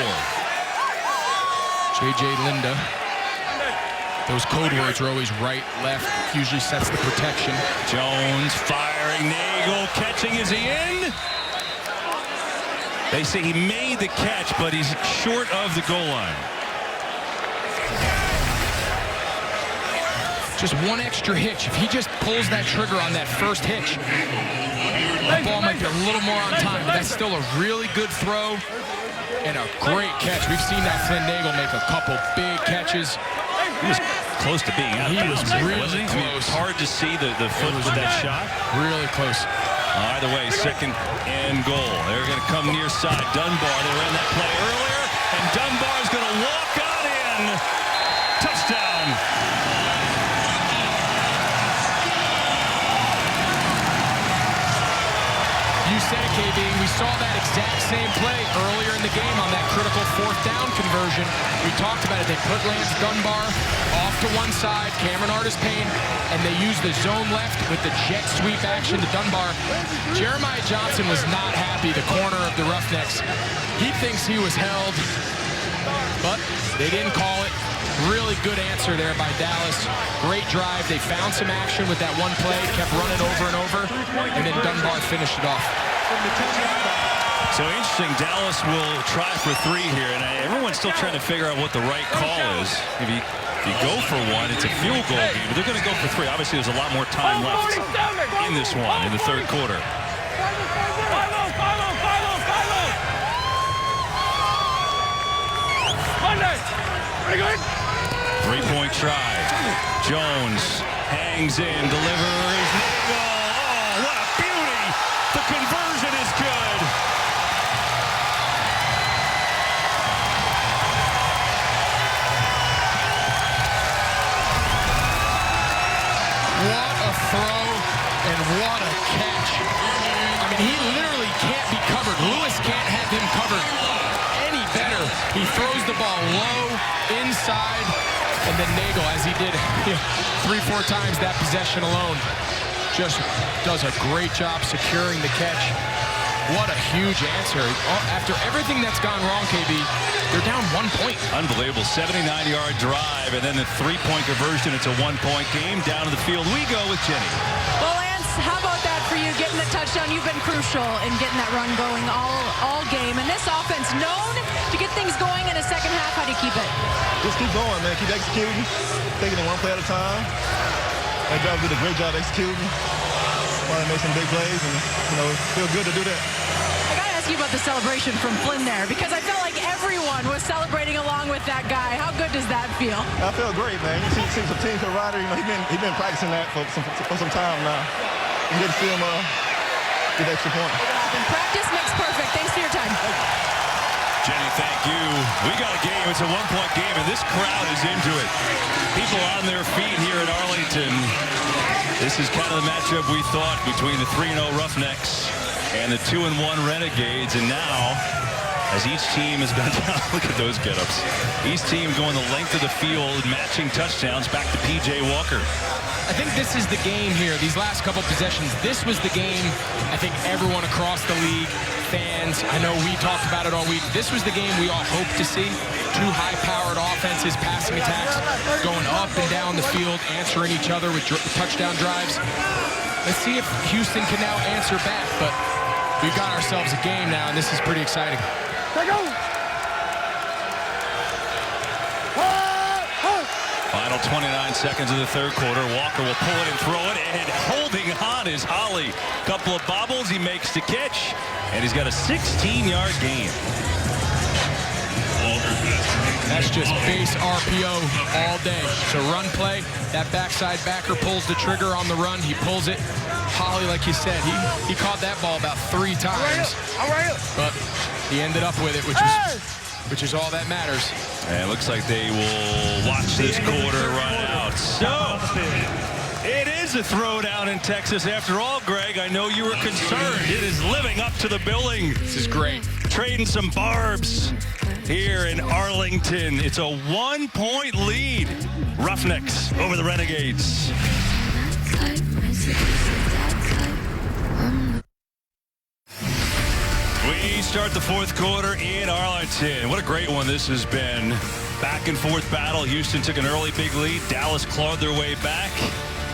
S5: JJ Linda. Those code words are always right, left, usually sets the protection.
S1: Jones firing, Nagel catching, is he in? They say he made the catch, but he's short of the goal line.
S5: Just one extra hitch. If he just pulls that trigger on that first hitch, that ball might be a little more on time, but that's still a really good throw and a great catch. We've seen that Flynn Nagel make a couple big catches.
S1: He was close to being out.
S5: He was really close.
S1: I mean, it was hard to see the foot with that shot.
S5: Really close.
S1: Either way, 2nd and goal. They're going to come near side. Dunbar, they ran that play earlier, and Dunbar's going to walk on in. Touchdown.
S5: You said it, KB. We saw that exact same play earlier in the game on that critical 4th down conversion. We talked about it. They put Lance Dunbar off to one side, Cameron Artis-Payne, and they used the zone left with the jet sweep action to Dunbar. Jeremiah Johnson was not happy, the corner of the Roughnecks. He thinks he was held, but they didn't call it. Really good answer there by Dallas. Great drive. They found some action with that one play, kept running over and over, and then Dunbar finished it off.
S1: So interesting, Dallas will try for 3 here, and everyone's still trying to figure out what the right call is. If you go for 1, it's a field goal game, but they're going to go for 3. Obviously, there's a lot more time left in this one, in the 3rd quarter.
S2: Pretty good.
S1: 3-point try. Jones hangs in, delivers. Nagel. Oh, what a beauty. The conversion is good.
S5: What a throw and what a catch. I mean, he literally can't be covered. Lewis can't have him covered any better. He throws the ball low, inside, and then Nagel, as he did 3-4 times that possession alone, just does a great job securing the catch. What a huge answer. After everything that's gone wrong, KB, they're down 1 point.
S1: Unbelievable. 79-yard drive, and then the 3-point conversion. It's a 1-point game. Down to the field we go with Jenny.
S8: Well, Lance, how about that for you, getting the touchdown? You've been crucial in getting that run going all game. And this offense, known to get things going in the second half. How do you keep it?
S14: Just keep going, man. Keep executing. Taking it 1 play at a time. That drive did a great job executing. Want to make some big plays, and it feels good to do that.
S8: I got to ask you about the celebration from Flynn there, because I felt like everyone was celebrating along with that guy. How good does that feel?
S14: I feel great, man. You see some team rider, he's been practicing that for some time now. You get to see him get extra point.
S8: Practice makes perfect. Thanks for your time.
S1: Jenny, thank you. We got a game. It's a 1-point game, and this crowd is into it. People on their feet here in Arlington. This is kind of the matchup we thought between the 3-0 Roughnecks and the 2-1 Renegades. And now, as each team has gone down, look at those get-ups. Each team going the length of the field, matching touchdowns back to P.J. Walker.
S5: I think this is the game here, these last couple possessions. This was the game I think everyone across the league fans. I know we talked about it all week. This was the game we all hoped to see. Two high-powered offenses, passing attacks, going up and down the field, answering each other with touchdown drives. Let's see if Houston can now answer back, but we've got ourselves a game now, and this is pretty exciting.
S1: Final 29 seconds of the third quarter. Walker will pull it and throw it, and holding on is Holly. Couple of bobbles, he makes the catch, and he's got a 16-yard gain.
S5: That's just base RPO all day. It's a run play. That backside backer pulls the trigger on the run. He pulls it. Holly, like you said, he caught that ball about 3 times. But he ended up with it, which is all that matters.
S1: And it looks like they will watch this quarter run out. So it is a throwdown in Texas after all, Greg. I know you were concerned. It is living up to the billing.
S5: This is great.
S1: Trading some barbs here in Arlington. It's a 1-point lead. Roughnecks over the Renegades. We start the fourth quarter in Arlington. What a great one this has been. Back and forth battle. Houston took an early big lead. Dallas clawed their way back.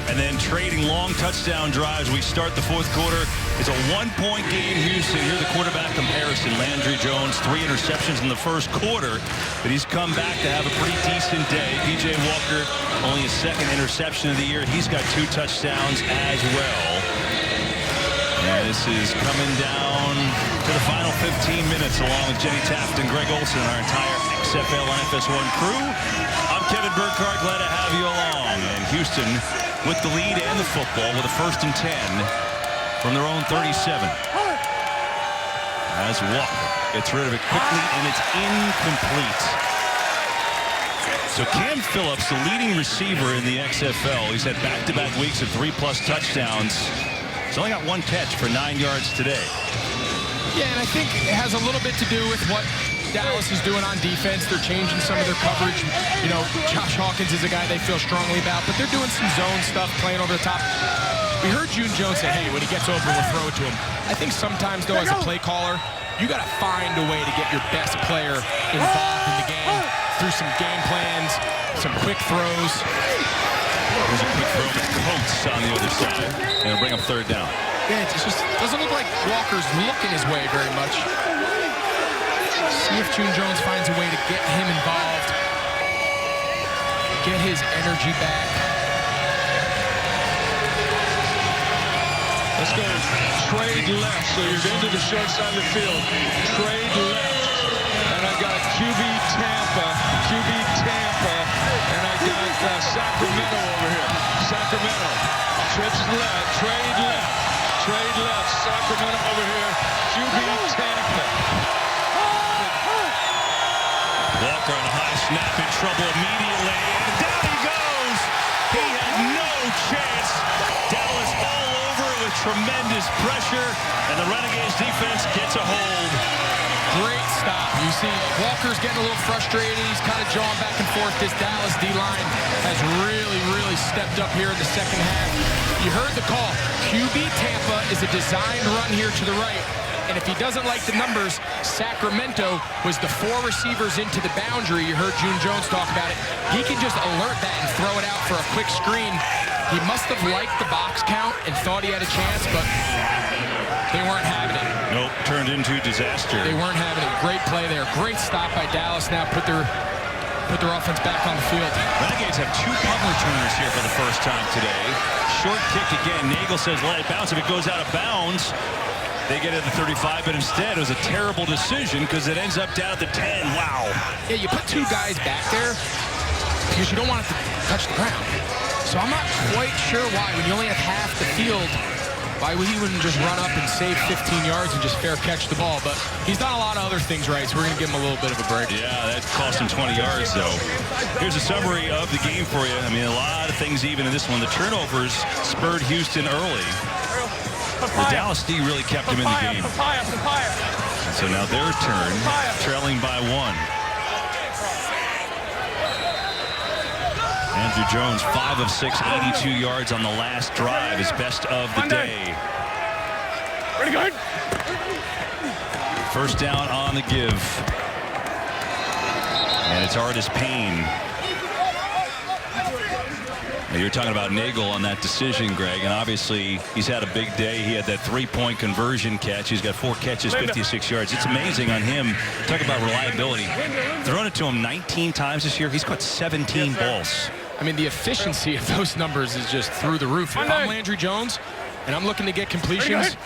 S1: And then trading long touchdown drives. We start the fourth quarter. It's a 1-point game, Houston. Here the quarterback comparison. Landry Jones, 3 interceptions in the first quarter. But he's come back to have a pretty decent day. P.J. Walker, only his 2nd interception of the year. He's got 2 touchdowns as well. And this is coming down to the final 15 minutes along with Jenny Taft and Greg Olson, our entire XFL and FS1 crew. I'm Kevin Burkhardt, glad to have you along. And Houston with the lead and the football with a 1st and 10 from their own 37. As Walker gets rid of it quickly, and it's incomplete. So Cam Phillips, the leading receiver in the XFL, he's had back-to-back weeks of 3+ touchdowns. He's only got 1 catch for 9 yards today.
S5: Yeah, and I think it has a little bit to do with what Dallas is doing on defense. They're changing some of their coverage. You know, Josh Hawkins is a guy they feel strongly about, but they're doing some zone stuff, playing over the top. We heard June Jones say, hey, when he gets open, we'll throw it to him. I think sometimes, though, as a play caller, you got to find a way to get your best player involved in the game through some game plans, some quick throws.
S1: There's a quick throw to Coates on the other side, and it'll bring up 3rd down.
S5: Yeah, it just doesn't look like Walker's looking his way very much. See if June Jones finds a way to get him involved, get his energy back.
S13: Let's go trade left, so you're into the short side of the field. Trade left. And I got QB Tampa, and I got Sacramento over here. Sacramento, trips left, trade left, Sacramento over here, QB Tampa.
S1: Walker on a high snap, in trouble immediately, and down he goes. He had no chance. Dallas all over with tremendous pressure, and the Renegades defense gets a hold.
S5: Great stop. You see Walker's getting a little frustrated. He's kind of jawing back and forth. This Dallas D-line has really stepped up here in the second half. You heard the call. QB Tampa is a designed run here to the right. And if he doesn't like the numbers, Sacramento was the 4 receivers into the boundary. You heard June Jones talk about it. He can just alert that and throw it out for a quick screen. He must have liked the box count and thought he had a chance, but they weren't having it.
S1: Nope, turned into disaster.
S5: They weren't having it. Great play there. Great stop by Dallas. Now put their offense back on the field.
S1: Renegades have 2 punt returners here for the first time today. Short kick again. Nagel says let it bounce. If it goes out of bounds, they get it at the 35, but instead it was a terrible decision because it ends up down at the 10. Wow.
S5: Yeah, you put 2 guys back there because you don't want it to touch the ground. So I'm not quite sure why, when you only have half the field, why he wouldn't just run up and save 15 yards and just fair catch the ball. But he's done a lot of other things right, so we're going to give him a little bit of a break.
S1: Yeah, that cost him 20 yards, though. Here's a summary of the game for you. I mean, a lot of things even in this one. The turnovers spurred Houston early. The Dallas D really kept him in the game. So now their turn, trailing by 1. Andrew Jones, 5 of 6, 82 yards on the last drive, his best of the day.
S2: Pretty good.
S1: First down on the give. And it's Artis Payne. You're talking about Nagel on that decision, Greg, and obviously he's had a big day. He had that 3-point conversion catch. He's got 4 catches, 56 yards. It's amazing on him. Talk about reliability. Thrown it to him 19 times this year. He's caught 17 balls.
S5: I mean, the efficiency of those numbers is just through the roof. If I'm Landry Jones and I'm looking to get completions,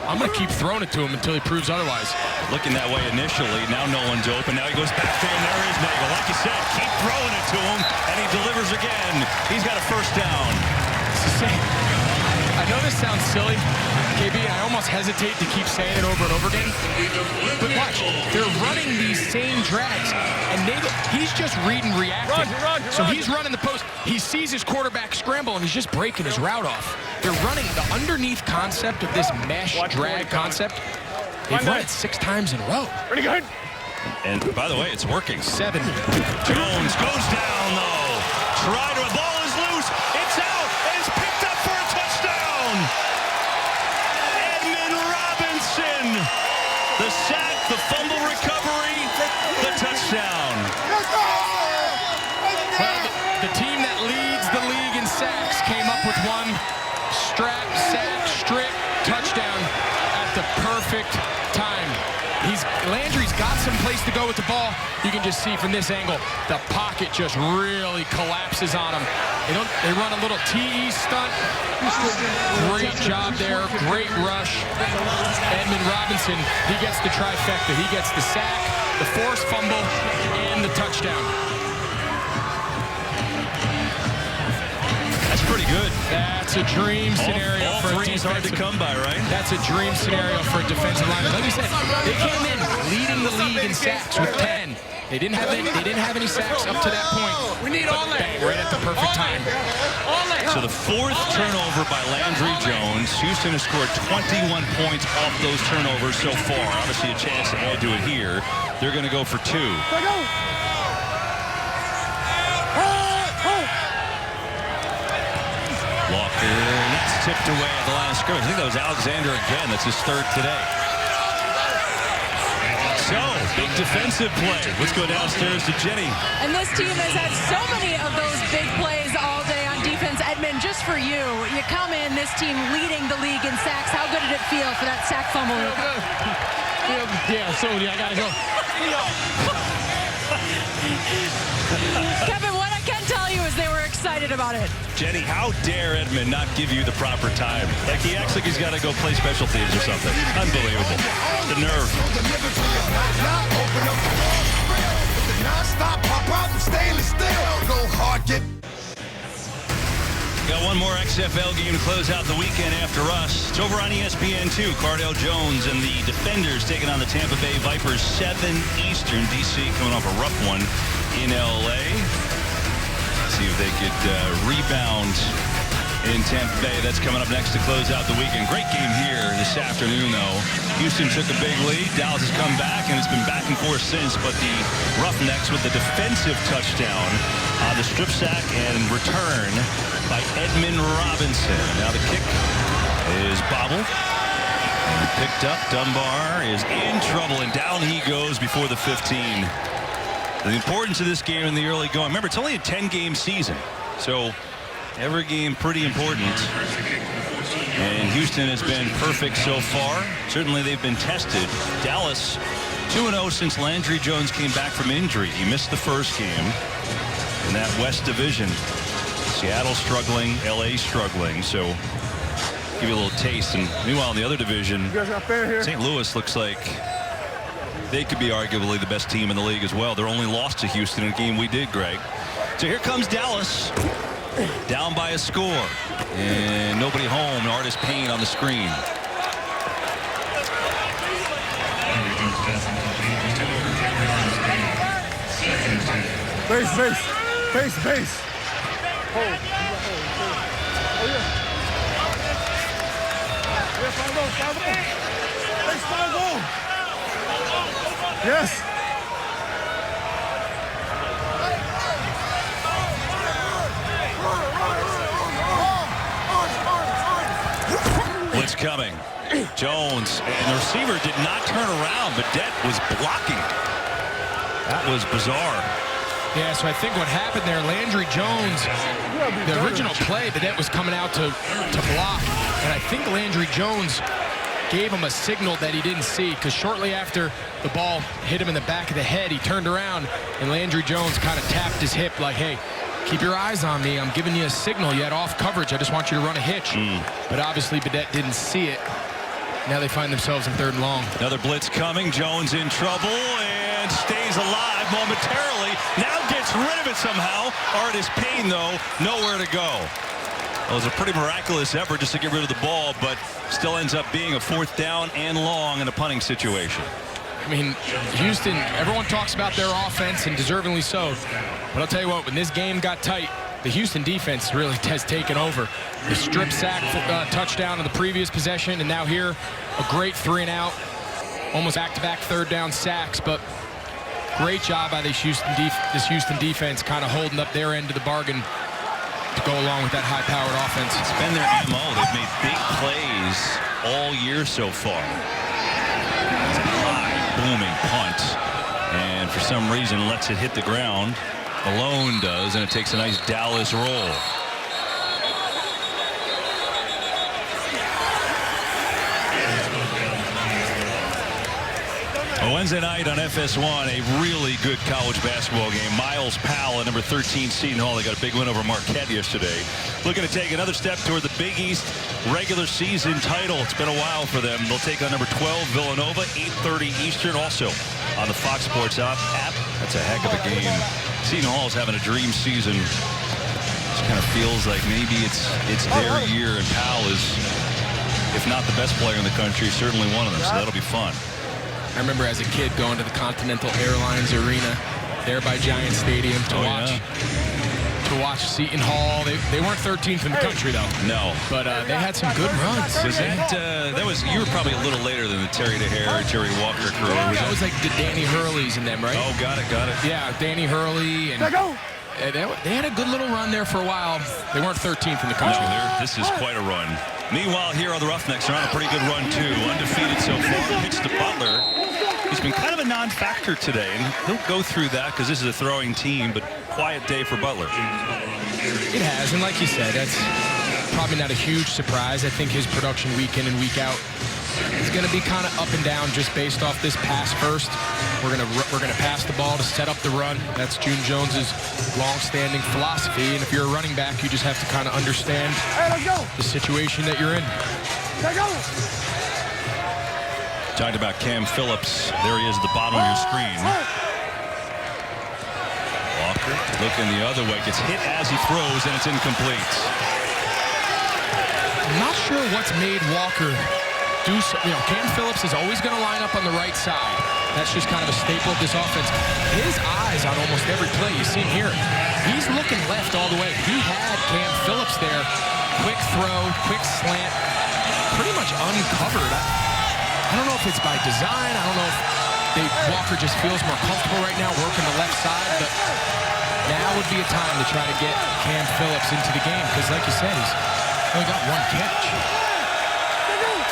S5: I'm going to keep throwing it to him until he proves otherwise.
S1: Looking that way initially. Now no one's open. Now he goes back there, and there is Nagel. Like you said, keep throwing it to him, and he delivers again. He's got a first down.
S5: I know this sounds silly, KB, I almost hesitate to keep saying it over and over again. But watch, they're running these same drags, and Nagel, he's just reading, reacting. So he's running the post. He sees his quarterback scramble, and he's just breaking his route off. They're running the underneath concept of this mesh drag concept. They've run it 6 times in a row.
S2: Pretty good.
S1: And by the way, it's working.
S5: 7.
S1: Jones goes down, though. The ball is loose. It's out, and it's picked up for a touchdown. Edmund Robinson. The sack, the fumble recovery, the touchdown.
S5: Well, the team that leads the league in sacks came up with one strap, sack, strip, touchdown at the perfect time. Landry's got some place to go with the ball. You can just see from this angle, the pocket just really collapses on him. They run a little TE stunt. Great job there, great rush. Edmund Robinson, he gets the trifecta. He gets the sack, the forced fumble, and the touchdown.
S1: That's pretty good.
S5: That's a dream scenario
S1: all
S5: for a
S1: three is hard to come by, right?
S5: That's a dream scenario for a defensive lineman. Like you said, they came in leading the league in sacks with 10. They didn't have any sacks up to that point. We need all that right at the perfect time.
S1: So the 4th turnover by Landry Jones. Houston has scored 21 points off those turnovers so far. Obviously a chance to add to it here. They're going to go for 2. Walker, that's tipped away at the line of scrimmage. I think that was Alexander again. That's his 3rd today. So, big defensive play. Let's go downstairs to Jenny.
S8: And this team has had so many of those big plays all day on defense. Edmund, just for you, you come in, this team leading the league in sacks. How good did it feel for that sack fumble?
S19: Yeah, so I got to go.
S8: Kevin, what I can tell you is they were excited about it.
S1: Jenny, how dare Edmund not give you the proper time? Like he acts like he's got to go play special teams or something. Unbelievable. The nerve. Got one more XFL game to close out the weekend after us. It's over on ESPN2. Cardell Jones and the Defenders taking on the Tampa Bay Vipers, 7 Eastern. DC coming off a rough one in LA. See if they could rebound in Tampa Bay. That's coming up next to close out the weekend. Great game here this afternoon, though. Houston took a big lead. Dallas has come back, and it's been back and forth since. But the Roughnecks with the defensive touchdown on the strip sack and return by Edmund Robinson. Now the kick is bobbled and picked up. Dunbar is in trouble, and down he goes before the 15. The importance of this game in the early going. Remember, it's only a 10-game season, so every game pretty important. And Houston has been perfect so far. Certainly they've been tested. Dallas 2-0 since Landry Jones came back from injury. He missed the first game in that West Division. Seattle struggling, LA struggling, so give you a little taste. And meanwhile in the other division, St. Louis looks like they could be arguably the best team in the league as well. They're only lost to Houston in a game we did, Greg. So here comes Dallas, down by a score, and nobody home. Artis Payne on the screen.
S3: Base. Hold. Oh, yeah. Yes.
S1: Blitz coming. Jones, and the receiver did not turn around. Vidette was blocking. That was bizarre.
S5: Yeah, so I think what happened there, Landry Jones, the original play, Vidette was coming out to block, and I think Landry Jones gave him a signal that he didn't see, because shortly after the ball hit him in the back of the head, he turned around, and Landry Jones kind of tapped his hip like, hey, keep your eyes on me. I'm giving you a signal. You had off coverage. I just want you to run a hitch. But obviously, Vidette didn't see it. Now they find themselves in 3rd and long.
S1: Another blitz coming. Jones in trouble and stays alive momentarily. Now gets rid of it somehow. Artis Payne, though, nowhere to go. It was a pretty miraculous effort just to get rid of the ball, but still ends up being a 4th down and long in a punting situation.
S5: I mean, Houston, everyone talks about their offense, and deservingly so. But I'll tell you what, when this game got tight, the Houston defense really has taken over. The strip sack touchdown in the previous possession, and now here, a great 3-and-out, almost back-to-back 3rd down sacks. But great job by this Houston defense kind of holding up their end of the bargain to go along with that high-powered offense.
S1: It's been their MO. They've made big plays all year so far. It's a high, booming punt, and for some reason lets it hit the ground. Alone does, and it takes a nice Dallas roll. Wednesday night on FS1, a really good college basketball game. Miles Powell at number 13 Seton Hall. They got a big win over Marquette yesterday. Looking to take another step toward the Big East regular season title. It's been a while for them. They'll take on number 12 Villanova, 8:30 Eastern, also on the Fox Sports app. That's a heck of a game. Seton Hall is having a dream season. Just kind of feels like maybe it's their year, and Powell is, if not the best player in the country, certainly one of them. So that'll be fun.
S5: I remember as a kid going to the Continental Airlines Arena there by Giant Stadium to watch Seton Hall. They weren't 13th in the country, though.
S1: No.
S5: But they had some good runs.
S1: Was that was, you were probably a little later than the Terry DeHare, Jerry Walker crew.
S5: That was like the Danny Hurleys and them, right?
S1: Oh, got it.
S5: Yeah, Danny Hurley. And they had a good little run there for a while. They weren't 13th in the country.
S1: No, this is quite a run. Meanwhile, here on the Roughnecks, they're on a pretty good run, too. Undefeated so far. Pitch to Butler. He's been kind of a non-factor today, and he'll go through that because this is a throwing team, but quiet day for Butler.
S5: It has, and like you said, that's probably not a huge surprise. I think his production week in and week out is going to be kind of up and down just based off this pass first. We're gonna pass the ball to set up the run. That's June Jones's long-standing philosophy, and if you're a running back, you just have to kind of understand the situation that you're in.
S1: Talked about Cam Phillips. There he is at the bottom of your screen. Walker looking the other way. Gets hit as he throws, and it's incomplete.
S5: I'm not sure what's made Walker do so. Cam Phillips is always going to line up on the right side. That's just kind of a staple of this offense. His eyes on almost every play. You see him here. He's looking left all the way. He had Cam Phillips there. Quick throw, quick slant. Pretty much uncovered. I don't know if it's by design. I don't know if Walker just feels more comfortable right now working the left side, but now would be a time to try to get Cam Phillips into the game because, like you said, he's only got one catch.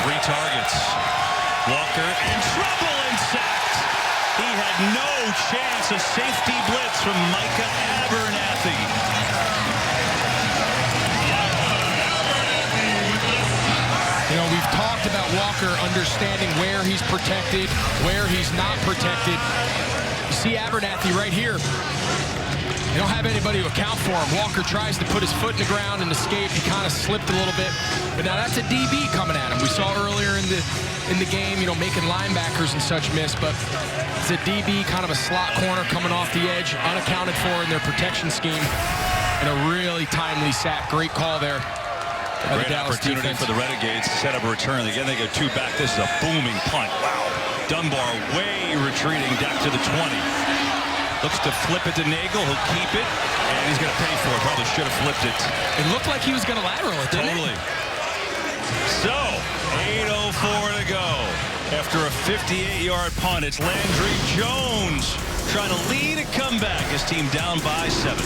S1: 3 targets. Walker in trouble and sacked. He had no chance. A safety blitz from Micah Abernathy.
S5: We've talked about Walker understanding where he's protected, where he's not protected. You see Abernathy right here. They don't have anybody to account for him. Walker tries to put his foot in the ground and escape. He kind of slipped a little bit. But now that's a DB coming at him. We saw earlier in the game, making linebackers and such miss. But it's a DB, kind of a slot corner coming off the edge, unaccounted for in their protection scheme. And a really timely sack. Great call there.
S1: A great opportunity for the Renegades to set up a return. Again, they go 2 back. This is a booming punt. Wow. Dunbar way retreating back to the 20. Looks to flip it to Nagel. He'll keep it, and he's going to pay for it. Probably should have flipped it.
S5: It looked like he was going to lateral it, didn't
S1: it? So, 8:04 to go. After a 58-yard punt, it's Landry Jones trying to lead a comeback. His team down by 7.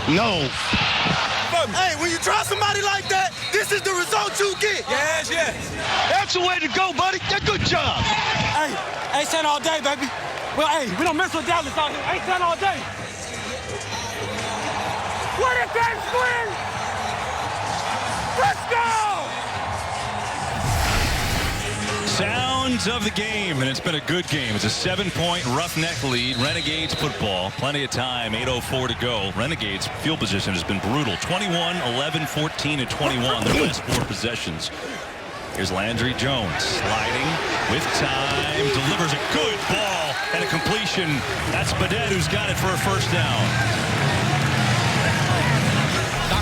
S16: No.
S14: Hey, when you try somebody like that, this is the result you get.
S16: Yes. That's the way to go, buddy. Good job.
S14: Hey, stand all day, baby. Well, hey, we don't mess with Dallas out here. Ain't stand all day. What if that swing? Let's go!
S1: Sounds of the game, and it's been a good game. It's a 7-point Roughneck lead. Renegades football. Plenty of time. 8:04 to go. Renegades field position has been brutal. 21, 11, 14, and 21. Their last 4 possessions. Here's Landry Jones sliding with time. Delivers a good ball and a completion. That's Badet who's got it for a first down.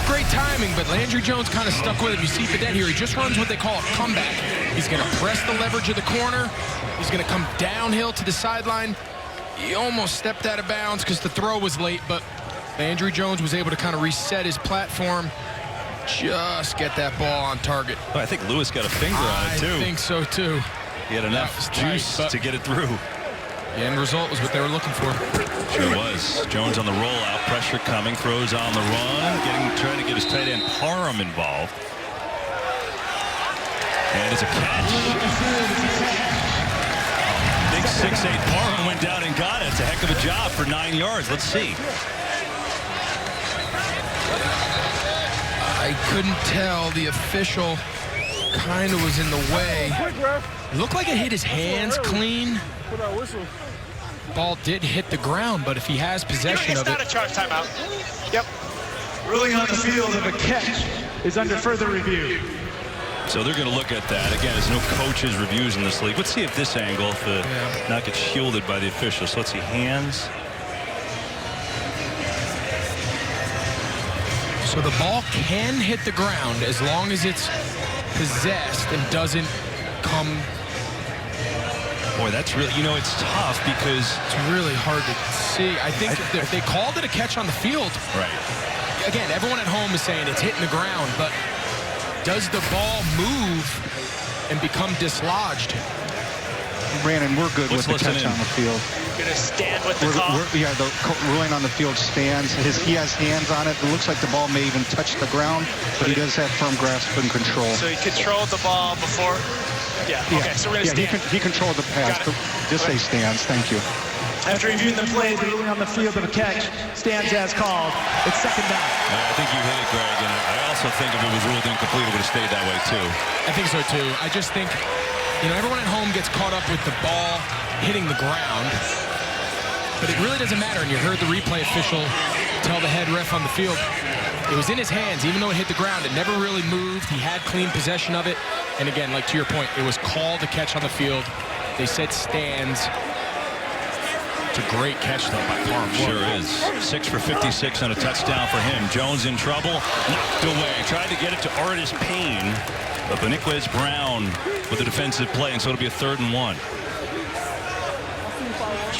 S5: Great timing, but Landry Jones kind of stuck with him. You see Badet here. He just runs what they call a comeback. He's going to press the leverage of the corner. He's going to come downhill to the sideline. He almost stepped out of bounds because the throw was late, but Landry Jones was able to kind of reset his platform. Just get that ball on target.
S1: Oh, I think Lewis got a finger on it, too.
S5: I think so, too.
S1: He had enough juice to get it through.
S5: The end result was what they were looking for.
S1: Sure was. Jones on the rollout, pressure coming, throws on the run, trying to get his tight end Parham involved. And it's a catch. Big 6'8" Parham went down and got it. It's a heck of a job for 9 yards. Let's see.
S5: I couldn't tell. The official kind of was in the way. It looked like it hit his hands clean. Ball did hit the ground, but if he has possession of it.
S9: It's not a charge timeout. Yep. Ruling on the field of a catch is under further review.
S1: So they're going to look at that. Again, there's no coaches reviews in this league. Let's see if this angle, if the not gets shielded by the officials. So let's see, hands.
S5: So the ball can hit the ground as long as it's possessed and doesn't come.
S1: Boy, that's really, it's tough because
S5: it's really hard to see. I think if they called it a catch on the field.
S1: Right.
S5: Again, everyone at home is saying it's hitting the ground, but does the ball move and become dislodged?
S10: Brandon, we're good with the catch on the field.
S9: You're going to stand with the call?
S10: Yeah, the ruling on the field stands. He has hands on it. It looks like the ball may even touch the ground, but he does have firm grasp and control.
S9: So he controlled the ball before? Yeah, okay, so we're going to stand.
S10: He controlled the pass. Just say stands. Thank you.
S9: After reviewing the play, the ruling on the field of a catch stands as called. It's second down.
S1: I think you hit it, Greg, and I also think if it was ruled incomplete, it would have stayed that way, too.
S5: I think so, too. I just think, everyone at home gets caught up with the ball hitting the ground, but it really doesn't matter. And you heard the replay official tell the head ref on the field, it was in his hands, even though it hit the ground. It never really moved. He had clean possession of it. And again, like to your point, it was called a catch on the field. They said stands. It's a great catch, though, by Parham.
S1: Sure is. 6 for 56 on a touchdown for him. Jones in trouble. Knocked away. Tried to get it to Artis Payne. But Beniquez Brown with a defensive play, and so it'll be a 3rd and 1.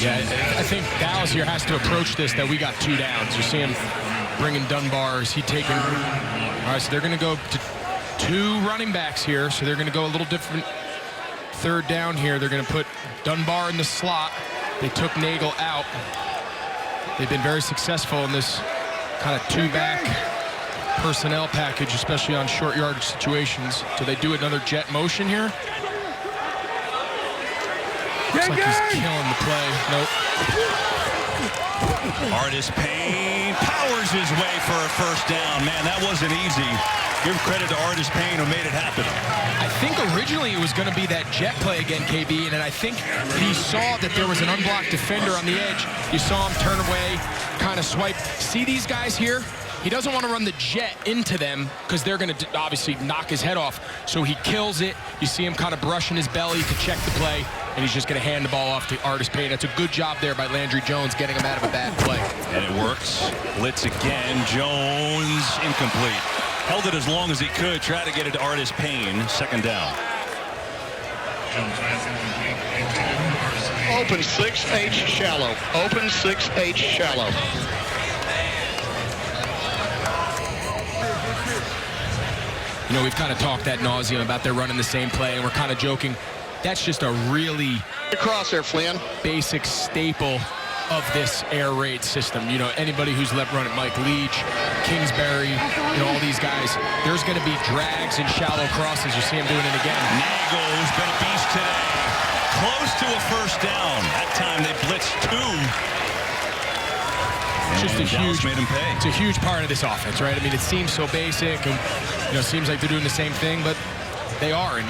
S5: Yeah, I think Dallas here has to approach this that we got 2 downs. You see him bringing Dunbar. Is he taking? All right, so they're going to go to 2 running backs here. So they're going to go a little different 3rd down here. They're going to put Dunbar in the slot. They took Nagel out. They've been very successful in this kind of 2-back personnel package, especially on short yardage situations. So they do another jet motion here. Looks like he's killing the play. Nope.
S1: Artis Payne powers his way for a first down. Man, that wasn't easy. Give credit to Artis Payne who made it happen.
S5: I think originally it was going to be that jet play again, KB, and I think he saw that there was an unblocked defender on the edge. You saw him turn away, kind of swipe. See these guys here? He doesn't want to run the jet into them because they're going to obviously knock his head off. So he kills it. You see him kind of brushing his belly to check the play, and he's just going to hand the ball off to Artis Payne. That's a good job there by Landry Jones getting him out of a bad play.
S1: And it works. Blitz again. Jones incomplete. Held it as long as he could. Try to get it to Artis Payne. 2nd down.
S16: Open 6H shallow. Open 6H shallow.
S5: We've kind of talked ad nauseum about they're running the same play, and we're kind of joking. That's just a really
S16: across there, Flynn.
S5: Basic staple of this air raid system. You know, anybody who's let run it, Mike Leach, Kingsbury, you know, all these guys, there's going to be drags and shallow crosses. You see him doing it again.
S1: Nagel's been a beast today. Close to a first down. That time they blitzed 2.
S5: It's just a huge,
S1: made him pay.
S5: It's a huge part of this offense, right? I mean, it seems so basic, and you know, it seems like they're doing the same thing, but they are. And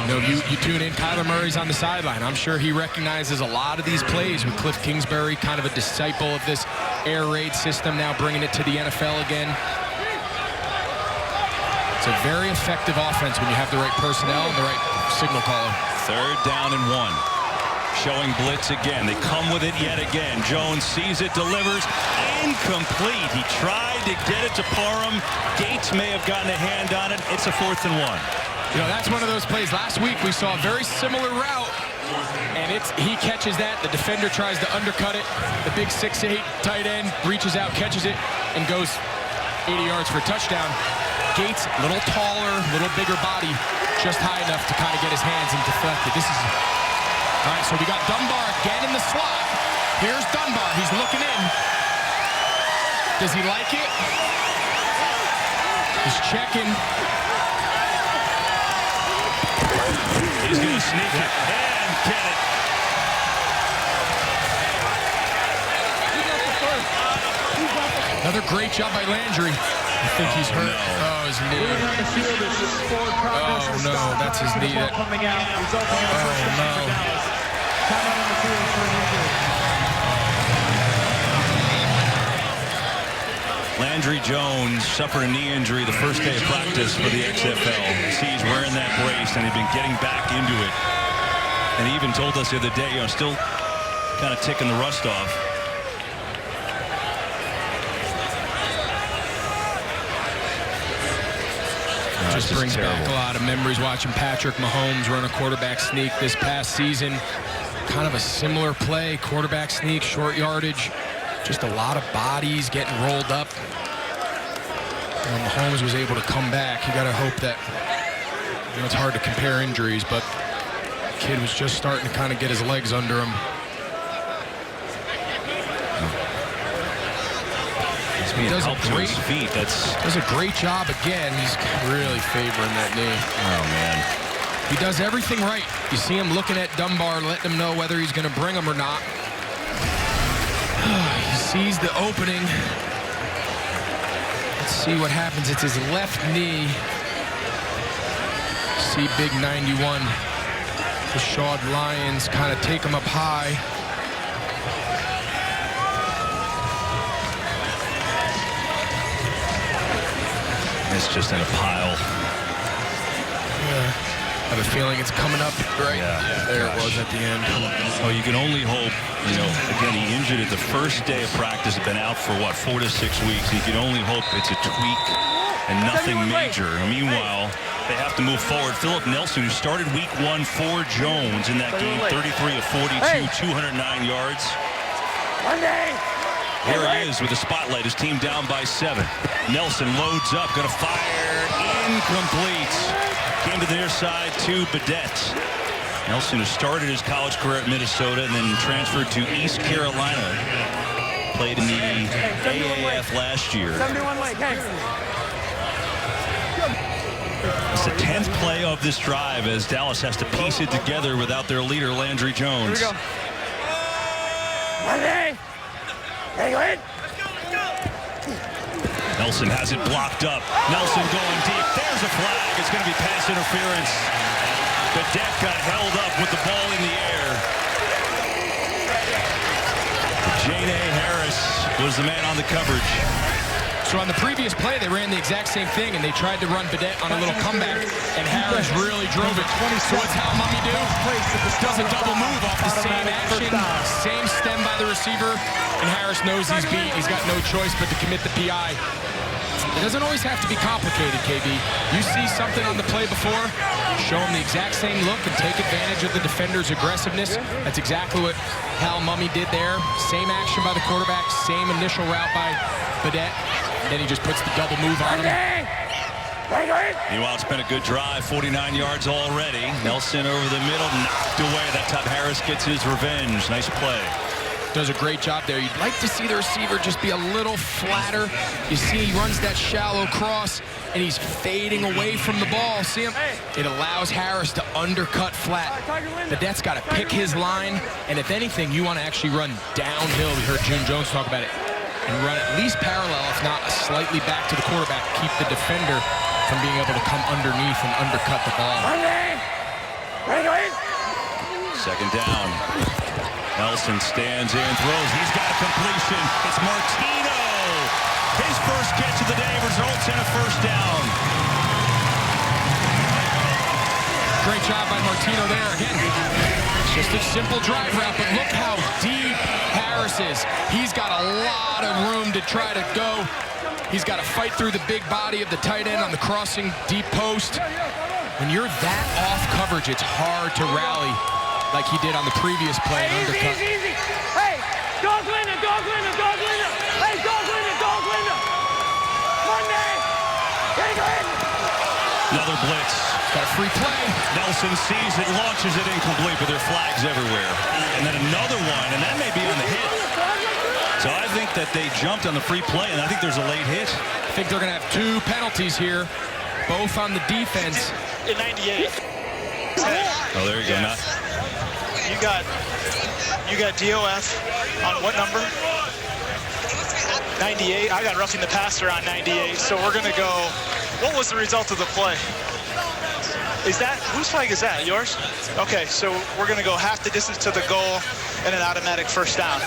S5: you know, you tune in, Kyler Murray's on the sideline. I'm sure he recognizes a lot of these plays with Cliff Kingsbury, kind of a disciple of this air raid system, now bringing it to the NFL again. It's a very effective offense when you have the right personnel and the right signal caller.
S1: 3rd down and 1. Showing blitz again. They come with it yet again. Jones sees it, delivers, incomplete. He tried to get it to Parham. Gates may have gotten a hand on it. It's a 4th and 1.
S5: You know, that's one of those plays. Last week we saw a very similar route, and he catches that. The defender tries to undercut it. The big 6'8" tight end reaches out, catches it, and goes 80 yards for a touchdown. Gates, a little taller, a little bigger body, just high enough to kind of get his hands and deflect it. This is... All right, so we got Dunbar again in the slot. Here's Dunbar. He's looking in. Does he like it? He's checking.
S1: He's going to sneak it and get it.
S5: Another great job by Landry. I think he's hurt.
S1: No.
S5: Oh, his knee. Oh, no, that's his knee. Oh, no.
S1: Landry Jones suffered a knee injury the first day of practice for the XFL. See, he's wearing that brace, and he's been getting back into it. And he even told us the other day, you know, still kind of ticking the rust off.
S5: Just brings back a lot of memories watching Patrick Mahomes run a quarterback sneak this past season. Kind of a similar play, quarterback sneak, short yardage. Just a lot of bodies getting rolled up. And Mahomes was able to come back. You got to hope that, you know, it's hard to compare injuries, but the kid was just starting to kind of get his legs under him. He does a great
S1: feet.
S5: Does a great job again. He's really favoring that knee.
S1: Oh, man.
S5: He does everything right. You see him looking at Dunbar, letting him know whether he's going to bring him or not. He sees the opening. Let's see what happens. It's his left knee. See big 91. The Shawed Lions kind of take him up high.
S1: It's just in a pile.
S5: I have a feeling it's coming up, right?
S1: Yeah,
S5: there it was at the end.
S1: Oh, you can only hope, you know, again, he injured it the first day of practice, had been out for, what, 4 to 6 weeks. You can only hope it's a tweak and nothing major. Meanwhile, they have to move forward. Philip Nelson, who started week 1 for Jones in that game, 33 of 42, 209 yards. Here he is with the spotlight. His team down by 7. Nelson loads up, going to fire, incomplete. Came to the near side to Bedette. Nelson has started his college career at Minnesota and then transferred to East Carolina. Played in the AAF last year. It's the 10th play of this drive as Dallas has to piece it together without their leader, Landry Jones.
S2: Here we go.
S1: Nelson has it blocked up. Nelson going deep. There's a flag. It's going to be pass interference. Bedette got held up with the ball in the air. Jane A. Harris was the man on the coverage.
S5: So on the previous play, they ran the exact same thing, and they tried to run Bedette on a little comeback, and Harris really drove it. So what's how Mummy do? Does a double move off the same action, same stem by the receiver, and Harris knows he's beat. He's got no choice but to commit the PI. It doesn't always have to be complicated, KB. You see something on the play before, show him the exact same look and take advantage of the defender's aggressiveness. That's exactly what Hal Mummy did there. Same action by the quarterback, same initial route by Bedette. Then he just puts the double move on him.
S1: Meanwhile, it's been a good drive, 49 yards already. Nelson over the middle, knocked away. That time Harris gets his revenge. Nice play.
S5: does a great job there. You'd like to see the receiver just be a little flatter. You see he runs that shallow cross, and he's fading away from the ball. See him? It allows Harris to undercut flat. The Det's got to pick his line, and if anything, you want to actually run downhill. We heard June Jones talk about it. And run at least parallel, if not slightly back to the quarterback. Keep the defender from being able to come underneath and undercut the ball.
S1: Second down. Nelson stands in, throws. He's got a completion. It's Martino. His first catch of the day results in a first down.
S5: Great job by Martino there. Again, just a simple drive route, but look how deep Harris is. He's got a lot of room to try to go. He's got to fight through the big body of the tight end on the crossing deep post. When you're that off coverage, it's hard to rally like he did on the previous play and undercut.
S2: Easy. Hey, dog winner. Hey, dog winner. Monday.
S1: Another blitz.
S5: Got a free play.
S1: Nelson sees it, launches it incomplete, but there are flags everywhere. And then another one, and that may be on the hit. So I think that they jumped on the free play, and I think there's a late hit.
S5: I think they're going to have 2 penalties here, both on the defense.
S9: In 98.
S1: Oh, there you go. Not...
S9: You got DOF on what number? 98. I got roughing the passer on 98. So we're going to go. What was the result of the play? Is that, whose flag is that? Yours? Okay, so we're going to go half the distance to the goal and an automatic first down.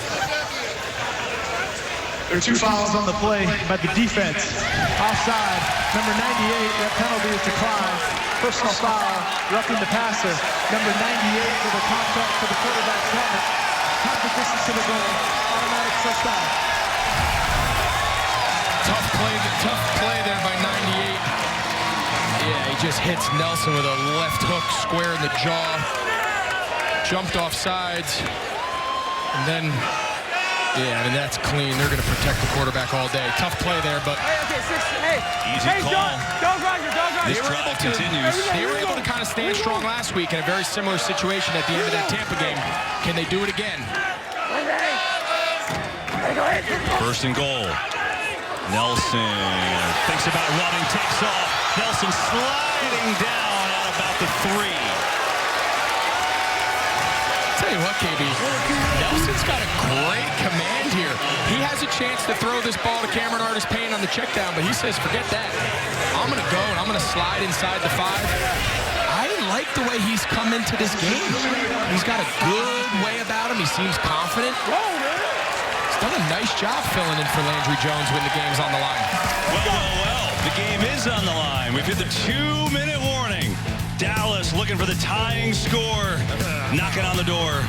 S14: There are 2 fouls on the play by the defense. Offside, number 98, that penalty is declined. Personal foul, roughing the passer. Number 98 for the contact for the quarterback's helmet. Half the distance to the goal, automatic first down.
S5: Tough play there by 98. Yeah, he just hits Nelson with a left hook square in the jaw. Jumped off sides. And then, yeah, I mean, that's clean. They're going to protect the quarterback all day. Tough play there, but...
S1: Easy call.
S2: Dog Roger.
S1: This drive continues.
S5: They were able to kind of stand strong last week in a very similar situation at the end of that Tampa game. Can they do it again?
S1: First and goal. Nelson thinks about running, takes off. Nelson sliding down at about the 3.
S5: Tell you what, KB, Nelson's got a great command here. He has a chance to throw this ball to Cameron Artis-Payne on the check down, but he says, forget that. I'm going to go, and I'm going to slide inside the 5. I like the way he's come into this game. He's got a good way about him. He seems confident. He's done a nice job filling in for Landry Jones when the game's on the line.
S1: Well, the game is on the line. We've hit the 2-minute warning. Dallas looking for the tying score. Knocking on the door.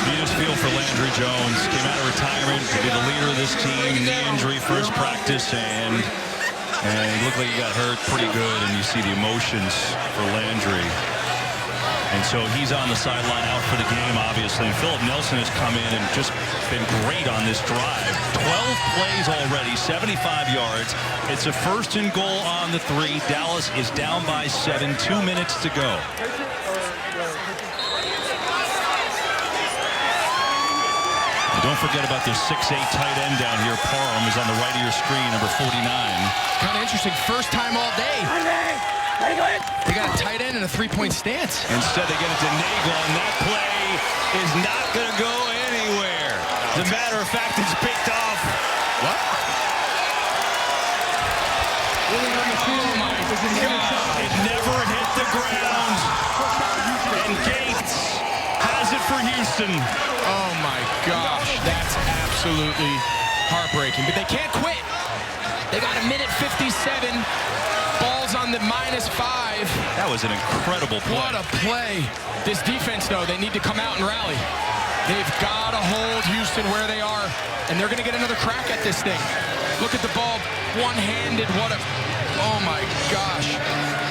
S1: You just feel for Landry Jones. Came out of retirement to be the leader of this team. Knee injury, first practice, and he looked like he got hurt pretty good. And you see the emotions for Landry. And so he's on the sideline out for the game, obviously. And Philip Nelson has come in and just been great on this drive. 12 plays already, 75 yards. It's a first and goal on the 3. Dallas is down by 7, 2 minutes to go. And don't forget about this 6'8" tight end down here. Parham is on the right of your screen, number 49.
S5: Kind of interesting. First time all day. They got a tight end and a 3-point stance.
S1: Instead, they get it to Nagel, and that play is not going to go anywhere. As a matter of fact, it's picked off. What?
S5: Oh, my God.
S1: It never hit the ground. And Gates has it for Houston.
S5: Oh, my gosh. That's absolutely heartbreaking. But they can't quit. They got a minute 57. Ball's on the -5.
S1: That was an incredible play.
S5: What a play. This defense, though, they need to come out and rally. They've got to hold Houston where they are, and they're going to get another crack at this thing. Look at the ball, one-handed. What a... Oh, my gosh.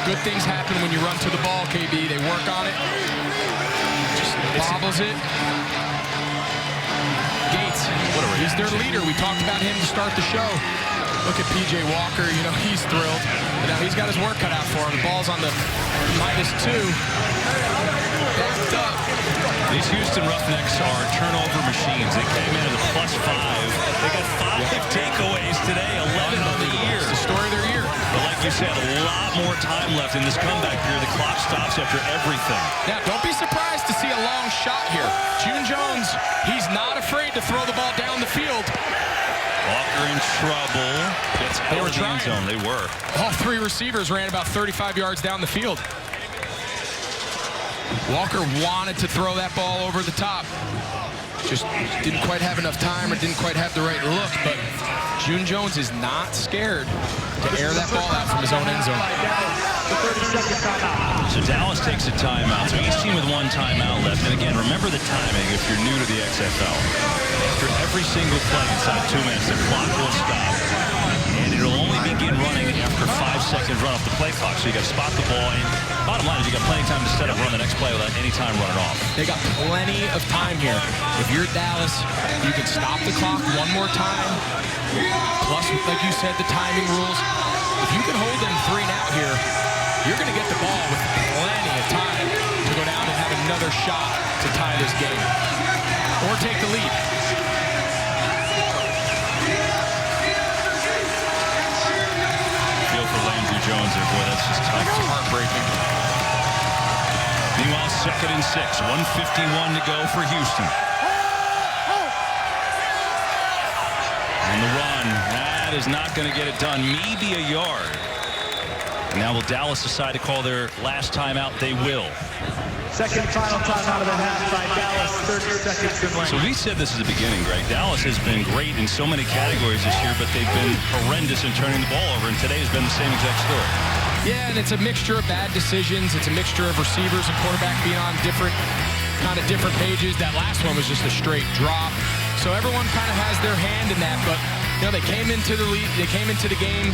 S5: Good things happen when you run to the ball, KB. They work on it. Just bobbles it. Gates, he's their leader. We talked about him to start the show. Look at P.J. Walker. You know, he's thrilled. But now he's got his work cut out for him. The ball's on the -2. Backed up.
S1: These Houston Roughnecks are turnover machines. They came in at a +5. They got 5 takeaways today, 11 of the year.
S5: It's the story of their year.
S1: But like you said, a lot more time left in this comeback period. The clock stops after everything.
S5: Now, don't be surprised to see a long shot here. June Jones, he's not afraid to throw the ball down the field.
S1: Walker in trouble.
S5: They were trying.
S1: Zone. They were.
S5: All 3 receivers ran about 35 yards down the field. Walker wanted to throw that ball over the top. Just didn't quite have enough time or didn't quite have the right look, but June Jones is not scared to air that ball out from his own end zone.
S1: So Dallas takes a timeout. So each team with 1 timeout left. And again, remember the timing if you're new to the XFL. After every single play inside 2 minutes, the clock will stop. And it'll only begin running after 5 seconds run off the play clock. So you got to spot the ball. And bottom line is you got plenty of time to set up, run the next play without any time running off.
S5: They got plenty of time here. If you're Dallas, you can stop the clock 1 more time. Plus, like you said, the timing rules. If you can hold them 3 and out here, you're going to get the ball with plenty of time to go down and have another shot to tie this game or take the lead.
S1: Feel for Landry Jones there, boy, that's just tough.
S5: It's heartbreaking.
S1: Meanwhile, 2nd and 6, 1:51 to go for Houston. And the run, that is not going to get it done. Maybe a yard. And now will Dallas decide to call their last timeout? They will.
S14: Second final timeout of the half by Dallas, 30 seconds in length.
S1: So we said this at the beginning, Greg. Dallas has been great in so many categories this year, but they've been horrendous in turning the ball over, and today has been the same exact story.
S5: Yeah, and it's a mixture of bad decisions. It's a mixture of receivers and quarterback being on different pages. That last one was just a straight drop. So everyone kind of has their hand in that, but you know, they came into the lead, they came into the game,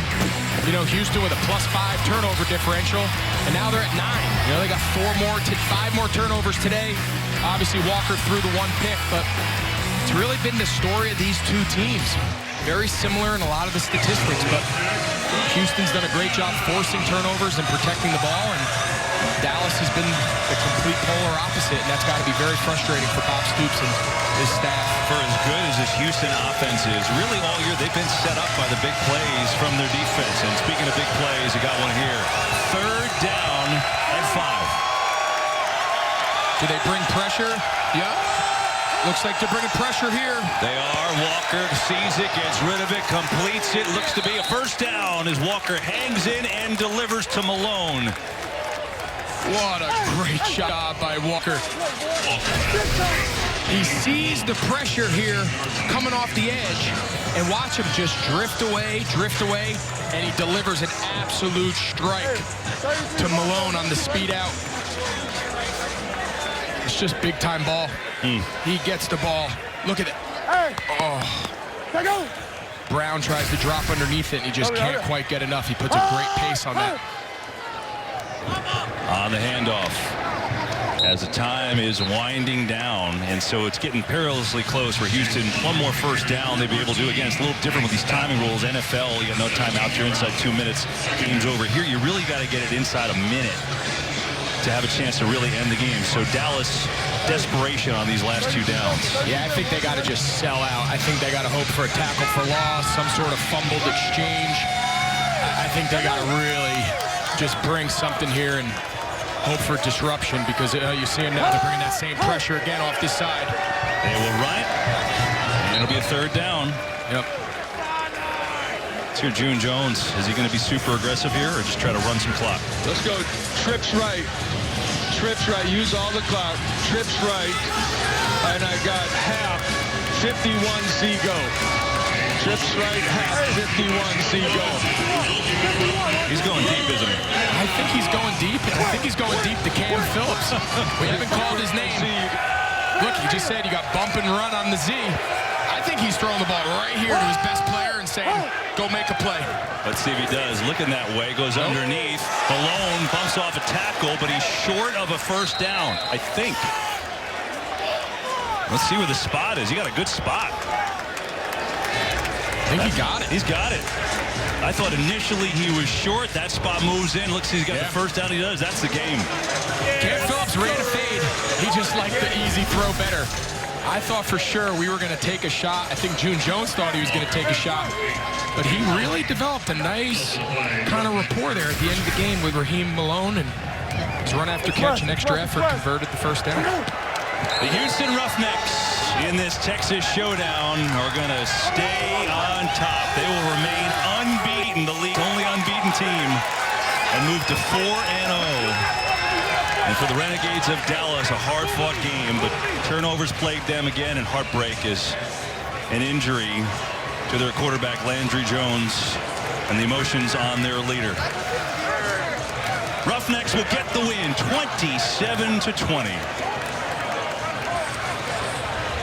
S5: you know, Houston with a +5 turnover differential, and now they're at 9. You know, they got 5 more turnovers today. Obviously, Walker threw the 1 pick, but it's really been the story of these 2 teams. Very similar in a lot of the statistics, but Houston's done a great job forcing turnovers and protecting the ball, and Dallas has been the complete polar opposite, and that's got to be very frustrating for Bob Stoops and his staff.
S1: For as good as this Houston offense is, really all year they've been set up by the big plays from their defense. And speaking of big plays, you got one here. 3rd down and 5.
S5: Do they bring pressure? Yeah. Looks like they're bringing pressure here.
S1: They are. Walker sees it, gets rid of it, completes it. Looks to be a 1st down as Walker hangs in and delivers to Malone.
S5: What a great job by Walker. He sees the pressure here coming off the edge, and watch him just drift away, and he delivers an absolute strike to Malone on the speed out. It's just big-time ball. He gets the ball. Look at it. Oh. Brown tries to drop underneath it, and he just can't quite get enough. He puts a great pace on that.
S1: On the handoff, as the time is winding down, and so it's getting perilously close for Houston. 1 more 1st down they'd be able to do. Again, it's a little different with these timing rules. NFL, you got no timeout. You're inside 2 minutes. Game's over. Here, you really got to get it inside a minute to have a chance to really end the game. So Dallas, desperation on these last 2 downs.
S5: Yeah, I think they got to just sell out. I think they got to hope for a tackle for loss, some sort of fumbled exchange. I think they got to really just bring something here and hope for disruption, because you see them now, they're bringing that same pressure again off this side.
S1: They will run it, and it'll be a 3rd down.
S5: Yep.
S1: Let's hear June Jones. Is he going to be super aggressive here or just try to run some clock?
S13: Let's go. Trips right. Trips right. Use all the clock. Trips right. And I got half. 51C go. Trips right, half, 51C go.
S1: He's going deep, isn't he?
S5: I think he's going deep. I think he's going deep to Cam Phillips. We haven't called his name. Look, he just said you got bump and run on the Z. I think he's throwing the ball right here to his best player and saying, go make a play.
S1: Let's see if he does. Looking that way, goes underneath. Malone bumps off a tackle, but he's short of a 1st down, I think. Let's see where the spot is. He got a good spot.
S5: I think he got it.
S1: He's got it. I thought initially he was short. That spot moves in. Looks he's got the first down. He does. That's the game.
S5: Cam Phillips ran a fade. He just liked the easy throw better. I thought for sure we were going to take a shot. I think June Jones thought he was going to take a shot. But he really developed a nice kind of rapport there at the end of the game with Raheem Malone. And his run after catch and extra effort converted the first down.
S1: The Houston Roughnecks in this Texas showdown are going to stay on top. They will remain unbeaten, the league's only unbeaten team, and move to 4-0. And for the Renegades of Dallas, a hard-fought game, but turnovers plagued them again, and heartbreak is an injury to their quarterback, Landry Jones, and the emotions on their leader. Roughnecks will get the win, 27-20.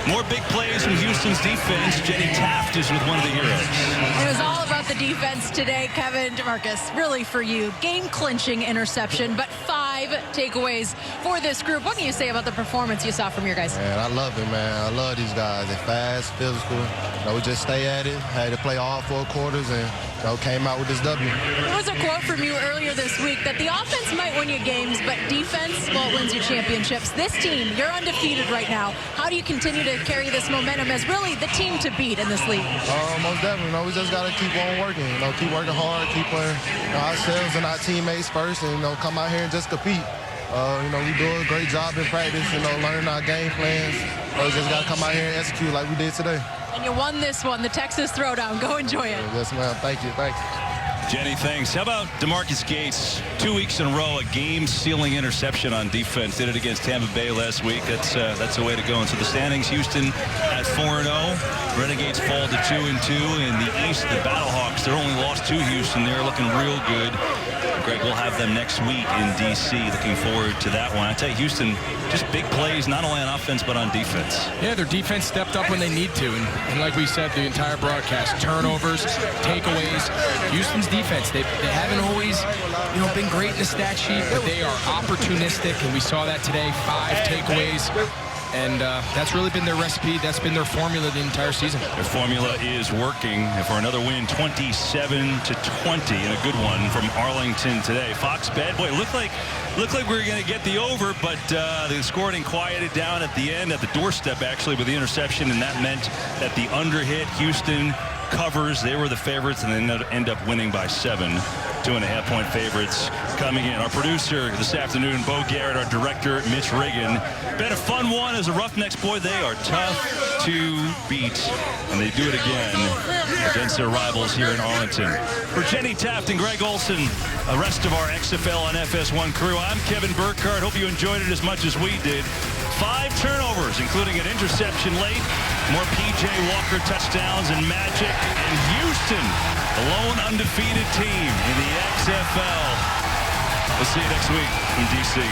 S1: More big plays from Houston's defense. Jenny Taft is with one of the heroes.
S8: It was all about the defense today, Kevin DeMarcus. Really for you. Game-clinching interception, but 5 takeaways for this group. What can you say about the performance you saw from your guys?
S20: Man, I love it, man. I love these guys. They're fast, physical. We just stay at it. Had to play all 4 quarters and came out with this W.
S8: There was a quote from you earlier this week that the offense might win you games, but defense, well, it wins you championships. This team, you're undefeated right now. How do you continue to carry this momentum as really the team to beat in this league?
S20: Most definitely. We just got to keep on working. Keep working hard, keep ourselves and our teammates first, and come out here and just compete. We do a great job in practice, learning our game plans. We just got to come out here and execute like we did today.
S8: And you won this one, the Texas Throwdown. Go enjoy it.
S20: Yes, ma'am. Thank you. Thank you.
S1: Jenny, thanks. How about DeMarcus Gates? 2 weeks in a row, a game-sealing interception on defense. Did it against Tampa Bay last week. That's the way to go. And so the standings, Houston at 4-0. Renegades fall to 2-2. In the East, the Battlehawks, they're only lost to Houston. They're looking real good. Greg, we'll have them next week in D.C. Looking forward to that one. I tell you, Houston, just big plays, not only on offense, but on defense.
S5: Yeah, their defense stepped up when they need to. And like we said, the entire broadcast, turnovers, takeaways. Houston's defense, they haven't always, been great in the stat sheet, but they are opportunistic, and we saw that today. 5 takeaways. And that's really been their recipe. That's been their formula the entire season.
S1: Their formula is working. And for another win, 27-20, and a good one from Arlington today. Fox bet, boy, looked like we were going to get the over, but the scoring quieted down at the end, at the doorstep actually, with the interception, and that meant that the under hit. Houston covers. They were the favorites, and they end up winning by 7. 2.5-point favorites coming in. Our producer this afternoon, Bo Garrett, our director, Mitch Riggin. Been a fun one as a Roughnecks, boy. They are tough to beat, and they do it again against their rivals here in Arlington. For Jenny Taft and Greg Olson, the rest of our XFL and FS1 crew, I'm Kevin Burkhardt. Hope you enjoyed it as much as we did. 5 turnovers, including an interception late, more P.J. Walker touchdowns and magic, and Houston, the lone undefeated team in the XFL. We'll see you next week in D.C.